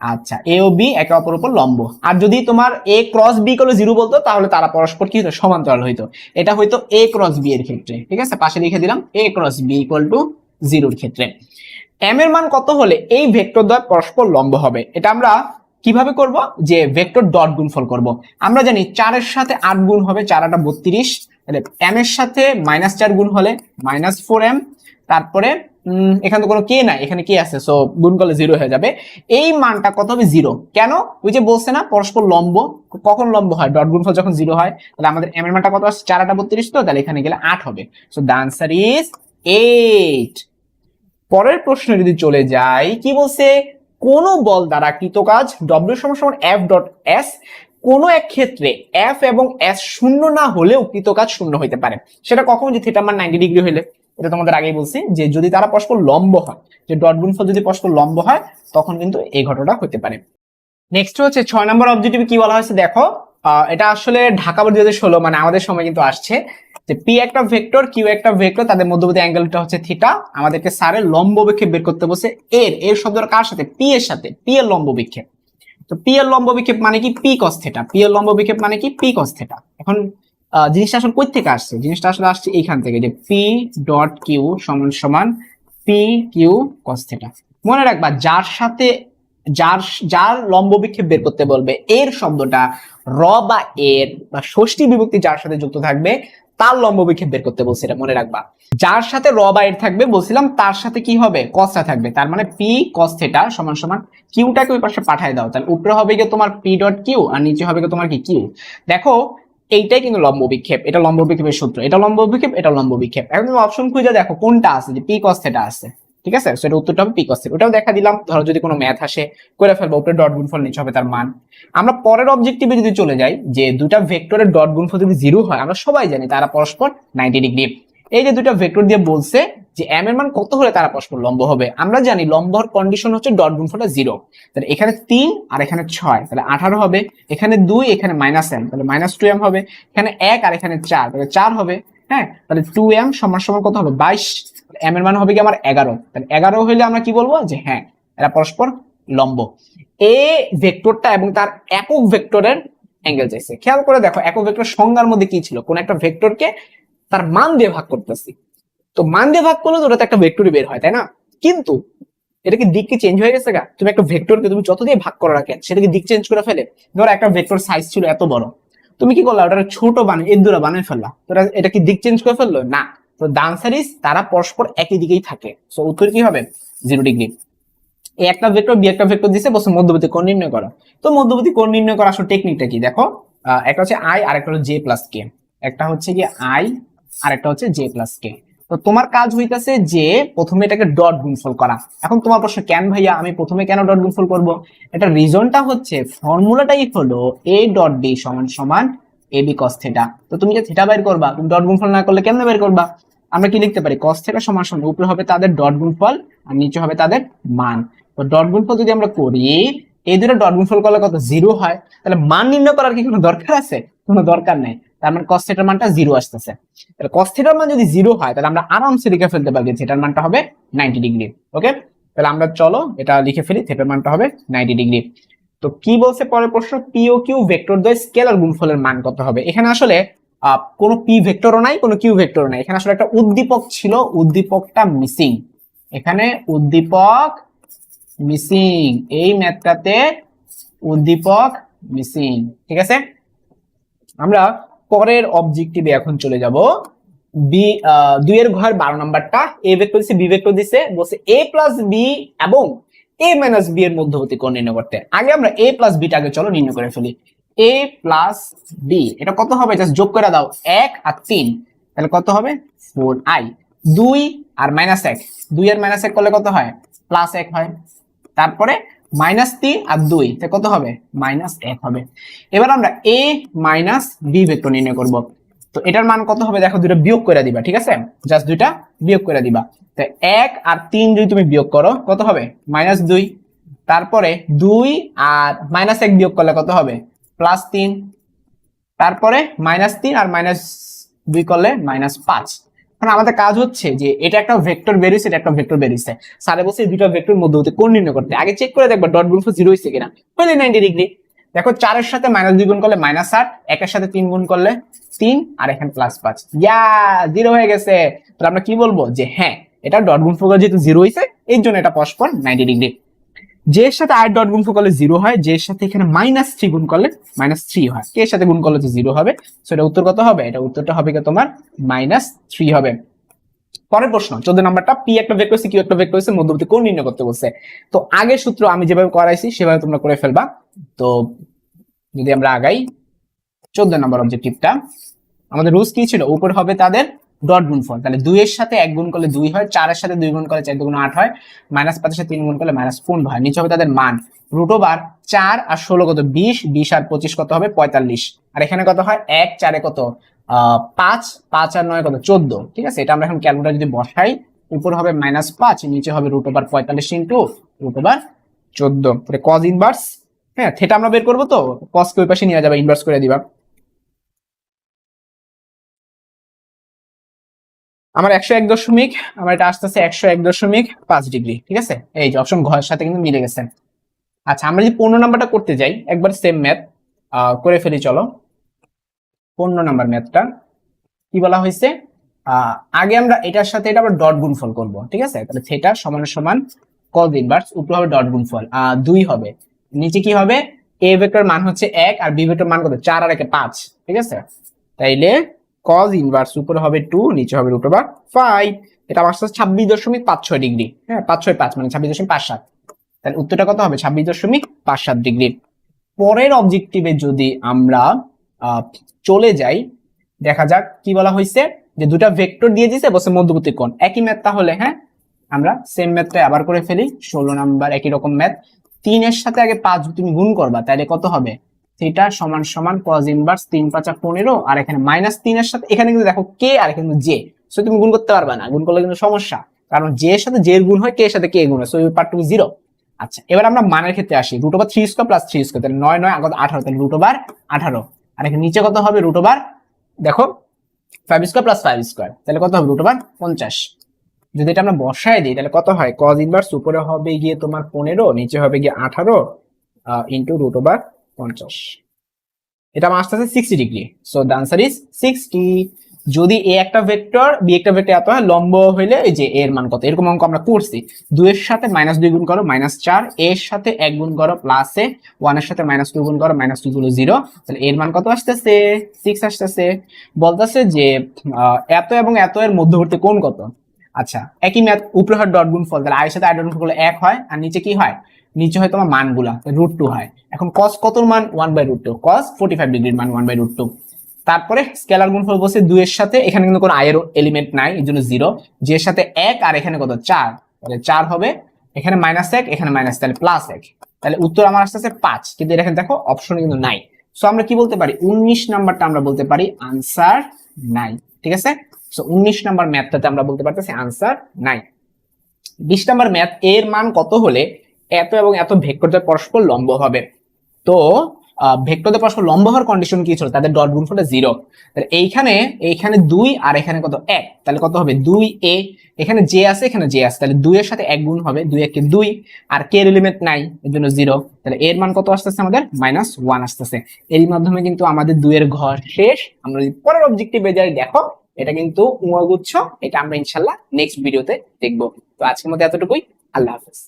আচ্ছা, A ও B একে অপরের উপর লম্ব। আর যদি তোমার A ক্রস B গুলো 0 বলতো, তাহলে তারা পরস্পর কি হতো? সমান্তরাল হইতো। এটা হয়তো A ক্রস B এর ক্ষেত্রে, ঠিক আছে, পাশে লিখে দিলাম A ক্রস B = 0 এর ক্ষেত্রে। M এর মান কত হলে এই ভেক্টর দ্বয় পরস্পর লম্ব হবে? এটা আমরা কিভাবে করব? যে ভেক্টর ডট গুণফল করব। আমরা জানি 4 এর সাথে 8 গুণ হবে, 4 8 32, তাহলে M এর সাথে -4 গুণ হলে -4M, তারপরে এখানে তো কোনো কে নাই, এখানে কে আছে, সো গুণ করলে 0 হয়ে যাবে। এই মানটা কত হবে? 0। কেন? ওই যে বলছে না পরস্পর লম্ব, কখন লম্ব হয়? ডট গুণফল যখন 0 হয়। তাহলে আমাদের M এর মানটা কত আছে? 4 8 32, তো তাহলে এখানে গেলে 8 হবে। So the answer is 8। পরের প্রশ্নে যদি চলে যাই, কি বলছে? কোন বল দ্বারা কৃত কাজ W সমান F ডট S, কোন এক ক্ষেত্রে F এবং S শূন্য না হলেও কৃত কাজ শূন্য হইতে পারে। সেটা কখন? যে থিটা মান 90 ডিগ্রি হইলে। এটা তোমাদের আগেই বলছি, যে যদি তারা পরস্পর লম্ব হয়, যে ডট গুণফল যদি পরস্পর লম্ব হয়, তখন কিন্তু এই ঘটনাটা হতে পারে। নেক্সট হচ্ছে 6 নম্বর অবজেক্টিভ কি বলা হয়েছে দেখো, এটা আসলে ঢাকা বোর্ড 2016 মানে আমাদের সময় কিন্তু আসছে যে পি একটা ভেক্টর কিউ একটা ভেক্টর, তাদের মধ্যবর্তী অ্যাঙ্গেলটা হচ্ছে থিটা। আমাদেরকে স্যারের লম্ব বিক্ষেপ বের করতে বসে, এর শব্দটা কার সাথে, পি এর সাথে, পি এর লম্ব বিক্ষেপ। তো পি এর লম্ব বিক্ষেপ মানে কি, পি কস থিটা, পি এর লম্ব বিক্ষেপ মানে কি, পি কস থিটা। এখন জিনিসটা আসলে কই থেকে আসছে, জিনিসটা আসলে আসছে এইখান থেকে যে পি ডট কিউ সমান সমান পি কিউ কস থিটা। মনে রাখবা যার সাথে যার যার লম্ব বিক্ষেপ বের করতে বলবে, এর শব্দটা র বা এর বা ষষ্ঠী বিভক্তি যার সাথে যুক্ত থাকবে তার লম্ব বিক্ষেপ বের করতে বলছে, এটা মনে রাখবা। যার সাথে র বা এর থাকবে বলছিলাম তার সাথে কি হবে, কসটা থাকবে, তার মানে পি কস থিটা সমান সমান কিউটাকে ওই পাশে পাঠিয়ে দাও, তাহলে উপরে হবে কি তোমার পি ডট কিউ আর নিচে হবে কি তোমার কি কিউ। দেখো এইটাই কিন্তু লম্ব বিক্ষেপ, এটা লম্ব বিক্ষেপের সূত্র, এটা লম্ব বিক্ষেপ, এটা লম্ব বিক্ষেপ। এখন তুমি অপশন খুঁজে দেখো কোনটা আছে, যে পি কস থিটা আছে, ঠিক আছে, সেটা উত্তরটা হবে পি কস থিটা। ওটাও দেখা দিলাম, ধরো যদি কোনো ম্যাথ আসে করে ফেলবো, উপরে ডট গুণফল নিচে হবে তার মান। আমরা পরের অবজেক্টিভে যদি চলে যাই, যে দুটা ভেক্টরের ডট গুণফল যদি 0 হয়, আমরা সবাই জানি তারা পরস্পর 90 ডিগ্রি। এই যে দুটা ভেক্টর দিয়ে বলছে যে এম এর মান কত হলে তারা পরস্পর লম্ব হবে, আমরা জানি লম্বর কন্ডিশন হচ্ছে ডট গুণফলটা 0। তাহলে এখানে 3 আর এখানে 6 তাহলে 18 হবে, এখানে 2 এখানে -m তাহলে -2m হবে, এখানে 1 আর এখানে 4 তাহলে 4 হবে। হ্যাঁ, তাহলে 2m সমান সমান কত হবে, 22। এম এর মান হবে কি আমার 11, তাহলে 11 হইলে আমরা কি বলবো, যে হ্যাঁ এরা পরস্পর লম্ব। এ ভেক্টরটা এবং তার একক ভেক্টরের অ্যাঙ্গেল চাইছে। খেয়াল করে দেখো একক ভেক্টর সংজ্ঞার মধ্যে কি ছিল, কোন একটা ভেক্টরকে তার মান দিয়ে ভাগ করতেছি, তো মান দিয়ে ভাগ করলে তো ওটাতে একটা ভেক্টরই বের হয়, তাই না? কিন্তু এটা কি দিক কি চেঞ্জ হয়ে গেছে গা? তুমি একটা ভেক্টরকে তুমি যত দিয়ে ভাগ করো না কেন, সেটা কি দিক চেঞ্জ করে ফেলে? ধরো একটা ভেক্টর সাইজ ছিল এত বড়, তুমি কি করলা, ওটা ছোট বানিয়ে এদুরা বানিয়ে ফেললা, তো এটা কি দিক চেঞ্জ করে ফেললো? না। তো দ্য আনসার ইজ তারা পরস্পর একই দিকেই থাকে, সো উত্তর কি হবে, 0 ডিগ্রি। এই একটা ভেক্টর বি একটা ভেক্টর দিছে, বলছে মধ্যবর্তী কোণ নির্ণয় করো। তো মধ্যবর্তী কোণ নির্ণয় করার আসলে টেকনিকটা কি দেখো, একটা হচ্ছে আই আর একটা হচ্ছে জে প্লাস কে, একটা হচ্ছে কি আই আর একটা হচ্ছে জে প্লাস কে। তো তোমার কাজ হইতাছে যে প্রথমে এটাকে ডট গুণফল করা। এখন তোমার প্রশ্ন, কেন ভাইয়া আমি প্রথমে কেন ডট গুণফল করব? এটা রিজনটা হচ্ছে ফর্মুলাটাই হলো এ ডট বি সমান সমান এ বি কস থিটা। তো তুমি যে থিটা বের করবা, তুমি ডট গুণফল না করলে কেমনে বের করবা? আমরা কি লিখতে পারি, কস থিটা সমান সমান উপরে হবে তাদের ডট গুণফল আর নিচে হবে তাদের মান। তো ডট গুণফল যদি আমরা করি, এই দুটো ডট গুণফল করলে কত, 0 হয়। তাহলে মান নির্ণয় করার কি কোনো দরকার আছে? কোনো দরকার নেই। তার মানে cos থিটার মানটা 0 আসতেছে। তাহলে cos থিটার মান যদি 0 হয়, তাহলে আমরা আরামসে লিখে ফেলতে পারি থিটার মানটা হবে 90 ডিগ্রি। ওকে, তাহলে আমরা চলো এটা লিখে ফেলি, থিটার মানটা হবে 90 ডিগ্রি। তো কি বলছে পরের প্রশ্ন, P O Q vector দ্বয় scalar গুণফলের মান কত হবে? এখানে আসলে কোনো পি ভেক্টরও নাই, কোনো কিউ ভেক্টরও নাই, এখানে আসলে একটা উদ্দীপক ছিল, উদ্দীপকটা মিসিং। এখানে উদ্দীপক মিসিং, এই ম্যাথটাতে উদ্দীপক মিসিং, ঠিক আছে। আমরা পরের অবজেক্টিভে এখন চলে যাব। বি 2 এর ঘর 12 নাম্বারটা, এ ভেক্টর দিছে বি ভেক্টর দিছে, বলছে a প্লাস বি এবং a মাইনাস বি এর মধ্যবর্তী কোণ নির্ণয় করতে। আগে আমরা a প্লাস বিটা আগে চলো নির্ণয় করে ফেলি। a প্লাস বি এটা কত হবে, জাস্ট যোগ করে দাও, 1 আর 3 তাহলে কত হবে, 4i। 2 আর -1, 2 আর -1 করলে কত হয়, +1 হয়। তারপরে -3 আর 2 তাহলে কত হবে, -1 হবে। এবার আমরা a মাইনাস বি ভেক্টর নির্ণয় করব। তো এটার মান কত হবে দেখো, দুটো বিয়োগ করে দিবা, ঠিক আছে, জাস্ট দুইটা বিয়োগ করে দিবা। তো 1 আর 3 যদি তুমি বিয়োগ করো কত হবে, -2। তারপরে 2 আর -1 বিয়োগ করলে কত হবে, +3। তারপরে -3 আর -2 করলে -5। এখন আমাদের কাজ হচ্ছে যে এটা একটা ভেক্টর বেরিয়েছে, এটা একটা ভেক্টর বেরিয়েছে, স্যারে বলছে এই দুটো ভেক্টর মধ্যবর্তী কোণ নির্ণয় করতে। আগে চেক করে দেখবা ডট গুণফল 0 হইছে কিনা, হইলে 90 ডিগ্রি। দেখো 4 এর সাথে -2 গুণ করলে -8, 1 এর সাথে 3 গুণ করলে 3 আর এখানে +5, ইয়া 0 হয়ে গেছে। তাহলে আমরা কি বলবো, যে হ্যাঁ এটা ডট গুণফল যেহেতু 0 হইছে এই জন্য এটা পরস্পর 90 ডিগ্রি। যে এর সাথে আর ডট গুণফল করলে 0 হয়, যে এর সাথে এখানে -3 গুণ করলে -3 হয়, কে এর সাথে গুণ করলে তো 0 হবে। সো এটা উত্তর কত হবে, এটা উত্তরটা হবে কি তোমার -3 হবে। পরের প্রশ্ন 14 নাম্বারটা, পি একটা ভেক্টর কিউ একটা ভেক্টর মধ্যবর্তী কোণ নির্ণয় করতে বলছে। তো আগের সূত্র আমি যেভাবে করাইছি সেভাবে তোমরা করে ফেলবা। তো যদি আমরা আগাই 14 নম্বর অবজেক্টিভটা, আমাদের রুলস কি ছিল, উপর হবে তাদের ডট গুণফল, তাহলে 2 এর সাথে 1 গুণ করলে 2 হয়, 4 এর সাথে 2 গুণ করলে 4 2 গুণ 8 হয়, -5 এর সাথে 3 গুণ করলে -15 হয়। নিচে হবে তাদের মান, √4 আর 16 কত 20, 20 আর 25 কত হবে 45। আর এখানে কত হয় 1 4 এ কত 5, 5 আর 9 কত 14। ঠিক আছে, এটা আমরা এখন ক্যালকুলেটর যদি বসাই, উপর হবে -5, নিচে হবে √45 ইনটু √14। তাহলে cos ইনভার্স হ্যাঁ, থেটা আমরা বের করবো, তো কস কে ওই পাশে নিয়ে যাবে, ইনভার্স করে দিবা। আমার 101 দশমিক, আমার এটা আসতেছে 101.5 ডিগ্রি, ঠিক আছে। এই যে অপশন ঘ এর সাথে কিন্তু মিলে গেছে। আচ্ছা, আমরা যদি 15 নাম্বারটা করতে যাই, একবার সেম ম্যাথ করে ফেলি, চলো। 15 নাম্বার ম্যাথটা কি বলা হয়েছে, আগে আমরা এটার সাথে এটা আবার ডট গুণফল করব, ঠিক আছে। তাহলে থিটা সমান সমান কজ ইনভার্স, উপরে হবে ডট গুণফল 2 হবে, নিচে কি হবে, এ ভেক্টর মান হচ্ছে 1 আর বি ভেক্টর মান কত 4 আর 1 5, ঠিক আছে। তাইলে কজ ইনভার্স উপরে হবে 2, নিচে হবে √5। এটা আমার 26.56 ডিগ্রি, হ্যাঁ 5/5 মানে 26.57। তাহলে উত্তরটা কত হবে, 26.57 ডিগ্রি। পরের অবজেক্টিভে যদি আমরা চলে যাই, দেখা যাক কি বলা হয়েছে, যে দুটা ভেক্টর দিয়ে দিয়েছে, বসে মধ্যবর্তী কোণ, একই ম্যাথ তাহলে। হ্যাঁ, আমরা সেম ম্যাথটা আবার করে ফেলি, 16 নাম্বার একই রকম ম্যাথ। 3 এর সাথে আগে 5 তুমি গুণ করবা, তাহলে কত হবে, থিটা সমান সমান কজ ইনভার্স 3 5 15, আর এখানে -3 এর সাথে এখানে কিন্তু দেখো কে আর এখানে জে, সো তুমি গুণ করতে পারবে না, গুণ করলে কিন্তু সমস্যা, কারণ জে এর সাথে জে এর গুণ হয়, কে এর সাথে কে গুণ হয়, সো এই পার্টটুকু 0। আচ্ছা, এবার আমরা মানের ক্ষেত্রে আসি, √3² + 3², তাহলে 9 9 আগত 18, তাহলে √18, আর এখানে নিচে কত হবে, দেখো 5² + 5², তাহলে কত হবে, √50। যদি এটা আমরা বসায় দিই, তাহলে কত হয়, কজ ইনভার্স উপরে হবে গিয়ে তোমার 15, নিচে হবে গিয়ে 18 ইন্টু √50। এটা আমার আসতেছে 60 degree, so the answer is 60। যদি এ একটা ভেক্টর, বি একটা ভেক্টর, এত হয় লম্ব হইলে এই যে এর মান কত, এরকম অঙ্ক আমরা করছি। 2 এর সাথে -2 গুণ করো -4, এর সাথে 1 গুণ করো +এ, 1 এর সাথে -2 গুণ করো -2 গুলো 0, তাহলে এর মান কত আসতেছে, 6 আসতেছে। বলতেছে যে এত এবং এত এর মধ্যবর্তী কোণ কত। আচ্ছা, একই ম্যাথ, উপরে হয় ডট গুণফল, তাহলে আই এর সাথে আই ডট গুণ করলে 1 হয়, আর নিচে কি হয়, নিচে হয় তোমার মানগুলা, √2 হয়। এখন cos কত মান, 1/√2, cos 45 ডিগ্রির মান 1/√2। তারপরে স্কেলার গুণফল বসে 2 এর সাথে, এখানে কিন্তু কোনো আয়ের এলিমেন্ট নাই, এই জন্য 0, যে এর সাথে 1 আর এখানে কত 4, তাহলে 4 হবে, এখানে -1 এখানে মাইনাস, তাহলে +1, তাহলে উত্তর আমার আসতেছে 5, কিন্তু এখানে দেখো অপশনে কিন্তু নাই। সো আমরা কি বলতে পারি, 19 নাম্বারটা আমরা বলতে পারি আনসার নাই, ঠিক আছে। সো 19 নাম্বার ম্যাথটাতে আমরা বলতে পারতেছি আনসার নাই। 20 নাম্বার ম্যাথ, এর মান কত হলে এত এবং এত ভেক্টরদের পরস্পর লম্ব হবে। তো ভেক্টরদের পরস্পর লম্ব হওয়ার কন্ডিশন কি ছিল, তাদের ডট গুণফলটা 0। তাহলে এইখানে 2 আর এখানে কত 1, তাহলে কত হবে 2a, এখানে জে আছে এখানে জে আছে, তাহলে 2 এর সাথে 1 গুণ হবে, 2 1 2, আর কে এর এলিমেন্ট নাই, এর জন্য 0, তাহলে এর মান কত আসতেছে আমাদের -1 আসতেছে। এরই মাধ্যমে কিন্তু আমাদের 2 এর ঘর শেষ। আমরা যদি পরের অবজেক্টিভে যাই, দেখো এটা কিন্তু উমগুচ্ছ, এটা আমরা ইনশাআল্লাহ নেক্সট ভিডিওতে দেখবো। তো আজকের মতো এতটুকুই, আল্লাহ হাফেজ।